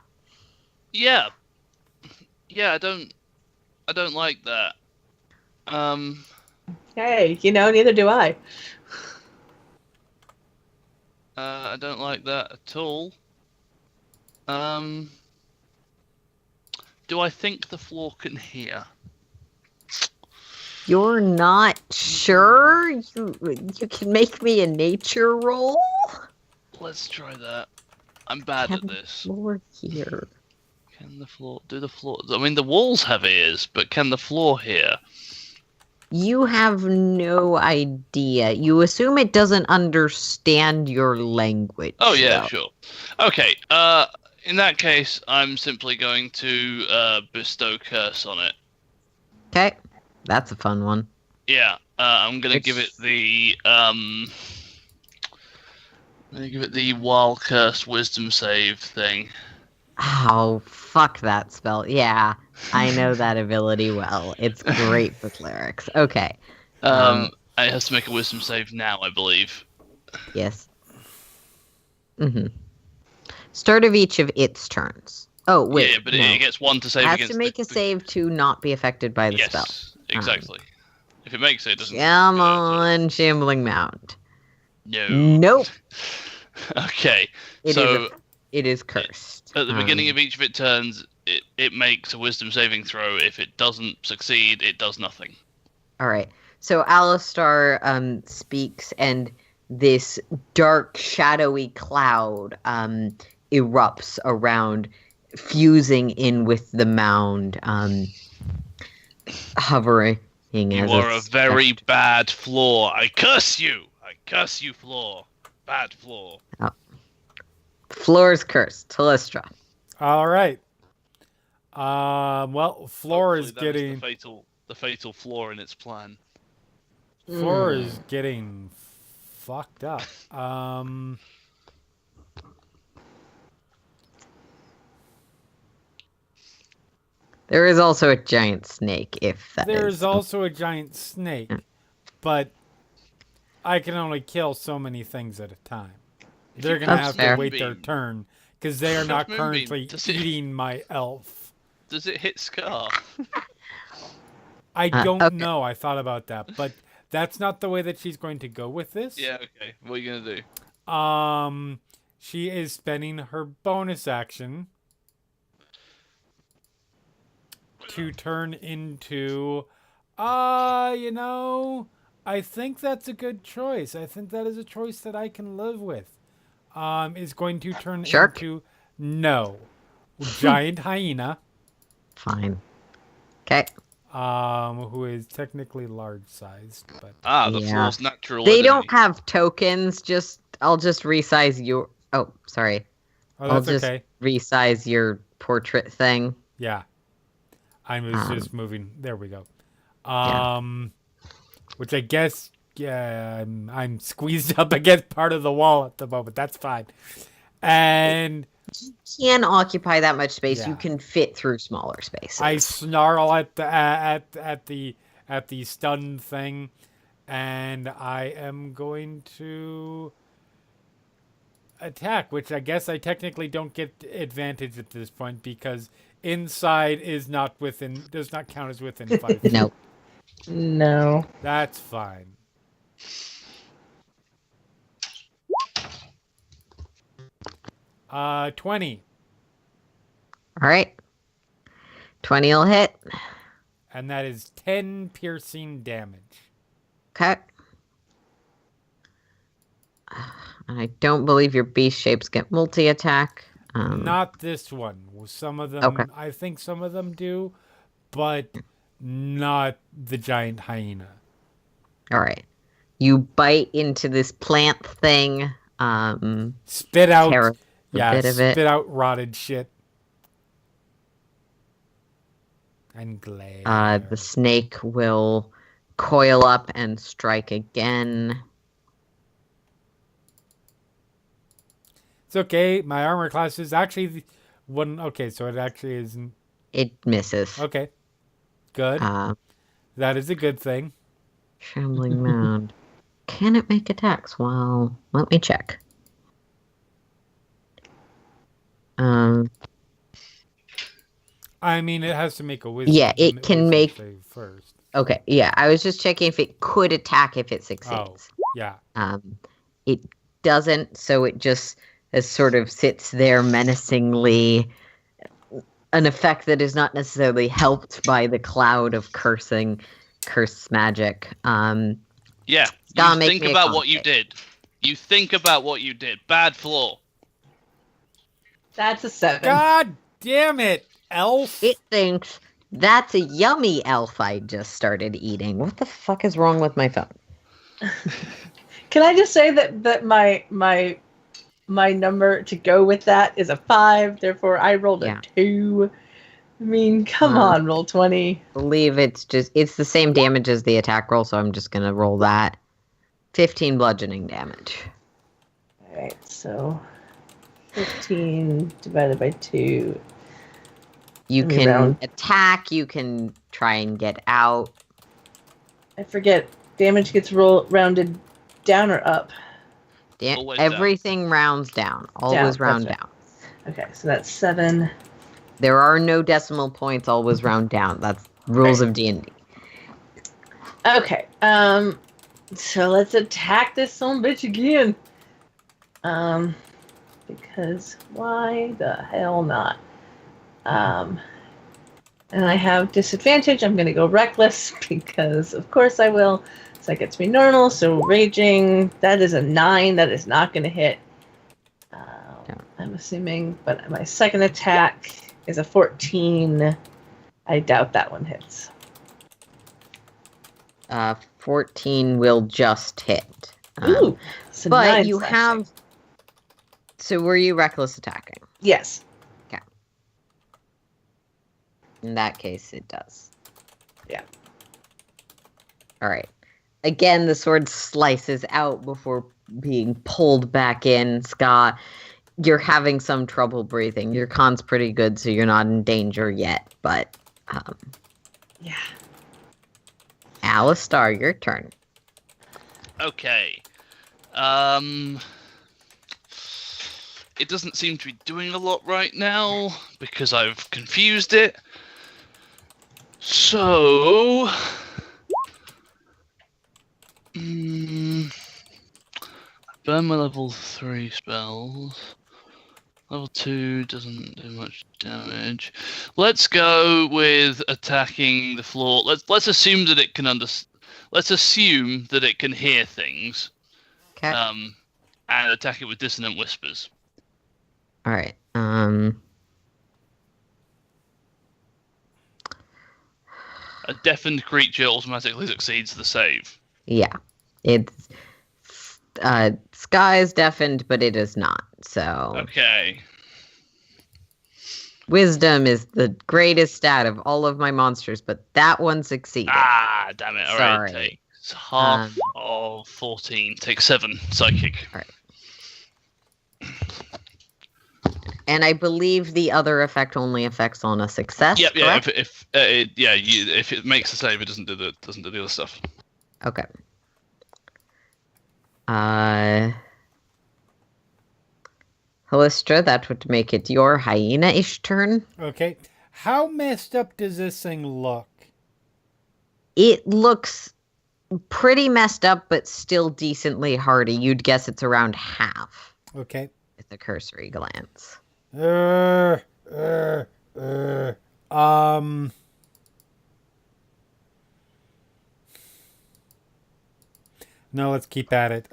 Yeah. Yeah, I don't like that. Hey, neither do I. I don't like that at all. Do I think the floor can hear? You're not sure? You can make me a nature roll? Let's try that. I'm bad at this. Floor here. Can the floor do the floor? I mean, the walls have ears, but can the floor hear? You have no idea. You assume it doesn't understand your language. Oh yeah, though. sure. Okay. In that case, I'm simply going to bestow curse on it. Okay. That's a fun one. Yeah. I'm gonna give it the wild curse wisdom save thing. Oh, fuck that spell. Yeah, I know that ability well. It's great for clerics. Okay. It has to make a wisdom save now, I believe. Yes. Start of each of its turns. Oh, wait. Yeah, but no. it gets one to save It has against. to make a save to not be affected by the spell. Yes, exactly. If it makes it, it doesn't. Come on, Shambling Mound. No. Nope. Okay. It is cursed. At the beginning of each of its turns, it makes a wisdom saving throw. If it doesn't succeed, it does nothing. All right. So Alistar speaks, and this dark, shadowy cloud erupts around, fusing in with the mound, hovering. You are a very bad floor. I curse you. I curse you, floor. Bad floor. Oh. Floor's cursed. Telistra. All right. Well, Floor is Hopefully that getting the fatal flaw in its plan. Floor is getting fucked up. There is also a giant snake, if that There's is. also a giant snake, but I can only kill so many things at a time. They're gonna That's have fair. to wait their turn because they are not currently Does it- eating my elf. Does it hit Scar? I don't okay. know. I thought about that, but that's not the way that she's going to go with this. Yeah, okay. What are you gonna do? She is spending her bonus action to turn into, you know, I think that's a good choice. I think that is a choice that I can live with. Is going to turn Shark? into, no, giant hyena. Fine. Okay. Who is technically large sized, but The Yeah. floor's natural. They enemy. don't have tokens. I'll just resize your. Oh, sorry. oh, I'll that's just okay. resize your portrait thing. Yeah, I was just moving. There we go. Yeah. Which I guess, yeah, I'm squeezed up against part of the wall at the moment. That's fine. And Can occupy that much space. Yeah. You can fit through smaller spaces. I snarl at the stun thing, and I am going to attack, which I guess I technically don't get advantage at this point because inside does not count as within 5 feet. Nope. No. That's fine. Uh, 20. All right. 20 will hit. And that is 10 piercing damage. Okay. And I don't believe your beast shapes get multi-attack. Not this one. Some of them, Okay. I think some of them do, but not the giant hyena. All right. You bite into this plant thing. Spit out, Tear a bit of it. spit out rotted shit. And glare. The snake will coil up and strike again. It's okay. My armor class is actually one. Okay, so it actually isn't. It misses. Okay, good. That is a good thing. Trembling mound. Can it make attacks? Well, let me check. I mean, it has to make a wisdom. Yeah, it can make- save first. Okay, yeah, I was just checking if it could attack if it succeeds. Yeah. It doesn't, so it just sort of sits there menacingly. An effect that is not necessarily helped by the cloud of curse magic. Yeah. Gotta You make think me a about con what you save. did. You think about what you did. Bad floor. That's a 7. God damn it, elf! It thinks that's a yummy elf I just started eating. What the fuck is wrong with my phone? Can I just say that my number to go with that is a 5, therefore I rolled a Yeah. 2. I mean, come on, roll 20. I believe it's the same damage as the attack roll, so I'm just gonna roll that. 15 bludgeoning damage. Alright, so 15 divided by 2. You Let me can round. attack, you can try and get out. I forget, damage gets rounded down or up? Always down. Everything rounds down. Always Down, round that's down. Okay, so that's 7. There are no decimal points, always round down. That's rules of D&D. Okay, so let's attack this son bitch again. Because why the hell not? And I have disadvantage. I'm going to go reckless because, of course, I will. So that gets me normal. So raging, that is a 9. That is not going to hit. I'm assuming. But my second attack is a 14. I doubt that one hits. 14 will just hit. Ooh, so but 9 you slashing. have... So were you reckless attacking? Yes. In that case, it does. Yeah. All right. Again, the sword slices out before being pulled back in. Scott, you're having some trouble breathing. Your con's pretty good, so you're not in danger yet. But, Yeah. Alistar, your turn. Okay. It doesn't seem to be doing a lot right now because I've confused it. So, burn my level 3 spells. Level 2 doesn't do much damage. Let's go with attacking the floor. Let's assume that it can Let's assume that it can hear things. Okay. And attack it with dissonant whispers. All right. A deafened creature automatically succeeds the save. Yeah. It's Sky is deafened, but it is not. So Okay. Wisdom is the greatest stat of all of my monsters, but that one succeeded. Ah, damn it. All right. Sorry. Takes half of 14. Take 7 psychic. All right. And I believe the other effect only affects on a success. Yep, yeah. Correct? If it makes the save, it doesn't do the other stuff. Okay. Hallistra, that would make it your hyena-ish turn. Okay. How messed up does this thing look? It looks pretty messed up, but still decently hardy. You'd guess it's around half Okay. with a cursory glance. No, let's keep at it.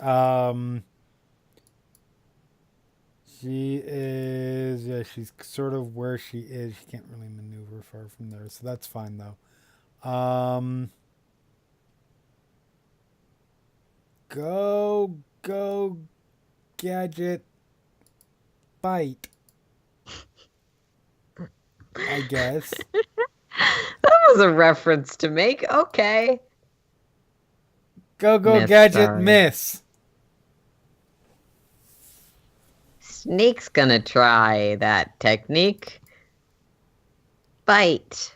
She is, yeah, she's sort of where she is. She can't really maneuver far from there, so that's fine though. Go, gadget, bite. I guess. That was a reference to make. Okay. Go, Miss, gadget, sorry. miss. Snake's gonna try that technique. Bite.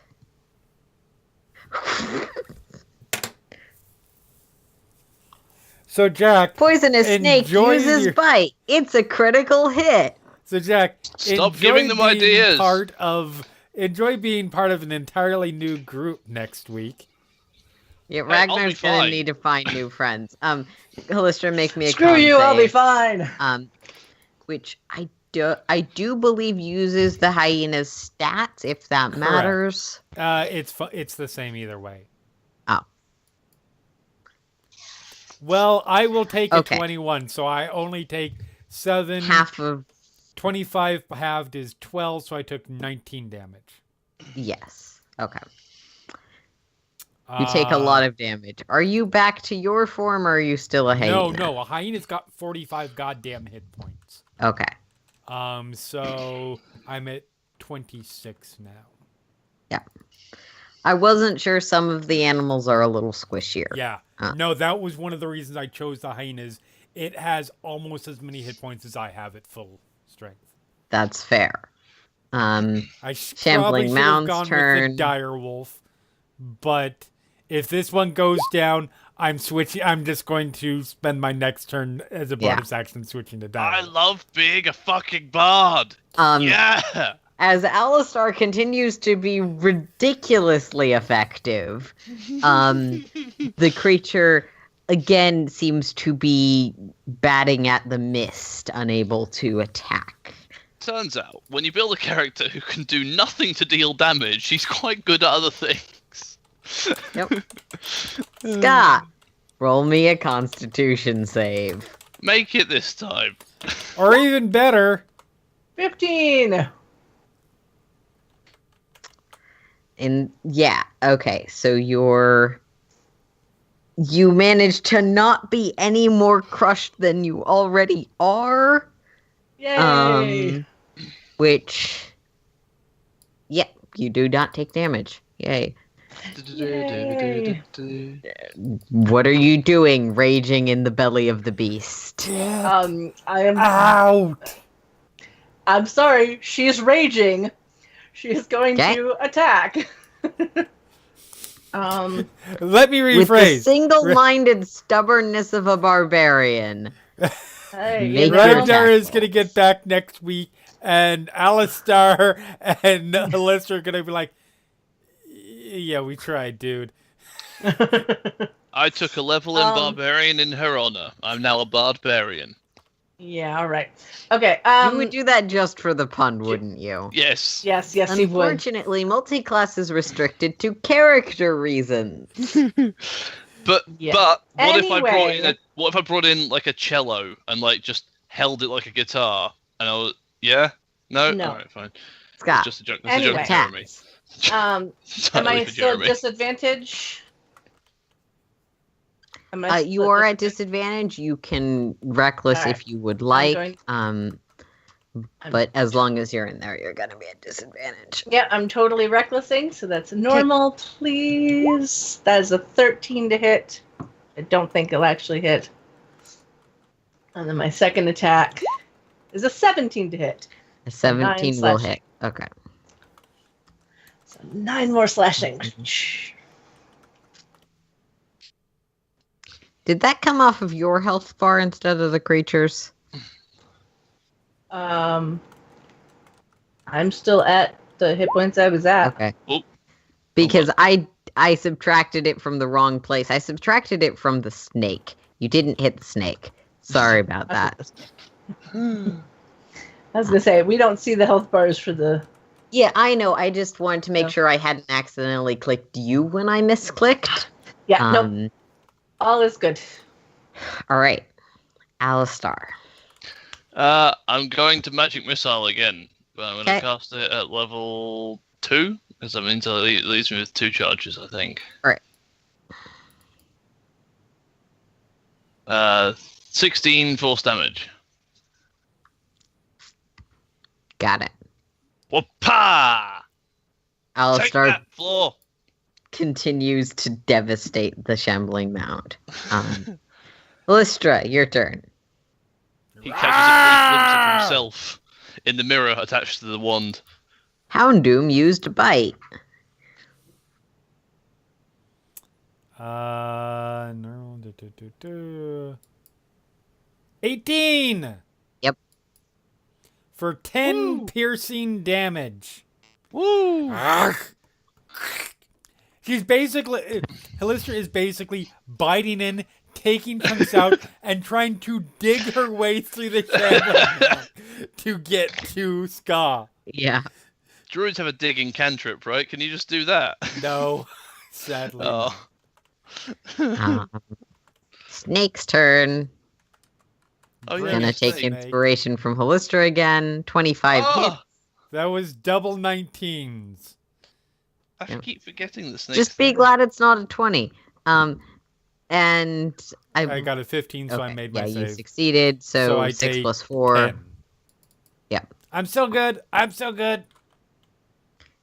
So Jack, Poisonous snake enjoy uses your- bite. It's a critical hit. So Jack, Stop enjoy giving them being ideas. Enjoy being part of an entirely new group next week. Yeah, I'll be Ragnar's gonna fine. need to find new friends. Hallistra, make me a Screw con you, I'll be save. fine. Which I do believe uses the hyena's stats, if that Correct. matters. It's the same either way. Oh. Well, I will take a Okay. 21, so I only take 7. Half of 25 halved is 12, so I took 19 damage. yes. Okay. You take a lot of damage. Are you back to your form, or are you still a hyena? No, a hyena's got 45 goddamn hit points. Okay. So I'm at 26 now. Yeah. I wasn't sure some of the animals are a little squishier. Yeah. No, that was one of the reasons I chose the hyenas. It has almost as many hit points as I have at full strength. That's fair. I probably Shambling should have Mound's gone turn. with the dire wolf, but if this one goes down, I'm switching. I'm just going to spend my next turn as a bonus action switching to dire. I love being a fucking bard. Yeah. As Alistar continues to be ridiculously effective, the creature again seems to be batting at the mist, unable to attack. Turns out, when you build a character who can do nothing to deal damage, she's quite good at other things. Yep. Scott, roll me a Constitution save. Make it this time. Or even better, 15. And yeah, okay, so you managed to not be any more crushed than you already are. Yay. Which, yeah, you do not take damage. Yay. Yay. What are you doing, raging in the belly of the beast? I am. out. I'm sorry. She's raging. She is going Okay. to attack. Let me With the rephrase. single-minded stubbornness of a barbarian. Hey, Make you your know, attack. Ragnar is going to get back next week, and Alistar and Alistair are going to be like, Yeah, we tried, dude. I took a level in Barbarian in her honor. I'm now a Barbarian. Yeah, all right. Okay. You would do that just for the pun, wouldn't you? Yes. Yes, he would. Unfortunately, multi-class is restricted to character reasons. But Yeah. what if I Anyway. brought in like a cello and like just held it like a guitar and I was no. No. All right, fine. Scott, It's just a joke. It's Anyway. a joke for Jeremy. Am Entirely I for still at Jeremy. disadvantage? you are at disadvantage. You can reckless Alright. if you would like. going- But as long as you're in there, you're going to be at disadvantage. Yeah, I'm totally recklessing, so that's normal, please. That is a 13 to hit. I don't think it'll actually hit. And then my second attack is a 17 to hit. A 17 will slashing. hit. Okay. So 9 more slashing. Did that come off of your health bar instead of the creature's? I'm still at the hit points I was at. Okay. Oh. Because I subtracted it from the wrong place. I subtracted it from the snake. You didn't hit the snake. Sorry about that. I was gonna say we don't see the health bars for the. Yeah, I know. I just wanted to make Yeah. sure I hadn't accidentally clicked you when I misclicked. Yeah, nope. All is good. All right. Alistar. I'm going to magic missile again, but I'm going to Okay. cast it at level 2 because that means it leaves me with 2 charges, I think. All right. 16 force damage. Got it. Whoopah! Take Alistar that, floor. continues to devastate the shambling mound. Lystra, your turn. He catches a brief glimpse of himself in the mirror attached to the wand. Houndoom used bite. No. 18. Yep. For 10 Woo. piercing damage. Woo! She's basically, Halistra is basically biting in, taking chunks out, and trying to dig her way through the shambling to get to Ska. Yeah. Druids have a digging cantrip, right? Can you just do that? No, sadly. Oh. Snake's turn. Oh, yeah. Gonna take snake. inspiration from Halistra again. 25 Oh, hits. That was double 19s. I Yep. keep forgetting the snake. Just be glad it's not a 20. And I got a 15, so I okay, made yeah, my you save. succeeded. So, I 6 take plus 4. 10. Yep. I'm still good. I'm still good.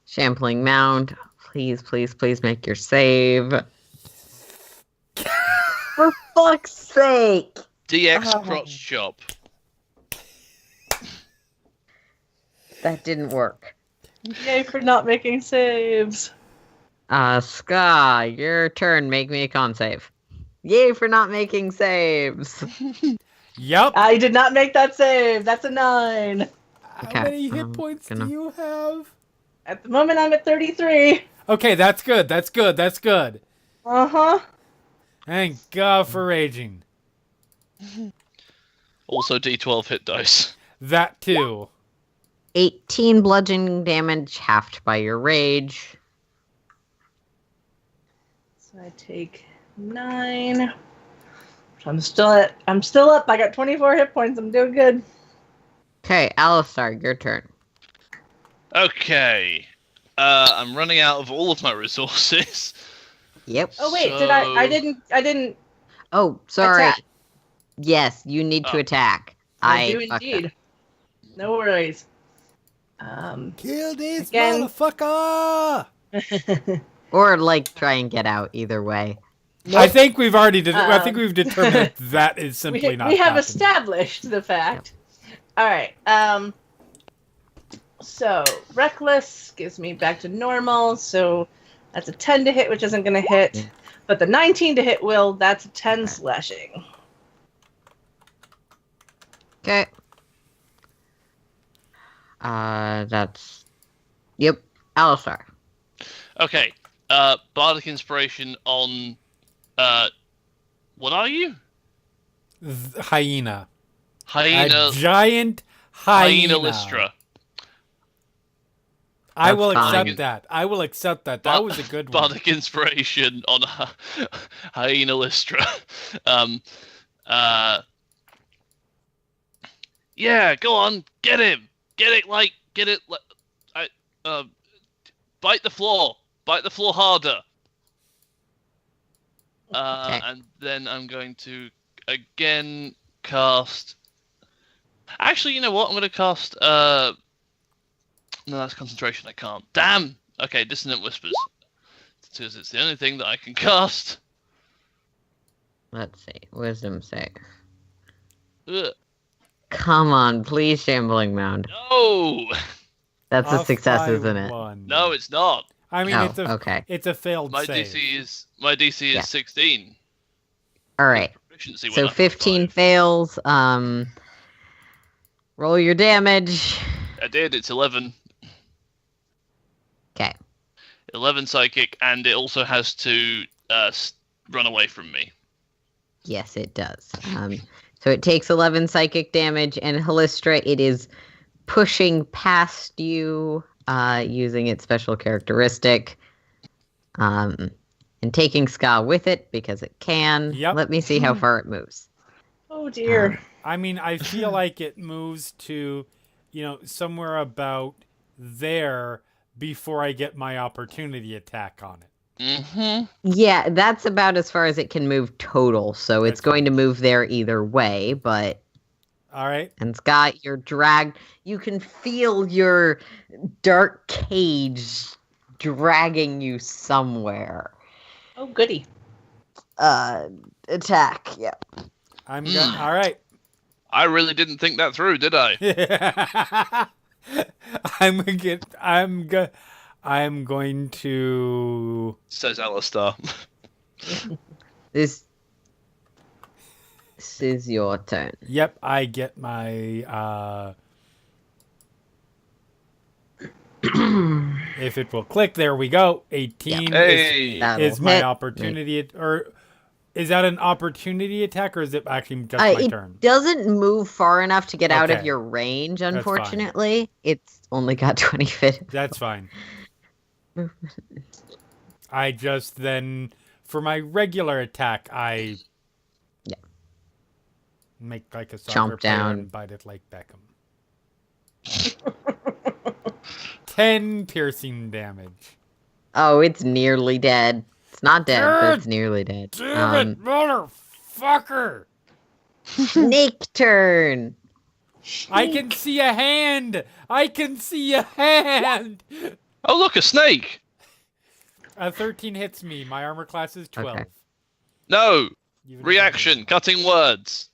Shambling mound. Please, please, please make your save. For fuck's sake. DX crotch chop. That didn't work. Yay for not making saves. Ska, your turn. Make me a con save. Yay for not making saves. Yep. I did not make that save. That's a 9. Okay, How many hit I'm points gonna- do you have? At the moment, I'm at 33. Okay, that's good. That's good. That's good. Uh-huh. Thank God for raging. Also D12 hit dice. That too. 18 bludgeoning damage, halved by your rage. So I take 9. I'm still up. I got 24 hit points. I'm doing good. Okay, Alistar, your turn. Okay. I'm running out of all of my resources. Yep. Oh wait, So- did I didn't Oh, sorry. attack. Yes, you need to Oh. attack. I do fucked up. indeed. No worries. Kill this Again. motherfucker! Or try and get out either way. I think we've already I think Um, we've determined that is simply we not have happening. established the fact. All right. So reckless gives me back to normal. So that's a 10 to hit, which isn't going to hit. But the 19 to hit will. That's a 10 slashing. Okay. That's... Yep, Alistar. Okay. Bardic Inspiration on... what are you? Hyena. Hyena... A giant hyena. Lystra. I will That's fine. accept that. I will accept that. That was a good one. Bardic Inspiration on Hyena Lystra. Yeah, go on, get him. Get it. Bite the floor harder. Okay. And then I'm going to again cast. Actually, you know what? I'm going to cast. No, that's concentration. I can't. Damn. Okay, Dissonant Whispers. Because it's the only thing that I can cast. Let's see. Wisdom save. Ugh. Come on, please, Shambling Mound. No. That's a Off success, by isn't it? one. No, it's not. I mean, Oh, okay. it's a failed My save. DC is Yeah. 16. All right. Proficiency went So up to 15 5. fails. Roll your damage. I did. It's 11. Okay. 11 psychic, and it also has to run away from me. Yes, it does. So it takes 11 psychic damage, and Halistra, it is pushing past you using its special characteristic. And taking Ska with it because it can. Yep. Let me see how far it moves. Oh dear. I mean, I feel like it moves to, somewhere about there before I get my opportunity attack on it. Mm-hmm. Yeah, that's about as far as it can move total. So it's That's going to move there either way, but... All right. And Scott, you're dragged. You can feel your dark cage dragging you somewhere. Oh goody. Attack, yeah. I'm going. All right. I really didn't think that through, did I? I'm going to. Says Alistar. This is your turn. Yep, I get my. If it will click, there we go. 18 Hey! That'll is my hit. opportunity, or is that an opportunity attack, or is it actually just my It turn? doesn't move far enough to get out of Okay. your range, fine. unfortunately. It's only got 20 feet. That's fine. I just then, for my regular attack, I make like a soccer Chomp player down. and bite it like Beckham. 10 piercing damage. Oh, it's nearly dead. It's not dead, but Dead! it's nearly dead. Damn it, motherfucker! Snake turn. I can see a hand! I can see a hand! Oh, look, a snake! A 13 hits me. My armor class is 12. Okay. No! Even if Reaction, I'm- cutting words.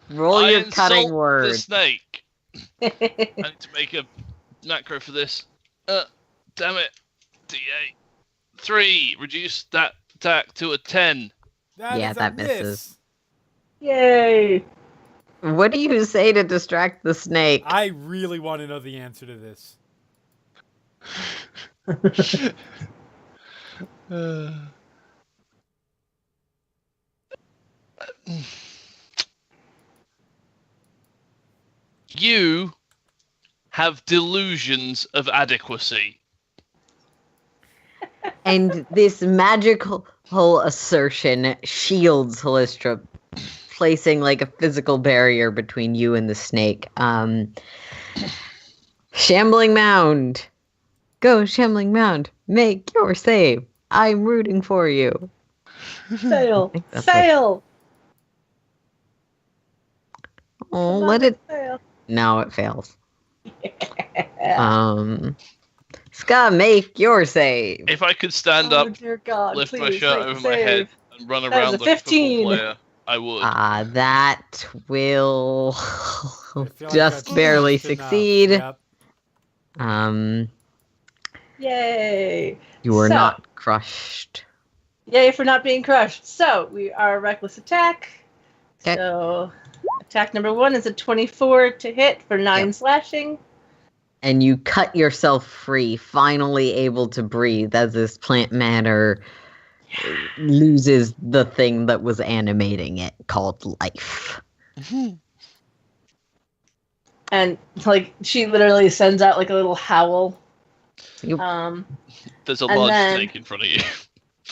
Roll I your insult cutting the word. snake. I need to make a macro for this. Damn it. D8. 3. Reduce that attack to a 10. Yeah, is a that miss. misses. Yay. What do you say to distract the snake? I really want to know the answer to this. You have delusions of adequacy. And this magical whole assertion shields Halistra, placing like a physical barrier between you and the snake. Shambling Mound. Go, Shambling Mound. Make your save. I'm rooting for you. Fail. think that's Fail. Oh, let it... Fail. No, it fails. Ska, make your save. If I could stand Oh, up, dear God, lift my please shirt make over a my head, save. and run That around was a like a football 15. player, I would. That will I feel like just that's barely just enough. succeed. Yep. Yay. You are So- not crushed. Yay for not being crushed. So we are reckless attack. 'Kay. So attack number 1 is a 24 to hit for 9 Yep. slashing. and you cut yourself free, finally able to breathe as this plant matter loses the thing that was animating it, called life. And like she literally sends out like a little howl. Yep. There's a And large then- snake in front of you.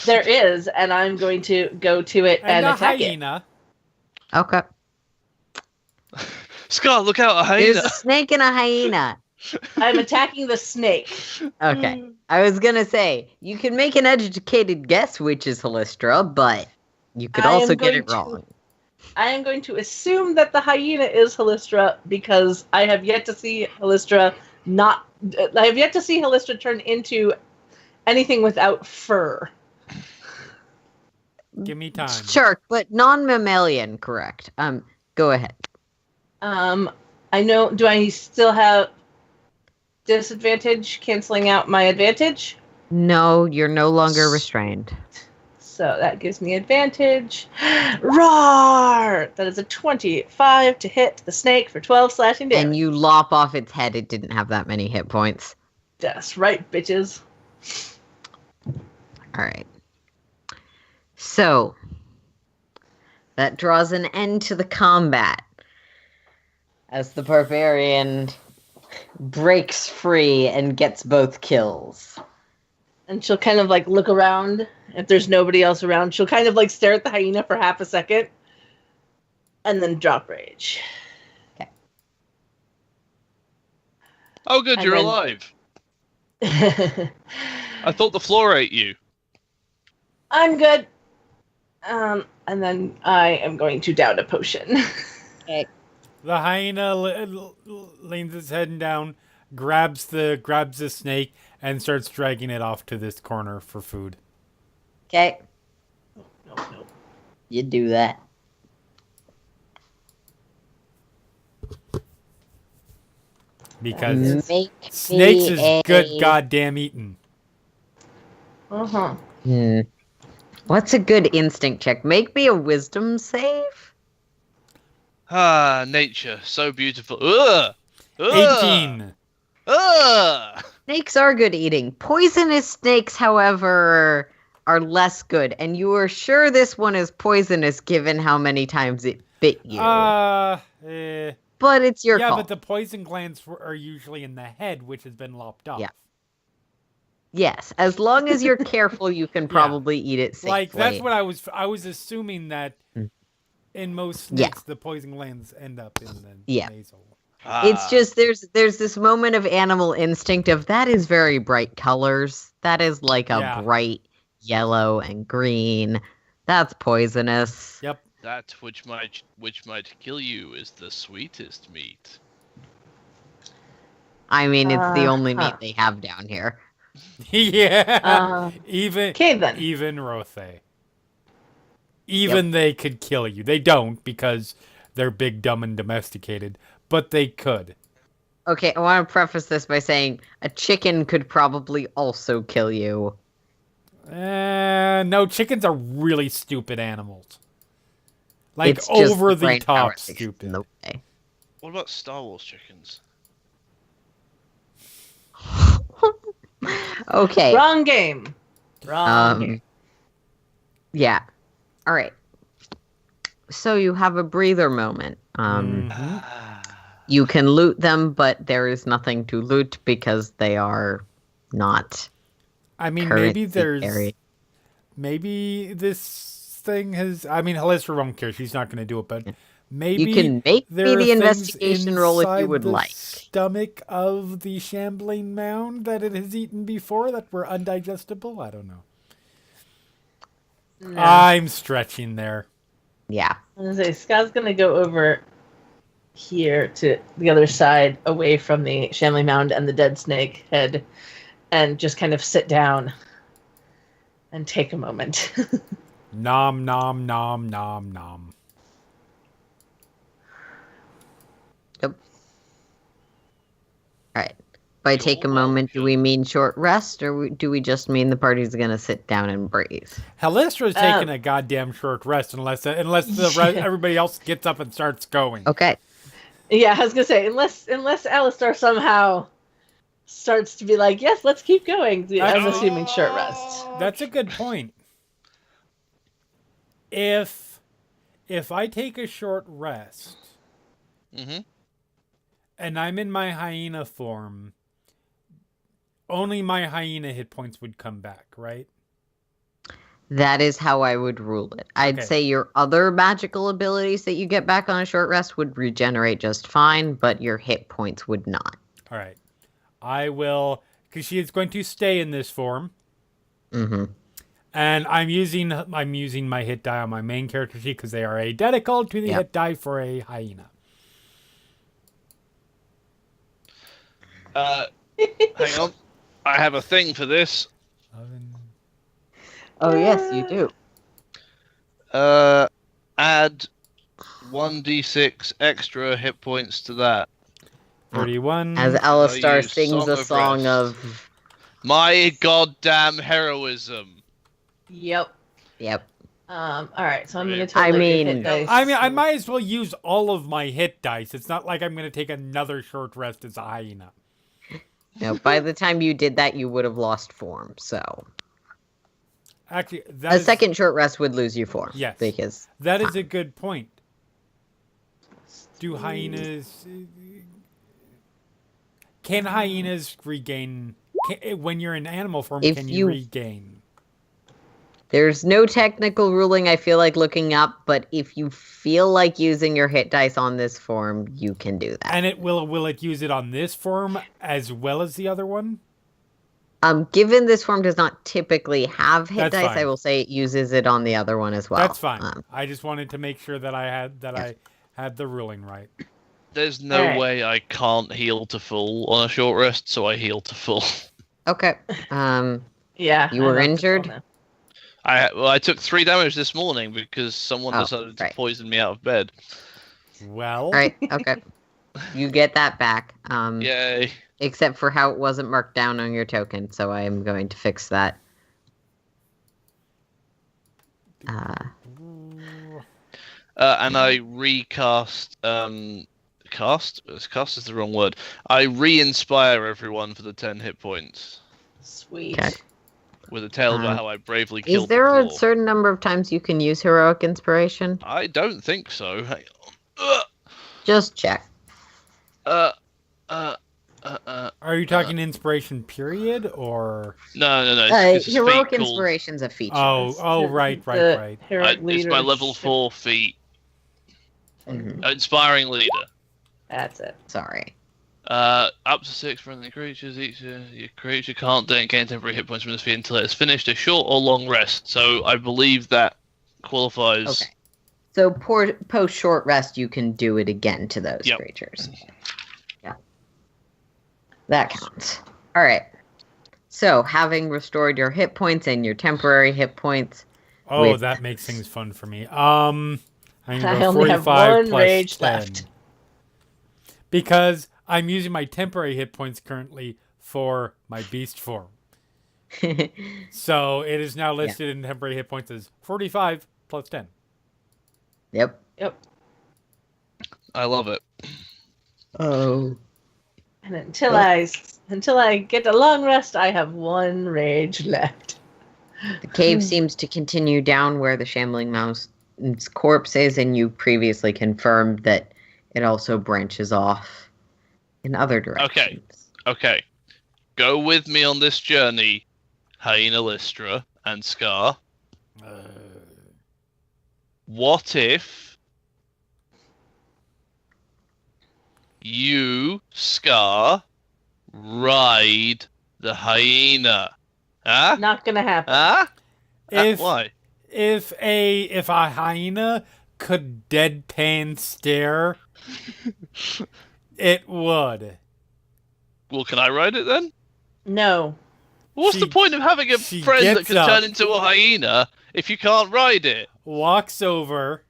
There is, and I'm going to go to it and the attack it. hyena. Okay. Scar, look out, a There's hyena! a snake and a hyena. I'm attacking the snake. Okay. I was gonna say, you can make an educated guess which is Halistra, but you could I am also get going it to- wrong. I am going to assume that the hyena is Halistra because I have yet to see Halistra turn into anything without fur. Give me time. Shark, but non-mammalian, correct. Go ahead. I know. Do I still have disadvantage canceling out my advantage? No, you're no longer restrained. So that gives me advantage. Roar! That is a 25 to hit the snake for 12 slashing damage. And you lop off its head, it didn't have that many hit points. That's right, bitches. Alright. So, that draws an end to the combat. As the barbarian breaks free and gets both kills. And she'll kind of like look around. If there's nobody else around, she'll kind of like stare at the hyena for half a second. And then drop rage. Oh, good, And you're then- alive. I thought the floor ate you. I'm good. And then I am going to down a potion. The hyena leans its head down, grabs the snake, and starts dragging it off to this corner for food. Okay. No. You do that. Because Make snakes me is good goddamn eating. Uh-huh. What's a good instinct check? Make me a wisdom save? Ah, nature, so beautiful. Ugh! Ugh! 18. Ugh! Snakes are good eating. Poisonous snakes, however, are less good. And you are sure this one is poisonous given how many times it bit you. But it's your yeah, call. but the poison glands are usually in the head, which has been lopped off. Yeah. Yes, as long as you're careful, you can probably eat it safely. Like, that's what I was assuming that in most snakes, the poison glands end up in the nasal. It's just there's this moment of animal instinct of that is very bright colors. That is like a bright yellow and green. That's poisonous. Yep. That which might kill you is the sweetest meat. I mean, it's the only meat they have down here. Yeah. Even then. Rothe. Even they could kill you. They don't because they're big, dumb, and domesticated. But they could. Okay, I want to preface this by saying a chicken could probably also kill you. No, chickens are really stupid animals. Like, It's just over the the brain top power that gets in stupid. the way. What about Star Wars chickens? Okay. Wrong game. Wrong game. Yeah. All right. So you have a breather moment. You can loot them, but there is nothing to loot because they are not. I mean, currency maybe this thing has. I mean, Halistra won't care. She's not going to do it, but maybe You can make there me are the things investigation roll if you inside would the like. Stomach of the shambling mound that it has eaten before that were undigestible. I don't know. No. I'm stretching there. Yeah. I was gonna say, Scott's gonna go over here to the other side, away from the shambling mound and the dead snake head, and just kind of sit down and take a moment. Nom nom nom nom nom. Yep. All right. By take a moment, do we mean short rest, or do we just mean the party's gonna sit down and breathe? Halistra's taking a goddamn short rest unless everybody else gets up and starts going. Okay. Yeah, I was gonna say, unless Alistar somehow starts to be like, yes, let's keep going. I'm Actually- assuming short rest. That's a good point. If I take a short rest Mm-hmm. and I'm in my hyena form, only my hyena hit points would come back, right? That is how I would rule it. I'd Okay. say your other magical abilities that you get back on a short rest would regenerate just fine, but your hit points would not. All right. I will, because she is going to stay in this form. Mm-hmm. And I'm using my hit die on my main character sheet because they are identical to the Yep. hit die for a hyena. Hang on. I have a thing for this. 11. Oh, yes, you do. Add 1d6 extra hit points to that. 31. As I Alistar use sings Song a of song Rest. of... My goddamn heroism. Yep. Yep. All right, so I'm going to I totally mean- hit dice. I mean, I might as well use all of my hit dice. It's not like I'm going to take another short rest as a hyena. No, by the time you did that, you would have lost form, so... Actually, that A is- second short rest would lose you form. Yes. Because... that is a good point. Do hyenas... Can hyenas regain... when you're in animal form, If can you- you regain? There's no technical ruling I feel like looking up, but if you feel like using your hit dice on this form, you can do that. And will it use it on this form as well as the other one? Given this form does not typically have hit That's dice, fine. I will say it uses it on the other one as well. That's fine. I just wanted to make sure that I had the ruling right. There's no Alright. way I can't heal to full on a short rest, so I heal to full. Okay. Yeah. You were I'm up to injured? full now. I took 3 damage this morning because someone Oh, decided to right. poison me out of bed. Well, All right. Okay. You get that back. Yay. Except for how it wasn't marked down on your token, so I am going to fix that. And I recast. Cast is the wrong word. I re-inspire everyone for the 10 hit points Sweet. Okay. with a tale about how I bravely killed. Is there the a claw. certain number of times you can use heroic inspiration? I don't think so. Hang on. Just check. Uh, are you talking inspiration period or? no. It's Heroic feat called- inspiration's a feature. Oh, right. The heroic It's my level leadership. 4 feat. Mhm. Inspiring leader. That's it. Sorry. Up to 6 friendly creatures. Each your creature can't then gain temporary hit points from this feat until it has finished a short or long rest. So I believe that qualifies. Okay. So post short rest, you can do it again to those Yep. creatures. Yeah. That counts. All right. So having restored your hit points and your temporary hit points. Oh, With- that makes things fun for me. I'm gonna I go only have 45 one plus rage 10. left. Because I'm using my temporary hit points currently for my beast form. So it is now listed in temporary hit points as 45 plus 10. Yep. Yep. I love it. Oh. And until I get a long rest, I have one rage left. The cave seems to continue down where the shambling mouse's corpse is, and you previously confirmed that it also branches off in other directions. Okay. Go with me on this journey, Hyena Lystra and Scar. What if you, Scar, ride the hyena? Huh? Not gonna happen. Huh? If Why? if a hyena could deadpan stare, it would. Well, can I ride it then? No. What's the She- point of having a she friend that gets can up. turn into a hyena if you can't ride it? Walks over,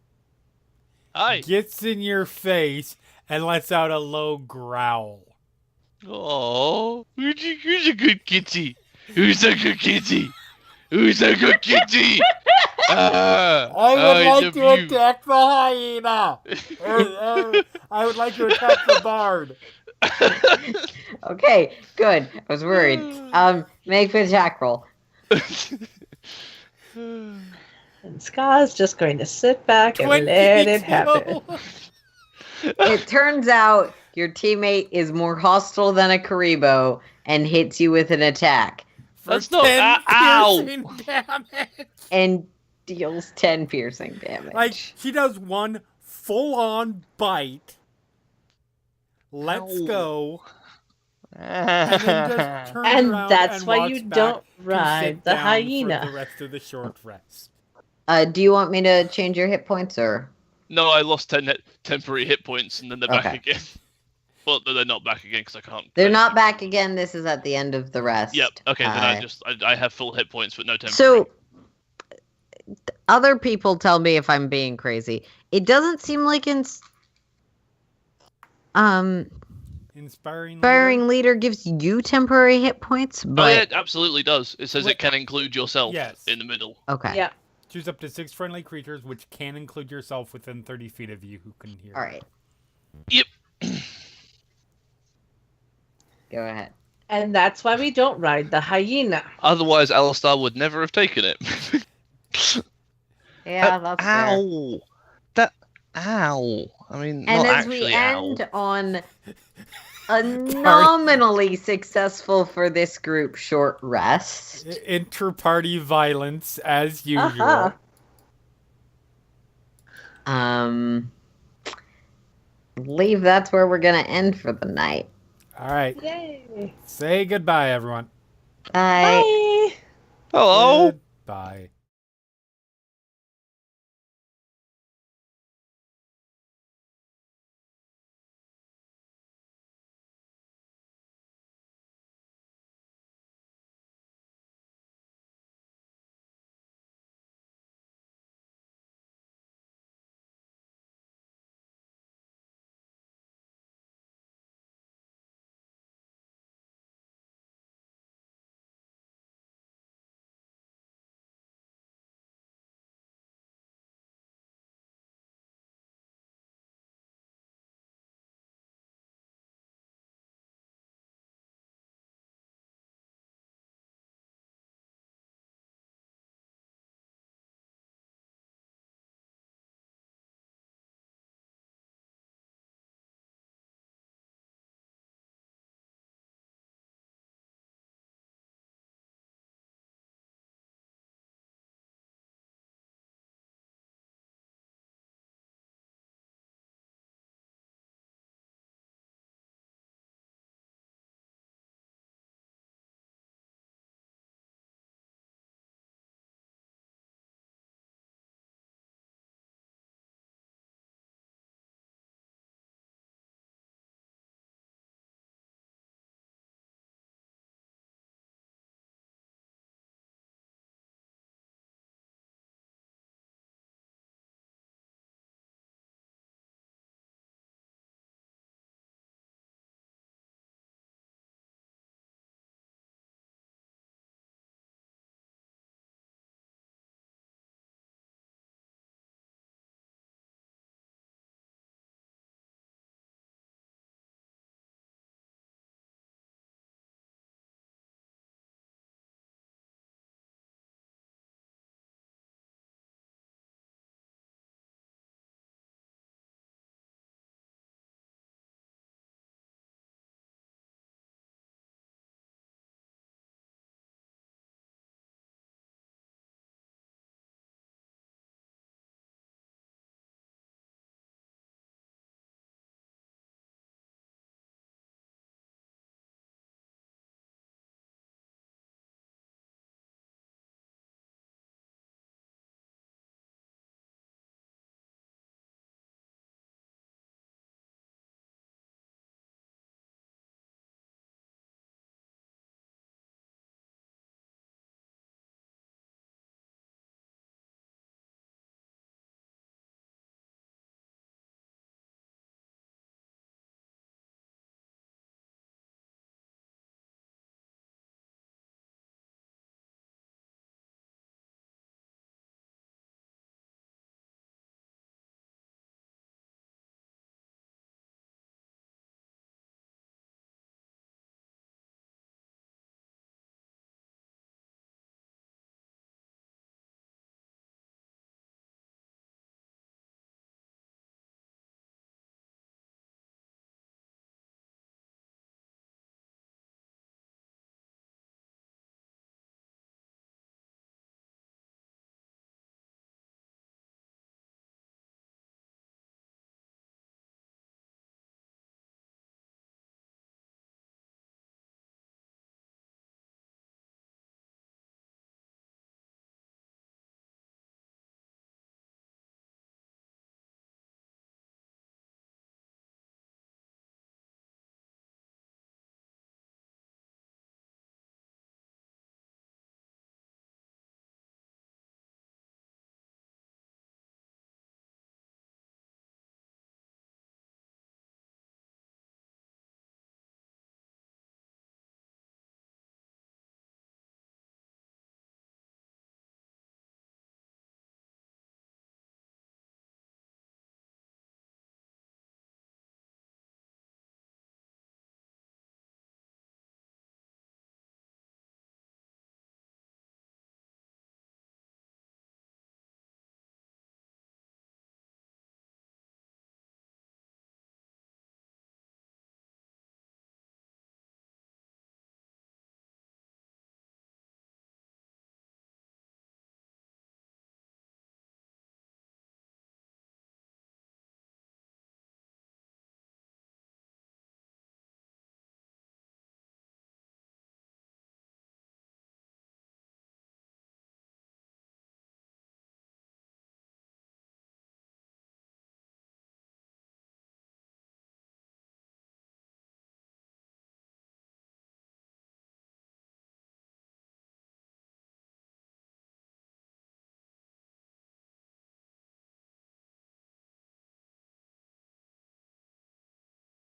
Hi. gets in your face, and lets out a low growl. Oh, who's a good kitty? Who's a good kitty? Who's a good kitty? I would like to attack the hyena. I would like to attack the bard. Okay, good. I was worried. Make the attack roll. And Ska's just going to sit back and let it happen. It turns out your teammate is more hostile than a Karibo and hits you with an attack. That's not 10 ow. piercing damage. And deals 10 piercing damage. Like, he does one full-on bite, lets Ow. go, and then just turns And around that's and why walks you back don't to ride sit the down hyena. for the rest of the short rest. Do you want me to change your hit points or? No, I lost 10 temporary hit points and then they're back Okay. again. Well, they're not back again because I can't. They're not back again. This is at the end of the rest. Yep. Okay, then I have full hit points but no temporary. So, other people tell me if I'm being crazy. It doesn't seem like Inspiring Leader gives you temporary hit points, but Oh yeah, it absolutely does. It says it can include yourself in the middle. Okay. Yeah. Choose up to 6 friendly creatures, which can include yourself within 30 feet of you who can hear. All right. Yep. Go ahead. And that's why we don't ride the hyena. Otherwise, Alistar would never have taken it. Yeah, that's fair. Ow. Ow. I mean, And not as we actually ow. end on a nominally successful for this group short rest. Inter-party violence, as usual. Uh-huh. Believe that's where we're gonna end for the night. All right. Yay. Say goodbye, everyone. Bye. Bye. Hello. Goodbye.